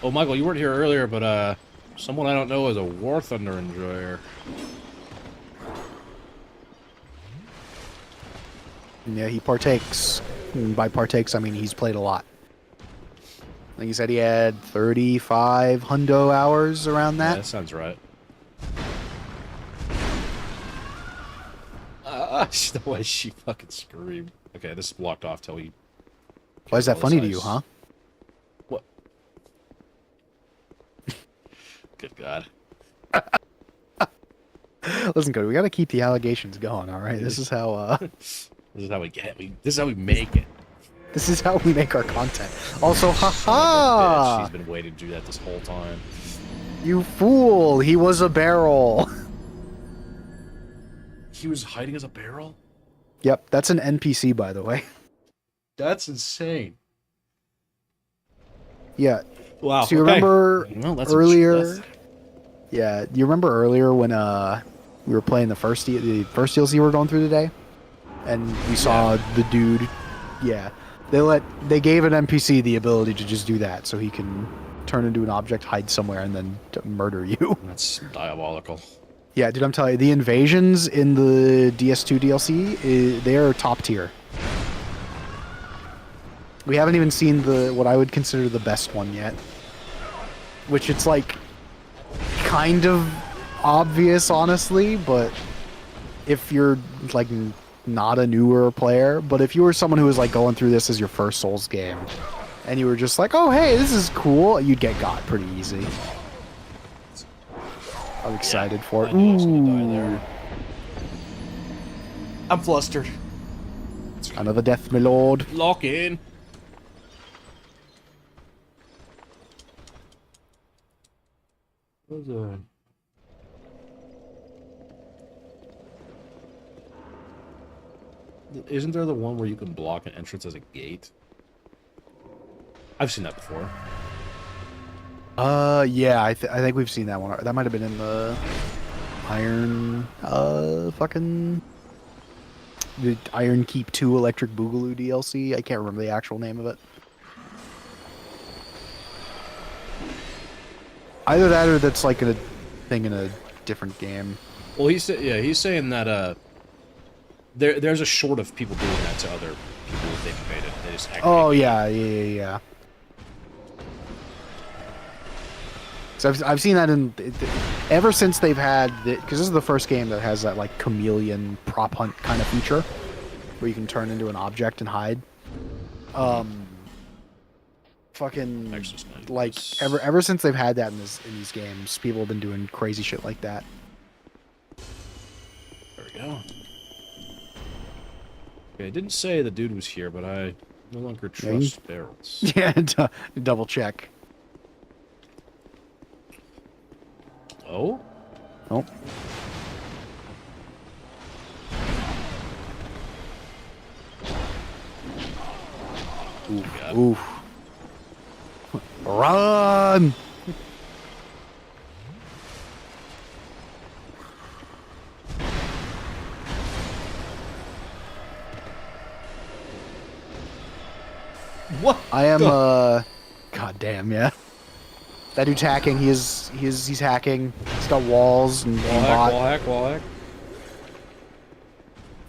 Oh, Michael, you weren't here earlier, but, someone I don't know is a War Thunder enjoyer. Yeah, he partakes. And by partakes, I mean he's played a lot. I think he said he had 35 hundo hours around Yeah, that. that sounds right. The way she fucking screamed. Okay, this is blocked off till we... Why is that all funny this to you, ice. huh? What? Good God. Listen, Cody, we gotta keep the allegations going, alright? This is how, This is how we get it. This is how we make it. this is how we make our content. Also, Son of a bitch, haha! she's been waiting to do that this whole time. You fool! He was a barrel! He was hiding as a barrel? Yep, that's an NPC, by the way. That's insane. Yeah. Wow. So you okay. remember Well, that's earlier... Yeah, you remember earlier when we were playing the first DLC we were going through today, and we saw the dude. Yeah, they gave an NPC the ability to just do that, so he can turn into an object, hide somewhere, and then murder you. That's diabolical. Yeah, dude, I'm telling you, the invasions in the DS2 DLC, they are top tier. We haven't even seen what I would consider the best one yet, which it's like kind of obvious, honestly, but if you're like not a newer player, but if you were someone who was like going through this as your first Souls game, and you were just like, oh hey, this is cool, you'd get got pretty easy. I'm excited for it. I knew I was gonna die Ooh, there. I'm flustered. another death, my lord. Lock in. What's that? Isn't there the one where you can block an entrance as a gate? I've seen that before. Yeah, I think we've seen that one. That might have been in the Iron, fucking the Iron Keep 2 Electric Boogaloo DLC. I can't remember the actual name of it. Either that or that's like a thing in a different game. Well, he's saying that there's a short of people doing that to other people that they've invaded. They just aggregate. Oh yeah. So I've seen that ever since they've had because this is the first game that has that like chameleon prop hunt kind of feature where you can turn into an object and hide. Fucking Nexus 9. like ever since they've had that in these games, people have been doing crazy shit like that. There we go. Okay, I didn't say the dude was here, but I no longer trust barrels. Yeah, double check. Oh? Oh. God. Oof. Run! What? I am God damn, yeah. That dude's hacking. He's hacking. He's got walls and Wall hack.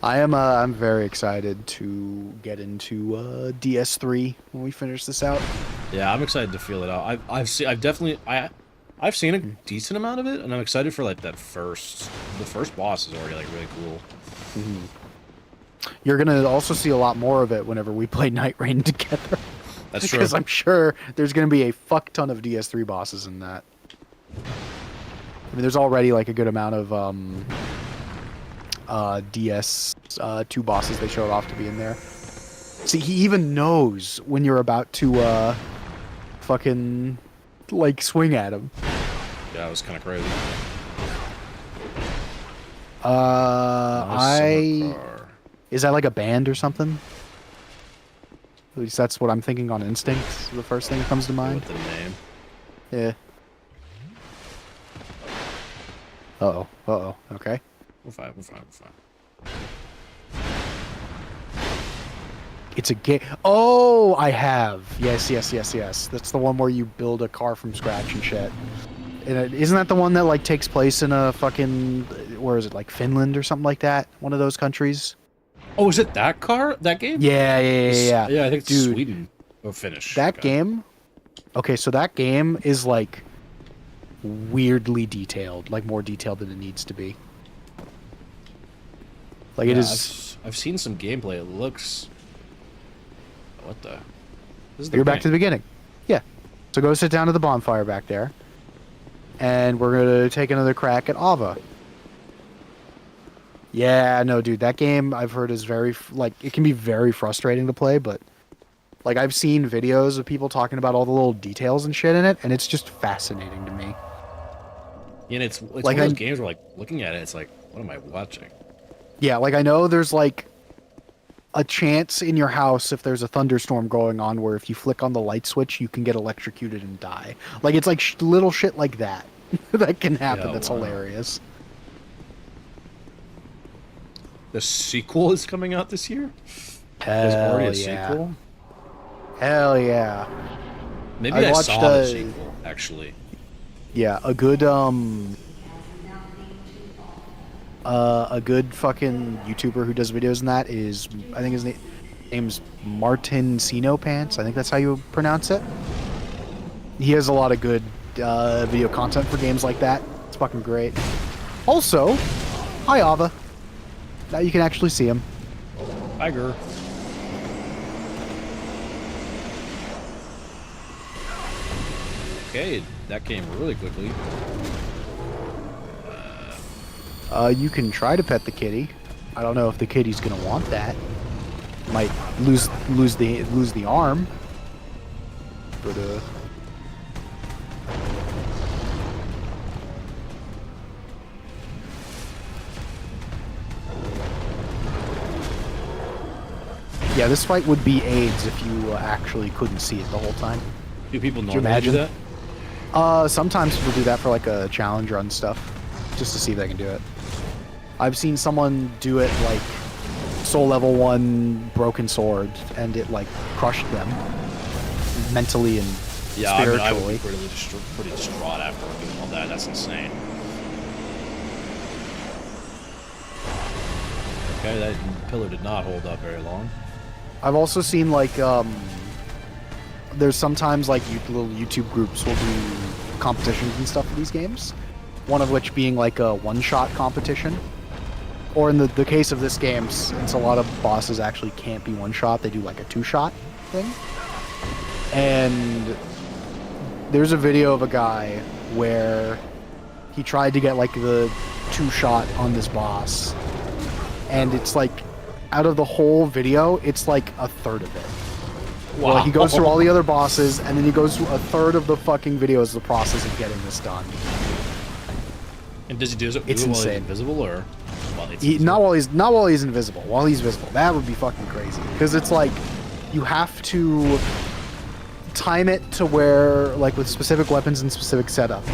I'm very excited to get into DS3 when we finish this out. Yeah, I'm excited to feel it out. I've seen a decent amount of it, and I'm excited for like the first boss is already like really cool. You're gonna also see a lot more of it whenever we play Night Rain together. That's true. Because I'm sure there's gonna be a fuck ton of DS3 bosses in that. I mean, there's already like a good amount of DS2 bosses they showed off to be in there. See, he even knows when you're about to fucking like swing at him. Yeah, it was kind of crazy. Nice summer car. Is that like a band or something? At least that's what I'm thinking on instinct. The first thing that comes to mind. With the name. Yeah. Uh-oh. Uh-oh. Okay. We're fine. We're fine. We're fine. It's a game. Oh, I have. Yes, yes, yes, yes. That's the one where you build a car from scratch and shit. And isn't that the one that like takes place in a fucking, where is it, like Finland or something like that? One of those countries. Oh, is it that car? That game? Yeah, yeah, yeah, yeah. Yeah, I think it's Dude, Sweden or Finnish. That Okay. game. Okay, so that game is like weirdly detailed, like more detailed than it needs to be. Like it Yeah, is. I've seen some gameplay. It looks. What the? This is You're back to the beginning. Yeah. So go sit down at the bonfire back there. And we're going to take another crack at Ava. Yeah, no, dude. That game I've heard is very, like, it can be very frustrating to play, but, like, I've seen videos of people talking about all the little details and shit in it, and it's just fascinating to me. Yeah, and it's like Like, one of those games where, like, looking at it, it's like, what am I watching? Yeah, like, I know there's, like, a chance in your house if there's a thunderstorm going on where if you flick on the light switch, you can get electrocuted and die. Like, it's like little shit like that that can happen. Yeah, That's wow. hilarious. The sequel is coming out this year? There's Hell already a yeah. sequel? Hell yeah. Maybe I watched, saw the sequel, actually. Yeah, a good fucking YouTuber who does videos in that is, I think his name's Martin Sino Pants. I think that's how you pronounce it. He has a lot of good video content for games like that. It's fucking great. Also, hi Ava. Now you can actually see him. Tiger. Okay, that came really quickly. You can try to pet the kitty. I don't know if the kitty's gonna want that. Might lose the arm. But yeah, this fight would be AIDS if you actually couldn't see it the whole time. Do people you normally do imagine? that? Sometimes people do that for like a challenge run stuff, just to see if they can do it. I've seen someone do it like soul level 1 broken sword, and it like crushed them mentally and Yeah, I would spiritually. be pretty distraught after doing all that. That's insane. Okay, that pillar did not hold up very long. I've also seen like there's sometimes like little YouTube groups will do competitions and stuff for these games. One of which being like a one-shot competition. Or in the case of this game, since a lot of bosses actually can't be one-shot, they do like a two-shot thing. And there's a video of a guy where he tried to get like the two-shot on this boss. And it's like, out of the whole video, it's like a third of it. Wow. Like he goes through all the other bosses, and then he goes through a third of the fucking video as the process of getting this done. And does he do it It's while he's insane. invisible, or while he's Not while he's invisible. While he's visible, that would be fucking crazy. Because it's like you have to time it to where, like with specific weapons and specific setup,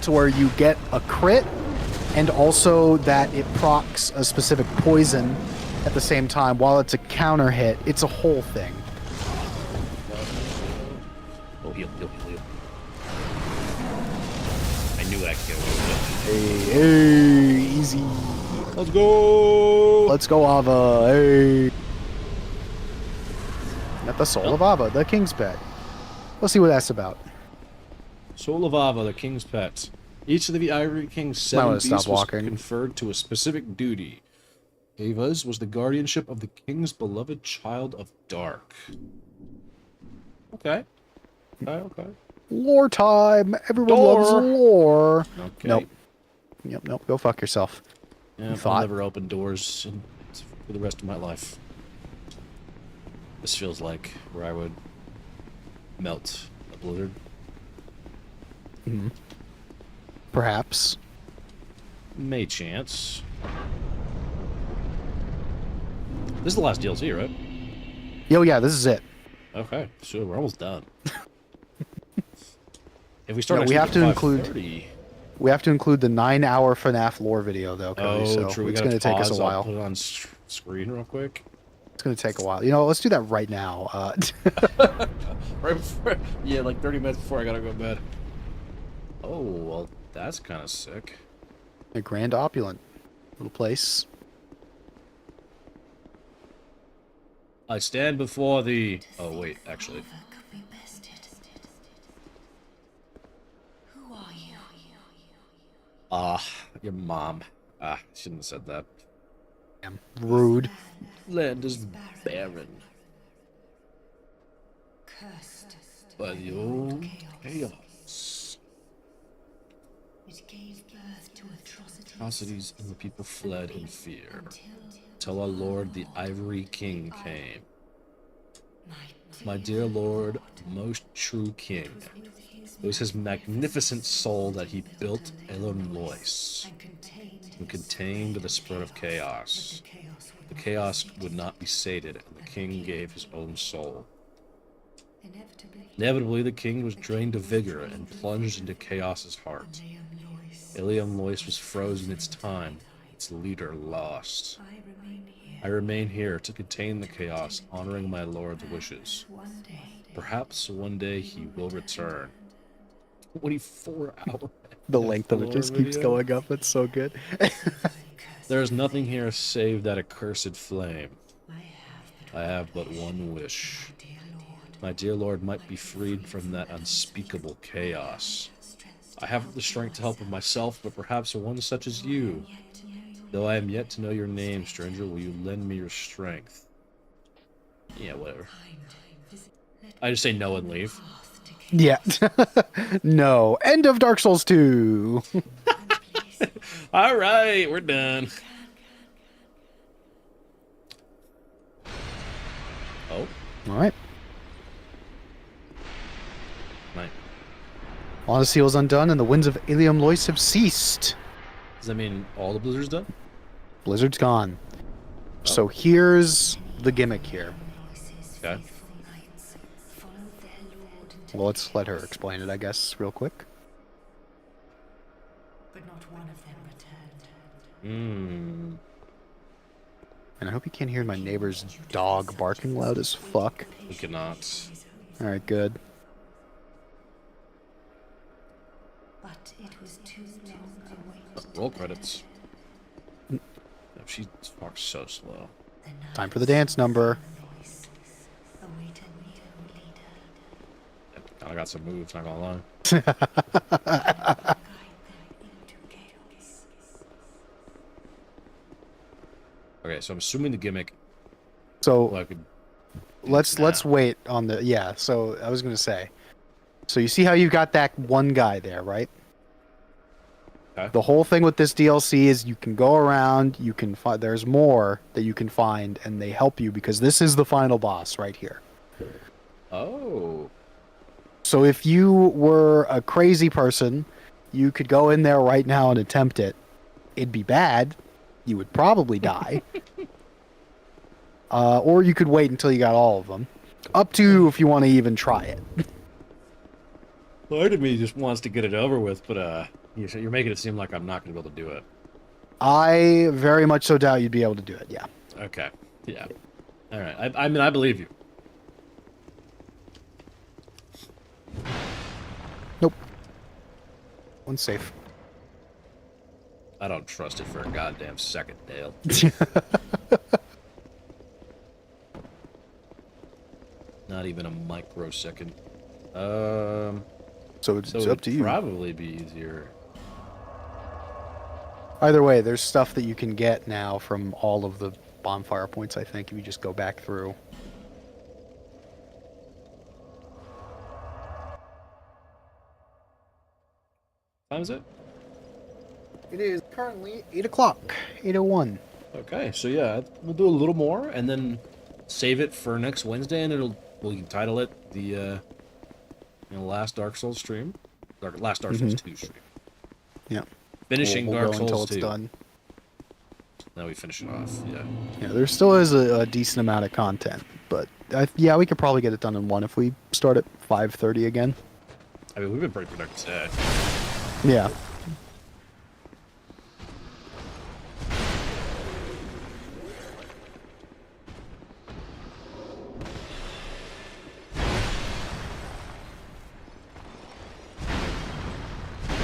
to where you get a crit, and also that it procs a specific poison at the same time. While it's a counter hit, it's a whole thing. Oh, heal. I knew I could get away with Hey, easy. it. Let's go! Let's go, Ava. Hey. Got the soul of Ava, the king's pet. Let's see what that's about. Soul of Ava, the king's pet. Each of the Ivory King's Might 7 wanna beasts stop was walking. conferred to a specific duty. Ava's was the guardianship of the king's beloved child of dark. Okay. Okay. Lore time. Everyone Door. loves lore. Okay. Nope. Yep, nope. Go fuck yourself. Yeah, I'll thought. never open doors for the rest of my life. This feels like where I would melt a blizzard. Mhm. Perhaps. May chance. This is the last DLC, right? Yo, yeah, this is it. Okay, so we're almost done. If we start No, next we week have at to include 5:30. we have to include the 9-hour FNAF lore video though, Cody. Oh, So true. We it's gotta going to take us pause. a I'll while. put it on screen real quick. It's going to take a while. You know, let's do that right now. Right before, yeah, like 30 minutes before I gotta go to bed. Oh, well, that's kind of sick. A grand opulent little place. I stand before the. Oh wait, actually. Who are you? Your mom. Shouldn't have said that. Damn, rude. Land is barren Cursed by the old chaos. It gave birth to Atrocities, and the people fled in fear. Till our Lord, the Ivory King, came. My dear Lord, most true King. It was his magnificent soul that he built Elam Lois and contained the spread of chaos. The chaos would not be sated, and the king gave his own soul. Inevitably, the king was drained of vigor and plunged into chaos's heart. Ilium Lois was frozen its time, its leader lost. I remain here to contain the chaos, honoring my lord's wishes. Perhaps one day he will return. 24-hour. The length of it just keeps going up. It's so good. There is nothing here save that accursed flame. I have but one wish. My dear Lord might be freed from that unspeakable chaos. I haven't the strength to help of myself, but perhaps one such as you. Though I am yet to know your name, stranger, will you lend me your strength? Yeah, whatever. I just say no and leave. Yeah. No. End of Dark Souls 2. All right, we're done. Oh, All right. right. All the seals undone, and the winds of Ilium Lois have ceased. Does that mean all the blizzard's done? Blizzard's gone. So here's the gimmick here. Okay. Well, let's let her explain it, I guess, real quick. but not one of them returned. And I hope you can't hear my neighbor's dog barking loud as fuck. We cannot. Alright, good. But it was too long awaited. Roll credits. Oh, she talks so slow. Time for the dance number. Await a new leader. I got some moves, not gonna lie. Guide them into chaos. Okay, so I'm assuming the gimmick. So Well, I could. let's wait on the so I was gonna say. So you see how you've got that one guy there, right? Okay. The whole thing with this DLC is you can go around, you can find there's more that you can find, and they help you because this is the final boss right here. Oh. So if you were a crazy person, you could go in there right now and attempt it. It'd be bad. You would probably die. Or you could wait until you got all of them. Up to you if you want to even try it. Part of me just wants to get it over with, but you're making it seem like I'm not gonna be able to do it. I very much so doubt you'd be able to do it, yeah. Okay. Yeah. All right. I mean, I believe you. Nope. One's safe. I don't trust it for a goddamn second, Dale. Not even a microsecond. So it's So up to you. Probably be easier. Either way, there's stuff that you can get now from all of the bonfire points, I think, if you just go back through. Time is it? It is currently 8 o'clock, 8:01. Okay, so yeah, we'll do a little more and then save it for next Wednesday, and we'll title it the last Dark Souls stream, last Dark Souls 2 stream. Yeah. Finishing we'll Dark go until Souls it's 2. done. Now we finish it off. Yeah. Yeah, there still is a decent amount of content, but yeah, we could probably get it done in one if we start at 5:30 again. I mean, we've been pretty productive today. Yeah.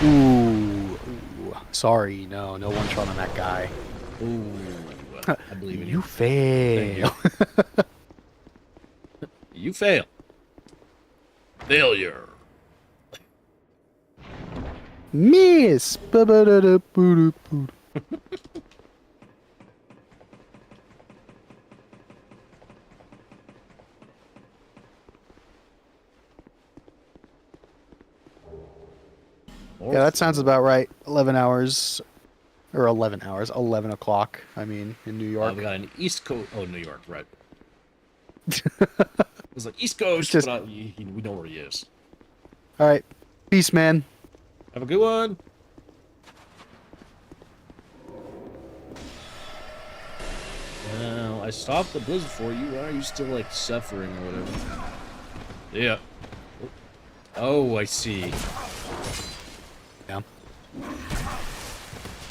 Ooh. Sorry, no one shot on that guy. Ooh, I believe in you. You fail. You fail. Failure. Miss. Ba-ba-da-da-boo-doo-boo. Yeah, that sounds about right. 11 hours. Or 11 hours. 11 o'clock, I mean, in New York. We got an East Coast. Oh, New York, right. It was like East Coast, Just- but we know where he is. Alright. Peace, man. Have a good one. Well, I stopped the blizzard for you. Why are you still, like, suffering or whatever? Yeah. Oh, I see. Yeah.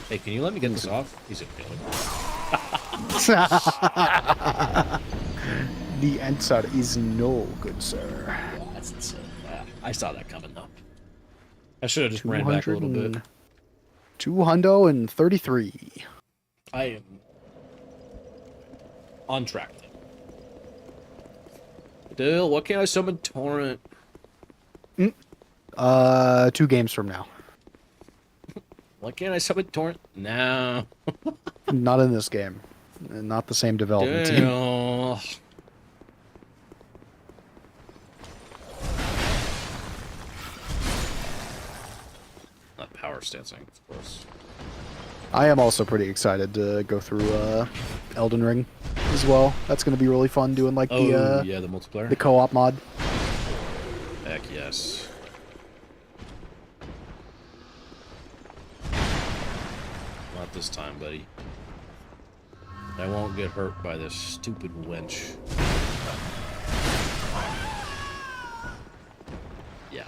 Hey, can you let me get this off? He's a villain. The answer is no, good sir. That's insane. I saw that coming, though. I should have just ran back a little bit. 233. I am on track. Dill, what can I summon Torrent? 2 games from now. Why can't I summon Torrent now? Not in this game. Not the same development team. Damn. Not power stancing, of course. I am also pretty excited to go through Elden Ring as well. That's going to be really fun doing like Oh, yeah, the multiplayer? the co-op mod. Heck yes. Not this time, buddy. I won't get hurt by this stupid wench. Yeah.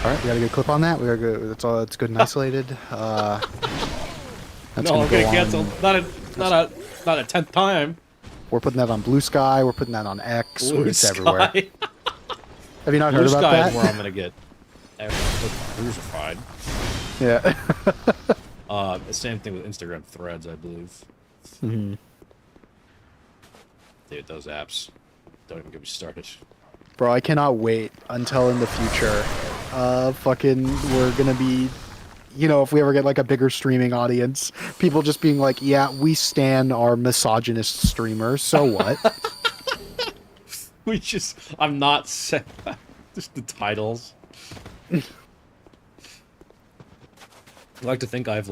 All right, we got a good clip on that. We got good. It's all. It's good and isolated. That's No, I'm go gonna cancel. on- Not a 10th time. We're putting that on Blue Sky. We're putting that on X. Blue it's Sky. everywhere. Have you not Blue heard about Sky that? is where I'm gonna get crucified. Yeah. The same thing with Instagram Threads, I believe. hmm Dude, those apps. Don't even get me started. Bro, I cannot wait until in the future, fucking, we're gonna be, if we ever get like a bigger streaming audience, people just being like, yeah, we stan our misogynist streamers, so what? I'm not saying just the titles. I like to think I'm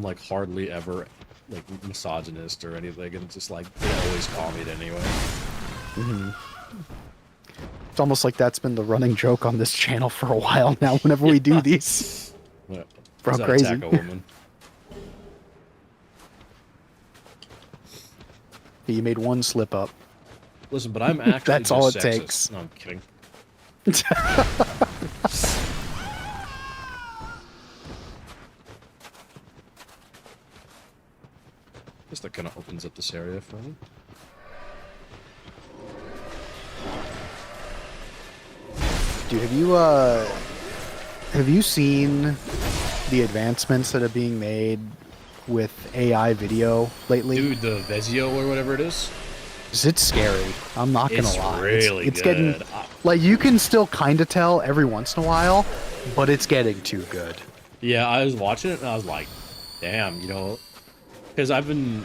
like hardly ever like misogynist or anything, and just like they always call me it anyway. It's almost like that's been the running joke on this channel for a while now, whenever we do these. What? Bro, Does that crazy. attack a woman? You made one slip up. Listen, but I'm actually That's all just it sexist. takes. No, I'm kidding. Guess that kind of opens up this area for me. Dude, have you seen the advancements that are being made with AI video lately? Dude, the Vezio or whatever it is. It's scary. I'm not gonna It's lie. really it's good. getting like you can still kind of tell every once in a while, but it's getting too good. Yeah, I was watching it and I was like, damn, because I've been,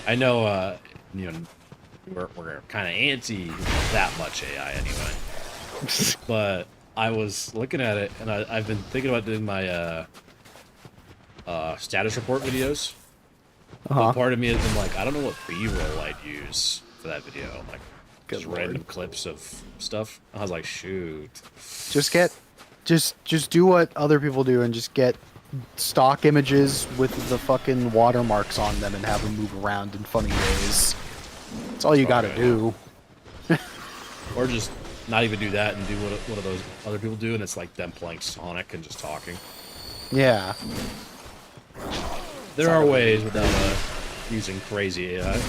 I know, we're kind of anti that much AI anyway. But I was looking at it, and I've been thinking about doing my status report videos. But part of me has been like, I don't know what B-roll I'd use for that video. Like, Good just Lord. random clips of stuff. I was like, shoot. Just do what other people do and just get stock images with the fucking watermarks on them and have them move around in funny ways. That's all you gotta Okay. do. Or just not even do that and do what of those other people do, and it's like them playing Sonic and just talking. Yeah. There are ways without using crazy AI.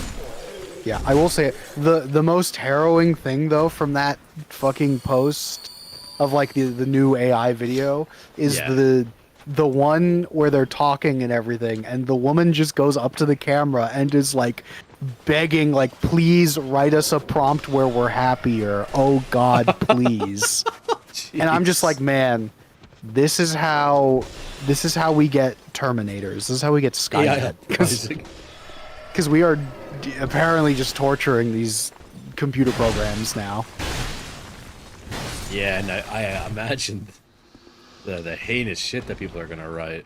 Yeah, I will say the most harrowing thing though from that fucking post of like the new AI video is Yeah. the one where they're talking and everything, and the woman just goes up to the camera and is like begging, like, please write us a prompt where we're happier. Oh God, please. And I'm just like, man, this is how we get Terminators. This is how we get Skynet. Because we are apparently just torturing these computer programs now. Yeah, and I imagine the heinous shit that people are gonna write.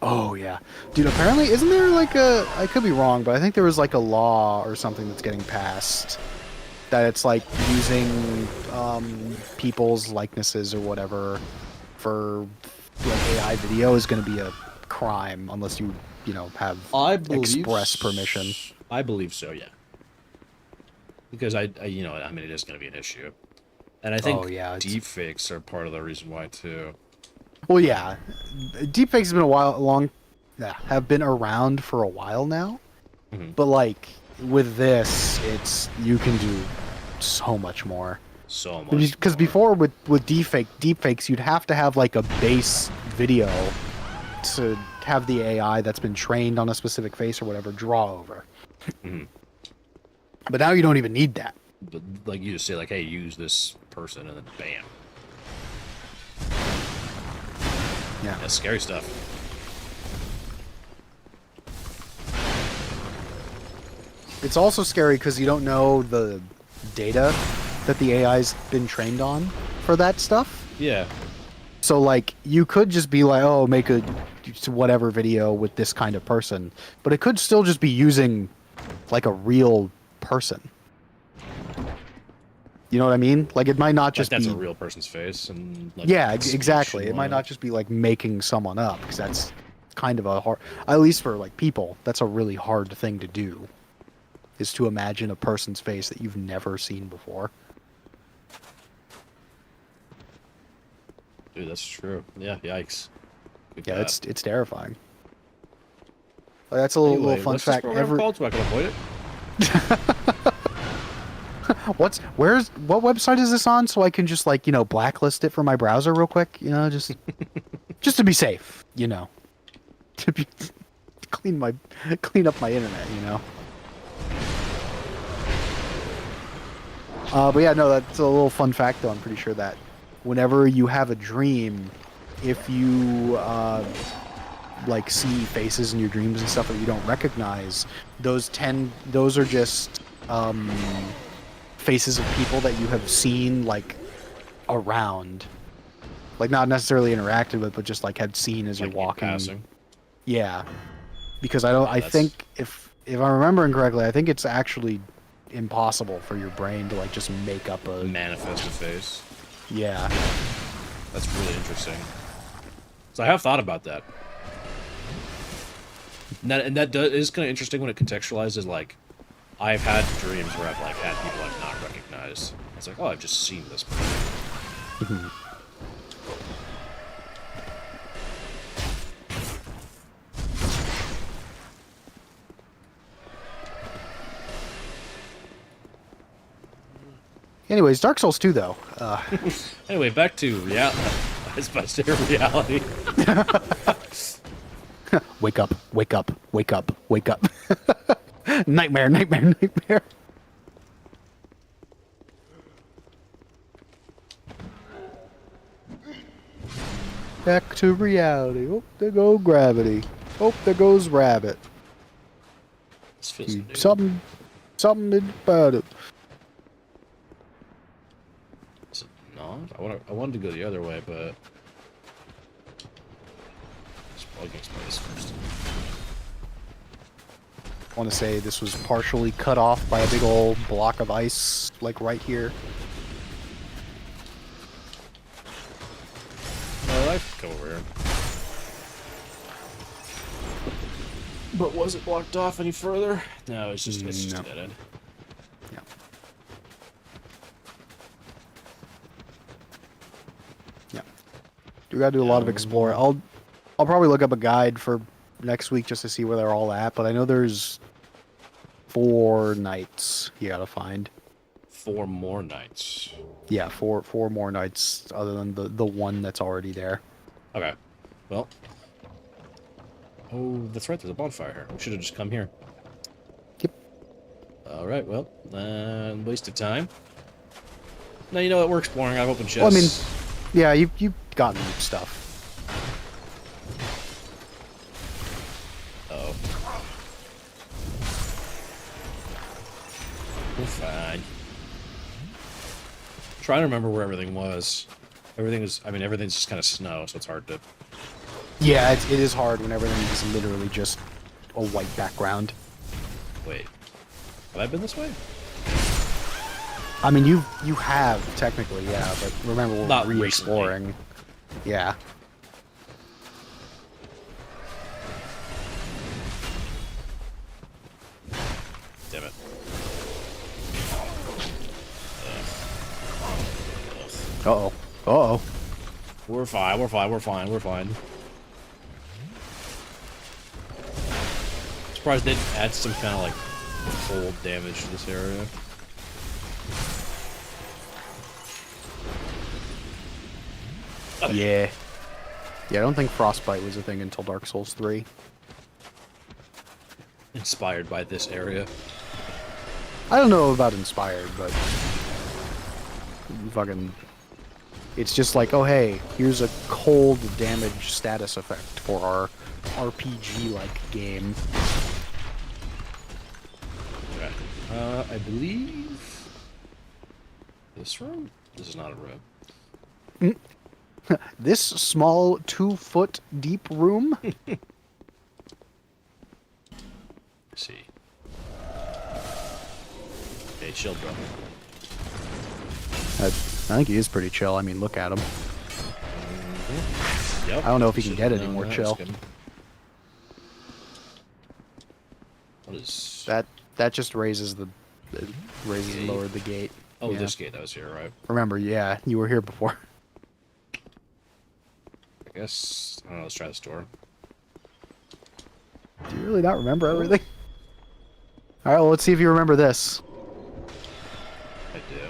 Oh yeah, dude. Apparently, isn't there like a? I could be wrong, but I think there was like a law or something that's getting passed that it's like using people's likenesses or whatever for like AI video is going to be a crime unless you have express permission. I believe so, yeah. Because I I mean, it is going to be an issue, and I think Oh, yeah, it's- deepfakes are part of the reason why too. Well, yeah, deepfakes have been have been around for a while now, Mhm. but like with this, you can do so much more. So much. Because before with deepfakes, you'd have to have like a base video to have the AI that's been trained on a specific face or whatever draw over. Mhm. But now you don't even need that. But like you just say, like, hey, use this person, and then bam. Yeah. That's scary stuff. It's also scary because you don't know the data that the AI's been trained on for that stuff. Yeah. So like you could just be like, oh, make a whatever video with this kind of person, but it could still just be using like a real person. You know what I mean? Like it might not just Like that's be a real person's face, and like, yeah, speech exactly. and It might whatnot. not just be like making someone up because that's kind of a hard, at least for like people, that's a really hard thing to do. Is to imagine a person's face that you've never seen before. Dude, that's true. Yeah, yikes. Good Yeah, God. it's terrifying. That's a little Anyway, fun what's this fact. program called so I can avoid it? What website is this on so I can just like, blacklist it from my browser real quick, just just to be safe, To clean up my internet, But yeah, no, that's a little fun fact though. I'm pretty sure that whenever you have a dream, if you like see faces in your dreams and stuff that you don't recognize, those are just faces of people that you have seen like around, like not necessarily interacted with, but just like had seen as Like you're walking. passing. Yeah, because I that's- think if I'm remembering correctly, I think it's actually impossible for your brain to like just make up a Manifest a face. yeah. That's really interesting. So I have thought about that. And that is kind of interesting when it contextualizes, like, I've had dreams where I've like had people I've not recognized. It's like, oh, I've just seen this person. Anyways, Dark Souls 2 though. Anyway, back to reality. I was about to say reality. Wake up, wake up, wake up, wake up. Nightmare, nightmare, nightmare. Back to reality. Oh, there goes gravity. Oh, there goes rabbit. This feels new. Something about it. Is it not? I wanted to go the other way, but let's probably explain this first. I want to say this was partially cut off by a big old block of ice, like right here. Oh, I can come over here. But was it blocked off any further? No, it's just No. a dead end. Yeah. Yeah. We gotta do a lot of exploring. I'll probably look up a guide for next week just to see where they're all at, but I know there's 4 nights you gotta find. 4 more nights. Yeah, four more nights other than the one that's already there. Okay. Well. Oh, that's right. There's a bonfire here. We should have just come here. Yep. All right. Well, waste of time. No, you know what? We're exploring. I've opened chests. Well, I mean, yeah, you've gotten stuff. Oh. We're fine. Trying to remember where everything was. Everything's just kind of snow, so it's hard to... Yeah, it is hard when everything is literally just a white background. Wait. Have I been this way? I mean, you have, technically, yeah, but remember, we're Not re-exploring. Yeah. Damn it. Uh-oh. Uh-oh. We're fine, we're fine, we're fine, we're fine. Surprised they didn't add some kind of, like, cold damage to this area. Yeah. Yeah, I don't think Frostbite was a thing until Dark Souls 3. Inspired by this area. I don't know about inspired, but... fucking... It's just like, oh hey, here's a cold damage status effect for our RPG-like game. Okay. I believe... This room? This is not a room. This small 2-foot deep room? Let's see. Hey, chill, bro. I think he is pretty chill. I mean, look at him. Yep. I don't know if he can Should've get any known more that chill. was good. What is... That just raises the... raises and lowered the gate. Oh, Yeah. this gate that was here, right? Remember, yeah, you were here before. I guess... I don't know, let's try this door. Do you really not remember everything? Alright, well, let's see if you remember this. I do.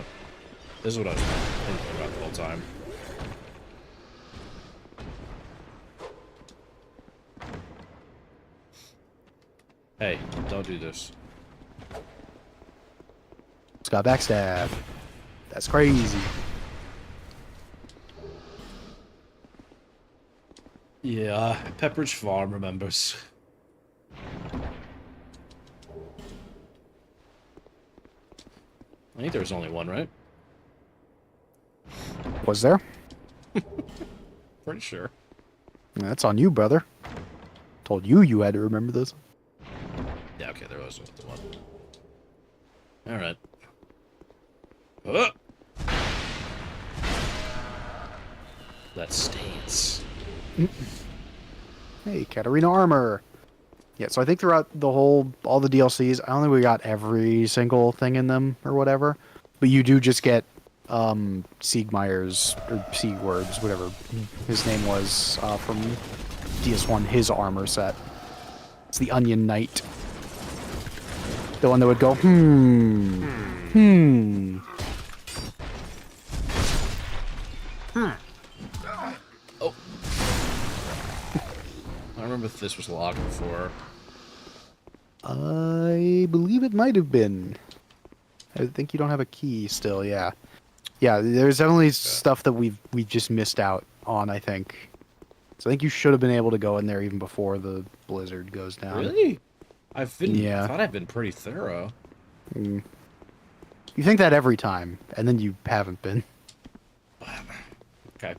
This is what I was thinking about the whole time. Hey, don't do this. It's got backstab. That's crazy. Yeah, Pepperidge Farm remembers. I think there was only one, right? Was there? Pretty sure. That's on you, brother. Told you had to remember this. Yeah, okay, there was the one. Alright. That stains. Hey, Katarina armor. Yeah, so I think throughout all the DLCs, I don't think we got every single thing in them or whatever, but you do just get Siegmeyer's or Siegward's, whatever his name was, from DS1, his armor set. It's the Onion Knight. The one that would go, Oh. I remember if this was locked before. I believe it might have been. I think you don't have a key still, yeah. Yeah, there's definitely stuff that we just missed out on, I think. So I think you should have been able to go in there even before the blizzard goes down. Really? I thought I've been pretty thorough. You think that every time, and then you haven't been. Okay.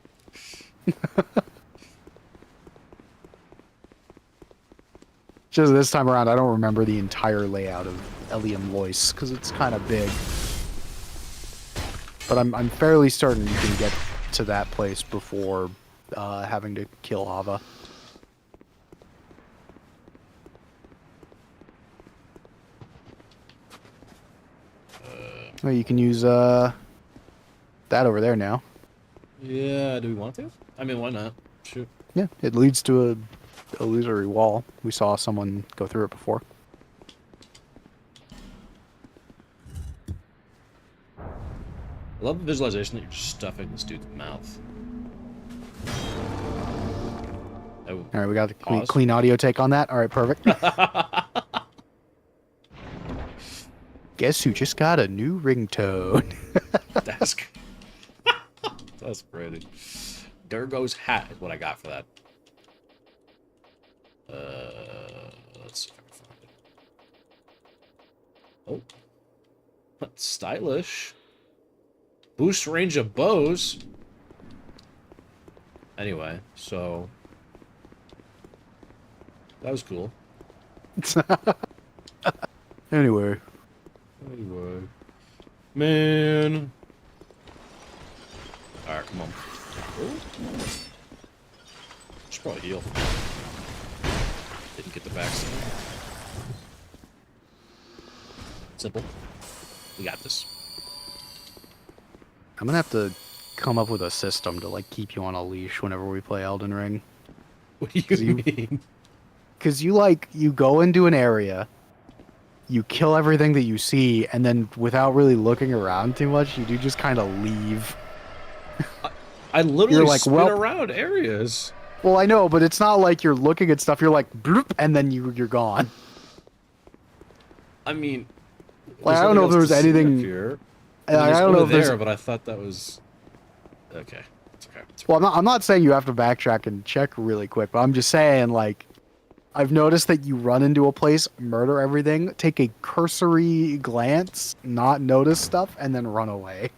Just this time around, I don't remember the entire layout of Eliam Lois, because it's kind of big. But I'm fairly certain you can get to that place before having to kill Hava. Well, you can use that over there now. Yeah, do we want to? I mean, why not? Shoot. Yeah, it leads to a illusory wall. We saw someone go through it before. I love the visualization that you're just stuffing this dude's mouth. Oh, All right, we got the pause. clean audio take on that. All right, perfect. Guess who just got a new ringtone? Desk. That's pretty. Durgo's hat is what I got for that. Let's see if I can find it. Oh. Stylish. Boost range of bows. Anyway, so that was cool. Anyway. Man. Alright, come on. Ooh. Should probably heal. Didn't get the vaccine. Simple. We got this. I'm gonna have to come up with a system to like keep you on a leash whenever we play Elden Ring. What do you mean? Because you go into an area, you kill everything that you see, and then without really looking around too much, you do just kind of leave. I literally You're like, spin well- around areas. Well, I know, but it's not like you're looking at stuff. You're like, bloop, and then you're gone. I mean, Like, there's I don't know if nothing there was else to see up anything- here. I There's don't know one if there's. there, but I thought that was okay. It's okay. It's Well, I'm not saying you have to backtrack and check really quick, but I'm just saying, like, I've noticed that you run into a place, murder everything, take a cursory glance, not notice stuff, and then run away.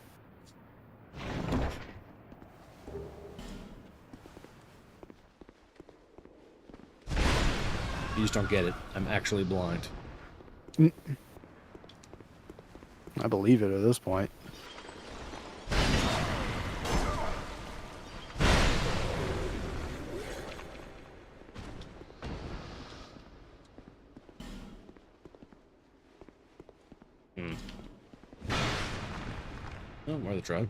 You just don't get it. I'm actually blind. I believe it at this point. Oh, more of the tribe.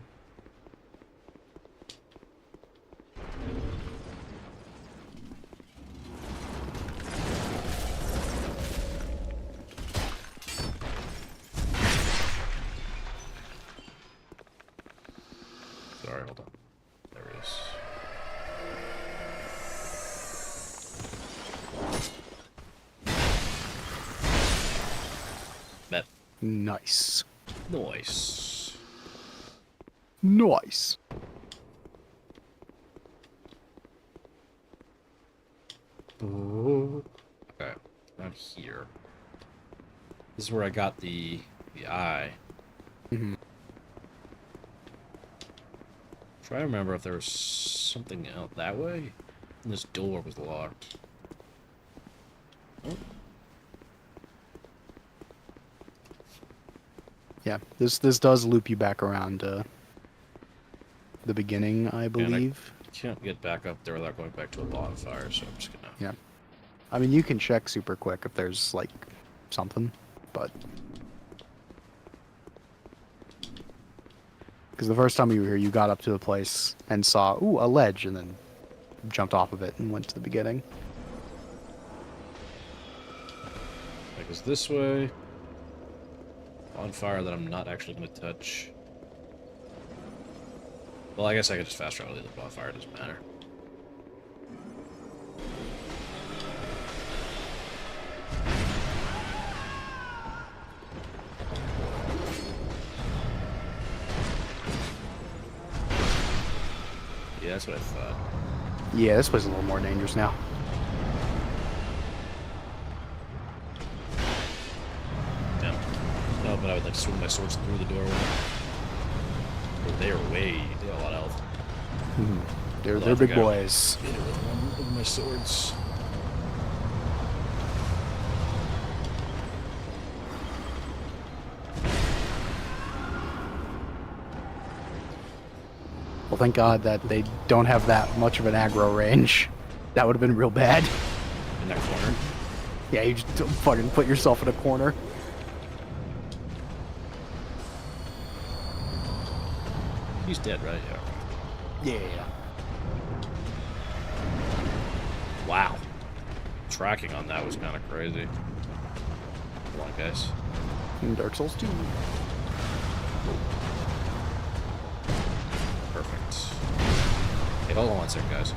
Sorry, hold on. There it is. Met. Nice. Nice. Nice. Okay, not here. This is where I got the eye. Mhm. Try to remember if there was something out that way. And this door was locked. Oh, Yeah, this does loop you back around to the beginning, I believe. can't get back up there without going back to a bonfire, so I'm just gonna... Yeah. I mean, you can check super quick if there's, like, something, but... Because the first time you were here, you got up to the place and saw, ooh, a ledge, and then jumped off of it and went to the beginning. It goes this way. Bonfire that I'm not actually gonna touch. Well, I guess I could just fast travel to the bonfire, it doesn't matter. Yeah, that's what I thought. Yeah, this place is a little more dangerous now. Damn. No, but I would like swing my swords through the doorway. But they are way... They got a lot of health. They're Well, I big think I- boys. Hit it with one of my swords. Well, thank God that they don't have that much of an aggro range. That would have been real bad. In that corner. Yeah, you just don't fucking put yourself in a corner. He's dead, right? Yeah. Yeah. Wow. Tracking on that was kind of crazy. Hold on, guys. And Dark Souls 2. Perfect. Hey, hold on one second, guys.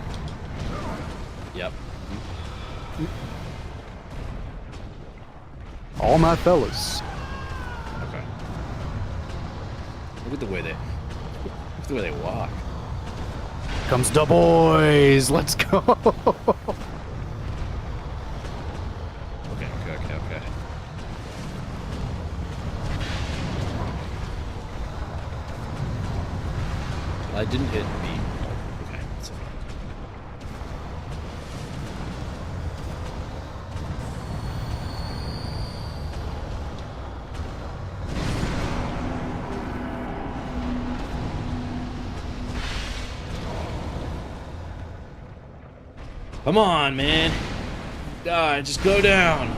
Yep. All my fellas. Okay. Look at the way they walk. Comes the boys. Let's go. Okay. I didn't hit B. Okay, that's fine. Come on, man. Die, just go down.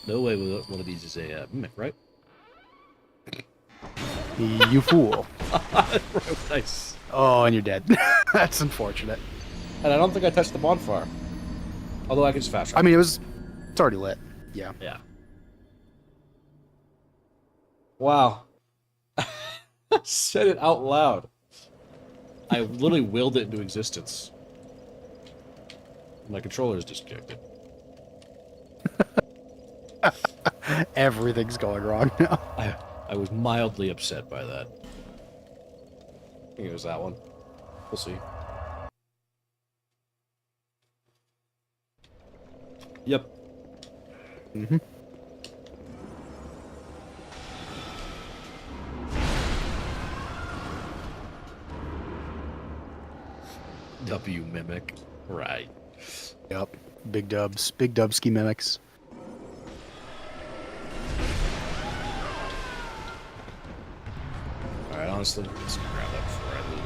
No way one of these is a mimic, right? You fool. Nice. Oh, and you're dead. That's unfortunate. And I don't think I touched the bonfire. Although I can just fast travel. I mean, it's already lit. Yeah. Yeah. Wow. Said it out loud. I literally willed it into existence. My controller is disconnected. Everything's going wrong now. I was mildly upset by that. I think it was that one. We'll see. Yep. Mm-hmm. W mimic. Right. Yep. Big dubs. Big dubski mimics. Alright, honestly, let's grab that before I loot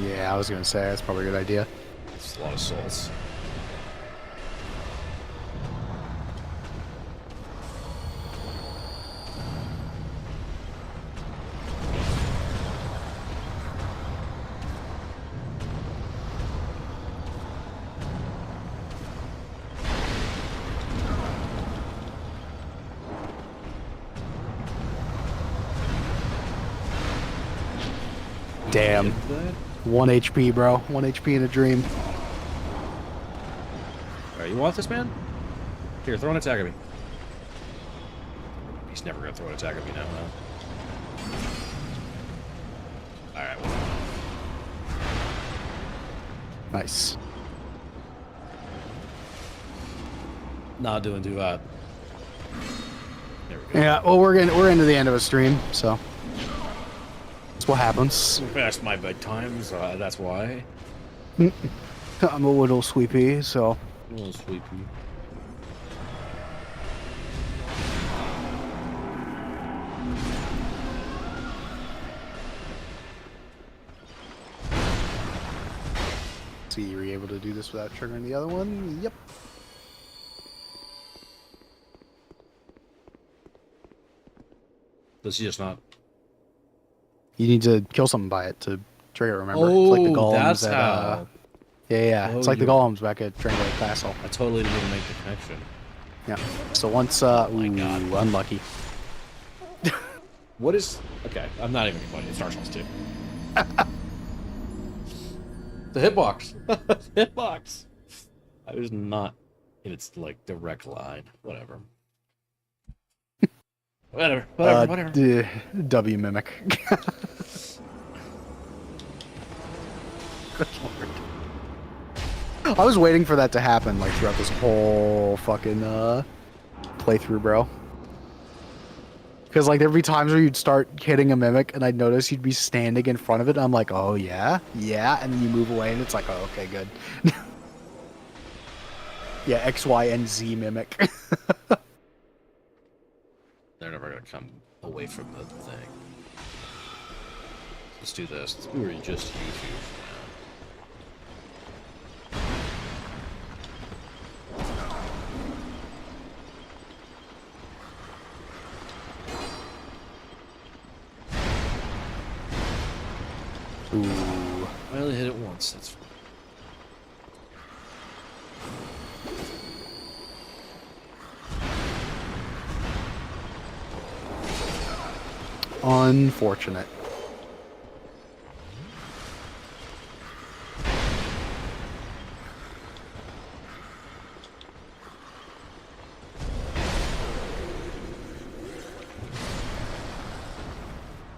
it. Yeah, I was gonna say that's probably a good idea. It's a lot of souls. Damn. 1 HP, bro. 1 HP in a dream. Alright, you want this, man? Here, throw an attack at me. He's never gonna throw an attack at me now, huh? Alright, well. Nice. Not doing too hot. There we go. Yeah, well, we're into the end of a stream, so that's what happens. Past my bedtime, so that's why. I'm a little sleepy, so A little sleepy. see you were able to do this without triggering the other one. Yep. Does he just not? You need to kill something by it to trigger. Remember? Oh, it's like the golems that's at, how. yeah. Oh, It's like the you- golems back at Tranquil Castle. I totally didn't even make the connection. Yeah. So once, my God. unlucky. What is? Okay, I'm not even going to Star Souls 2. The hitbox. Hitbox. I was not in its like direct line. Whatever. Whatever. W mimic. Good lord. I was waiting for that to happen like throughout this whole fucking playthrough, bro. Because like there'd be times where you'd start hitting a mimic and I'd notice you'd be standing in front of it and I'm like, oh yeah, and then you move away and it's like, oh okay, good. Yeah, X, Y, and Z mimic. They're never gonna come away from the thing. Let's do this. We were just YouTube for now. Ooh. I only hit it once. That's fine. Unfortunate.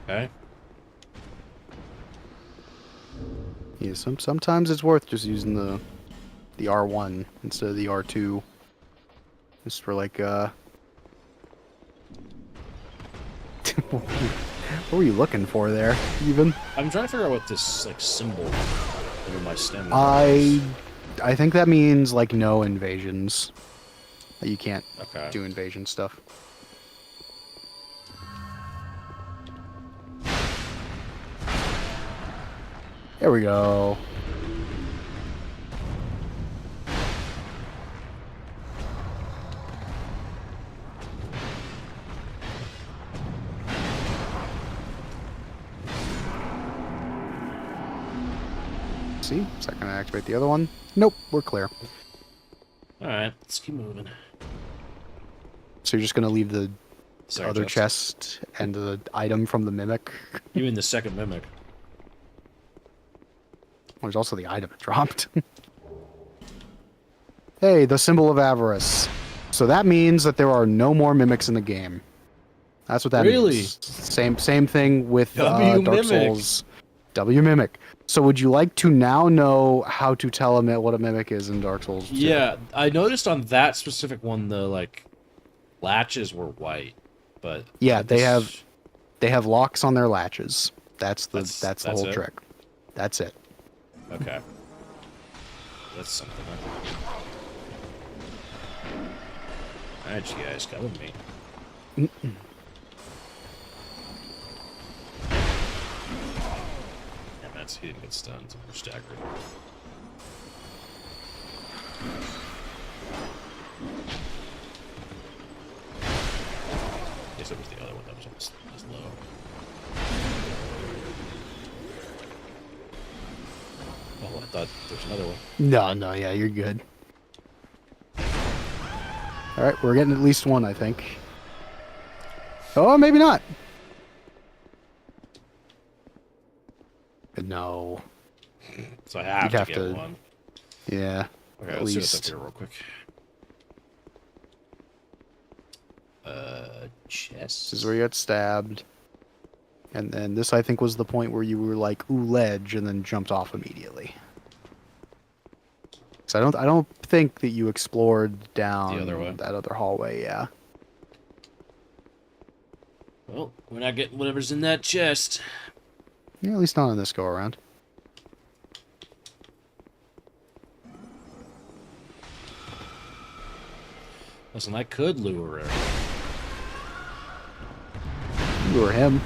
Okay. Yeah, sometimes it's worth just using the R1 instead of the R2. Just for like what were you looking for there, even? I'm trying to figure out what this like symbol over my stem I think that means like no invasions. That you can't Okay. do invasion stuff. There we go. See? Second I activate the other one. Nope, we're clear. Alright, let's keep moving. So you're just gonna leave the Second other chest and the item from the mimic? You mean the second mimic? There's also the item it dropped. Hey, the symbol of avarice. So that means that there are no more mimics in the game. That's what that Really? means. Same thing with W Dark mimic. Souls. W mimic. So would you like to now know how to tell what a mimic is in Dark Souls 2? Yeah, I noticed on that specific one the like latches were white, but Yeah, they this- have locks on their latches. That's the whole it? trick. That's it. Okay. That's something. Alright, you guys, come with me. Damn, he didn't get stunned. We're staggered. I guess it was the other one that was almost as low. Oh, I thought there was another one. No, yeah, you're good. All right, we're getting at least one, I think. Oh, maybe not. No. So I have You'd to have get to- one. Yeah. Okay, at let's see what's least. up here real quick. Chest. This is where you got stabbed. And then this, I think, was the point where you were like, ooh, ledge, and then jumped off immediately. So I don't think that you explored down The other way? that other hallway, yeah. Well, we're not getting whatever's in that chest. Yeah, at least not on this go around. Listen, I could lure her. Lure him.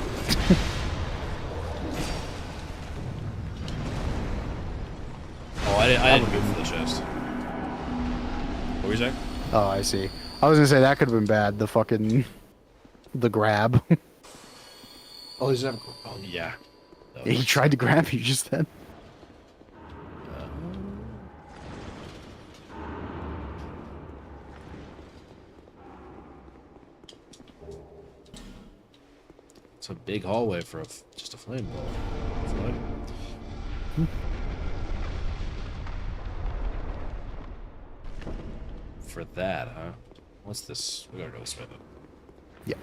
Oh, I didn't go for the chest. What were you saying? Oh, I see. I was gonna say that could have been bad. The fucking the grab. Oh, he's never. Oh, yeah. That He was- tried to grab you just then. It's a big hallway for just a flame ball. For that, huh? What's this? We gotta go this way then. Yeah.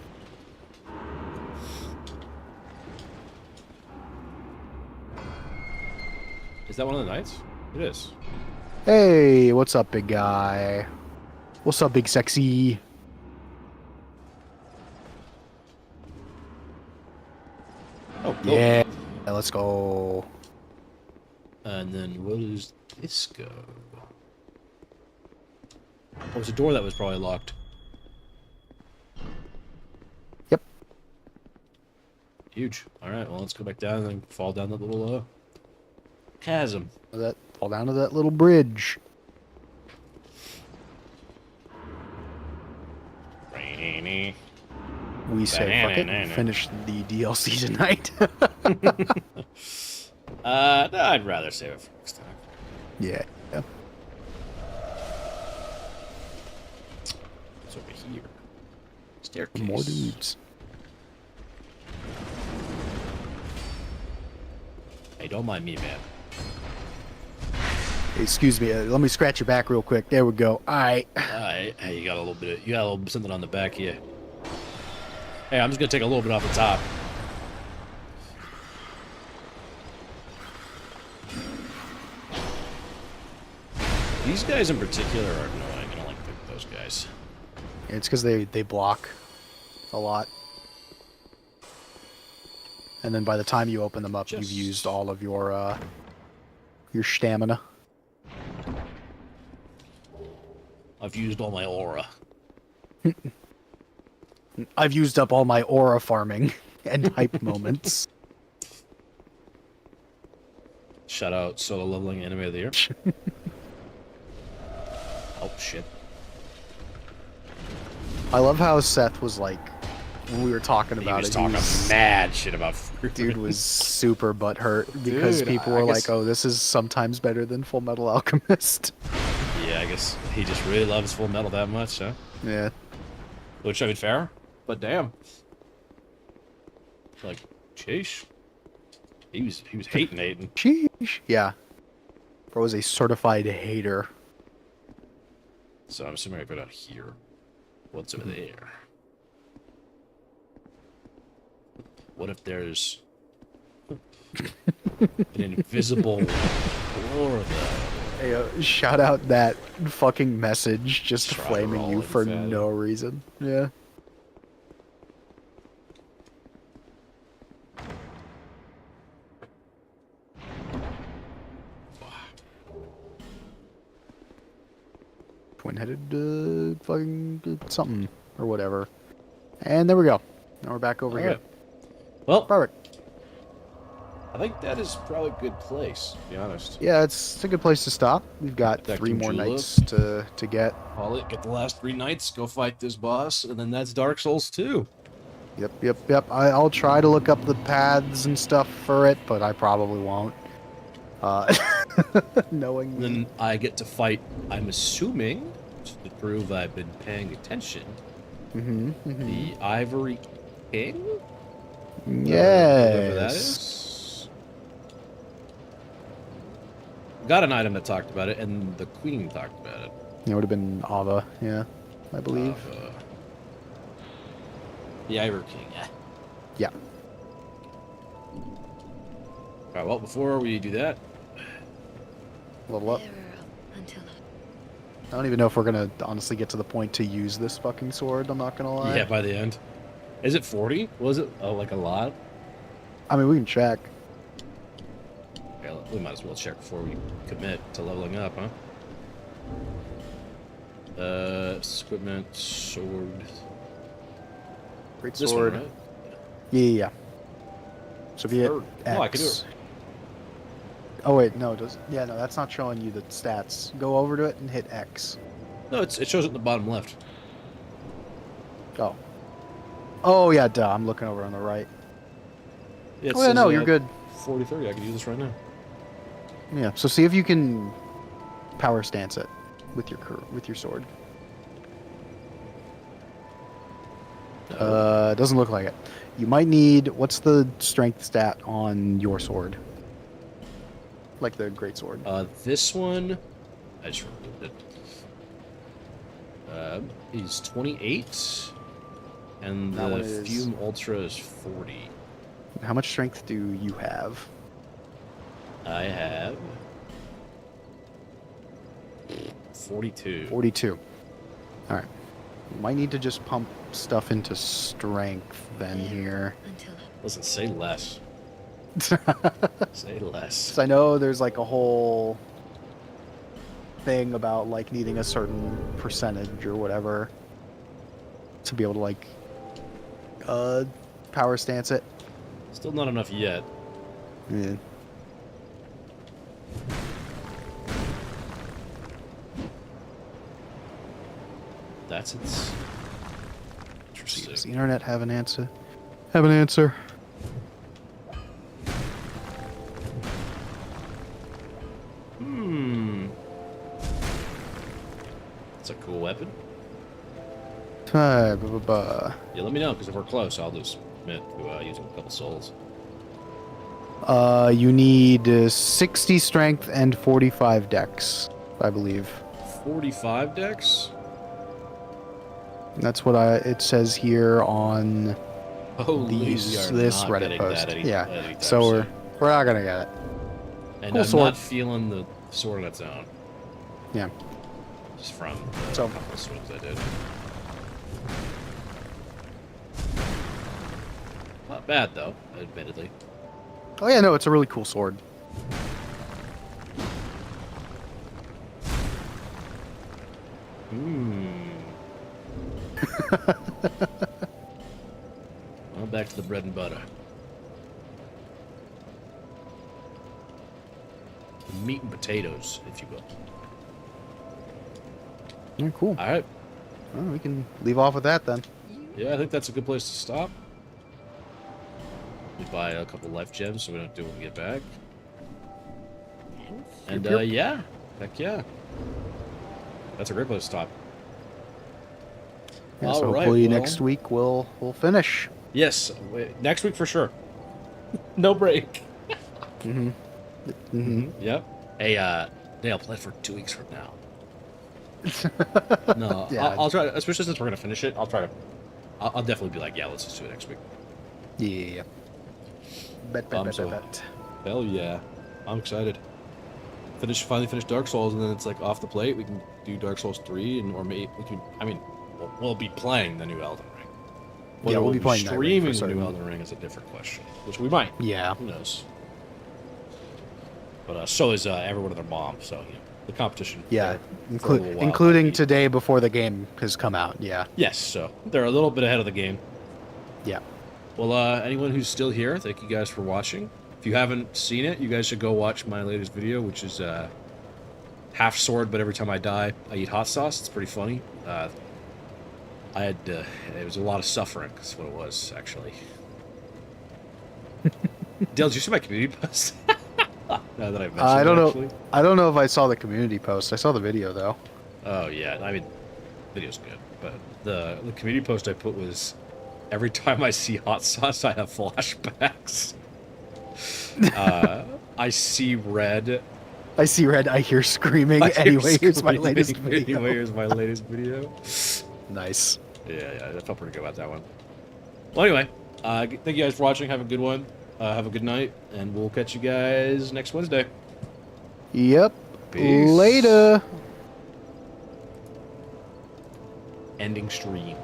Is that one of the knights? It is. Hey, what's up, big guy? What's up, big sexy? Oh, cool. Yeah, let's go. And then where does this go? Oh, it was a door that was probably locked. Yep. Huge. Alright, well, let's go back down and then fall down that little chasm. That fall down to that little bridge. Rainy. We say fuck it and finish the DLC tonight. No, I'd rather save it for next time. Yeah. It's over here. Staircase. More dudes. Hey, don't mind me, man. Hey, excuse me. Let me scratch your back real quick. There we go. All right. Alright, hey, you got a little bit. You got a little something on the back here. Hey, I'm just gonna take a little bit off the top. These guys in particular are annoying. I don't like those guys. It's because they block a lot. And then by the time you open them up, you've used all of your stamina. I've used all my aura. I've used up all my aura farming and hype moments. Shout out solo leveling enemy of the year. Oh shit. I love how Seth was like, when we were talking about He was mad shit about dude was super butthurt because Dude, people I were guess- like, oh, this is sometimes better than Full Metal Alchemist. Yeah, I guess he just really loves Full Metal that much, huh? Yeah. Which, I mean, fair, but damn. Like, sheesh. He was hating. Sheesh. Yeah. Bro was a certified hater. So I'm assuming I go down here. What's over there? What if there's an invisible floor, though? Hey, shout out that fucking message just Try flaming you rolling, for fatty. no reason. Yeah. Twin-headed fucking something or whatever. And there we go. Now we're back over here. Alright. Well, Perfect. I think that is probably a good place, to be honest. Yeah, it's a good place to stop. We've got Back 3 to more Julep. nights to get. Call it, get the last 3 nights, go fight this boss, and then that's Dark Souls 2. Yep. I'll try to look up the paths and stuff for it, but I probably won't. Knowing And then I get to fight, I'm assuming, to prove I've been paying attention, the Ivory King? Whatever that yes. is. Got an item that talked about it, and the Queen talked about it. It would have been Ava, yeah, I believe. The Ivory King, yeah. Yeah. Alright, well, before we do that, Level up. They were up until I don't even know if we're gonna honestly get to the point to use this fucking sword. I'm not gonna lie. yeah, by the end. Is it 40? Was it like a lot? I mean, we can check. Yeah, we might as well check before we commit to leveling up, huh? Equipment, sword. Great This sword. one, right? Yeah. So if you hit Or- X. no, I can do it. Oh wait, no, no, that's not showing you the stats. Go over to it and hit X. No, it shows it in the bottom left. Oh. Oh yeah, duh. I'm looking over on the right. It Oh yeah, says, no, you're good. 40-30, I can do this right now. Yeah. So see if you can power stance it with your sword. It doesn't look like it. You might need. What's the strength stat on your sword? Like the great sword. This one, I just removed it. Is 28, and That one the is- Fume Ultra is 40. How much strength do you have? I have 42. 42. All right. You might need to just pump stuff into strength then here. until Listen, say less. Say less. 'Cause I know there's like a whole thing about like needing a certain percentage or whatever to be able to like power stance it. Still not enough yet. Yeah. That's its. Does the Interesting. internet have an answer? Have an answer. That's a cool weapon. Blah, blah, blah. Yeah, let me know, because if we're close, I'll just commit to using a couple souls. You need 60 strength and 45 dex, I believe. 45 decks? That's what it says here on Holy, this Reddit post. Yeah, so we're not gonna get it. And cool I'm sword. not feeling the sword on its own. Yeah. Just from So- a couple of swings I did. Not bad, though, admittedly. Oh yeah, no, it's a really cool sword. Well, back to the bread and butter. The meat and potatoes, if you will. Yeah, cool. All right. Well, we can leave off with that then. Yeah, I think that's a good place to stop. We buy a couple life gems so we don't have to do it when we get back. And Yep. yeah, heck yeah. That's a great place to stop. Yeah, so All right, hopefully well- next week we'll finish. Yes, next week for sure. No break. Mm-hmm. Mm-hmm. Yep. Hey, Dale, play for 2 weeks from now. No, Yeah. I'll try. Especially since we're gonna finish it, I'll try to. I'll definitely be like, yeah, let's just do it next week. Yeah. Bet. Hell yeah, I'm excited. Finally finish Dark Souls, and then it's like off the plate. We can do Dark Souls 3, or maybe we can. I mean, we'll be playing the new Elden Ring. Whether we'll be playing that ring for streaming the certain. new Elden Ring is a different question, which we might. Yeah. Who knows? But so is everyone and their mom. So you know, the competition. Yeah. there for a little while Including might be- today before the game has come out. Yeah. Yes, so they're a little bit ahead of the game. Yeah. Well, anyone who's still here, thank you guys for watching. If you haven't seen it, you guys should go watch my latest video, which is half sword, but every time I die, I eat hot sauce. It's pretty funny. I had it was a lot of suffering. That's what it was, actually. Dale, did you see my community post? Now that I mentioned I it, don't know. actually. I don't know if I saw the community post. I saw the video though. Oh yeah, I mean, video's good, but the community post I put was every time I see hot sauce, I have flashbacks. I see red. I see red. I hear screaming. I hear Anyway, here's my screaming. latest video. Anyway, here's my latest video. Nice. Yeah, I felt pretty good about that one. Well, anyway, thank you guys for watching. Have a good one. Have a good night, and we'll catch you guys next Wednesday. Yep. Peace. Later. Ending stream.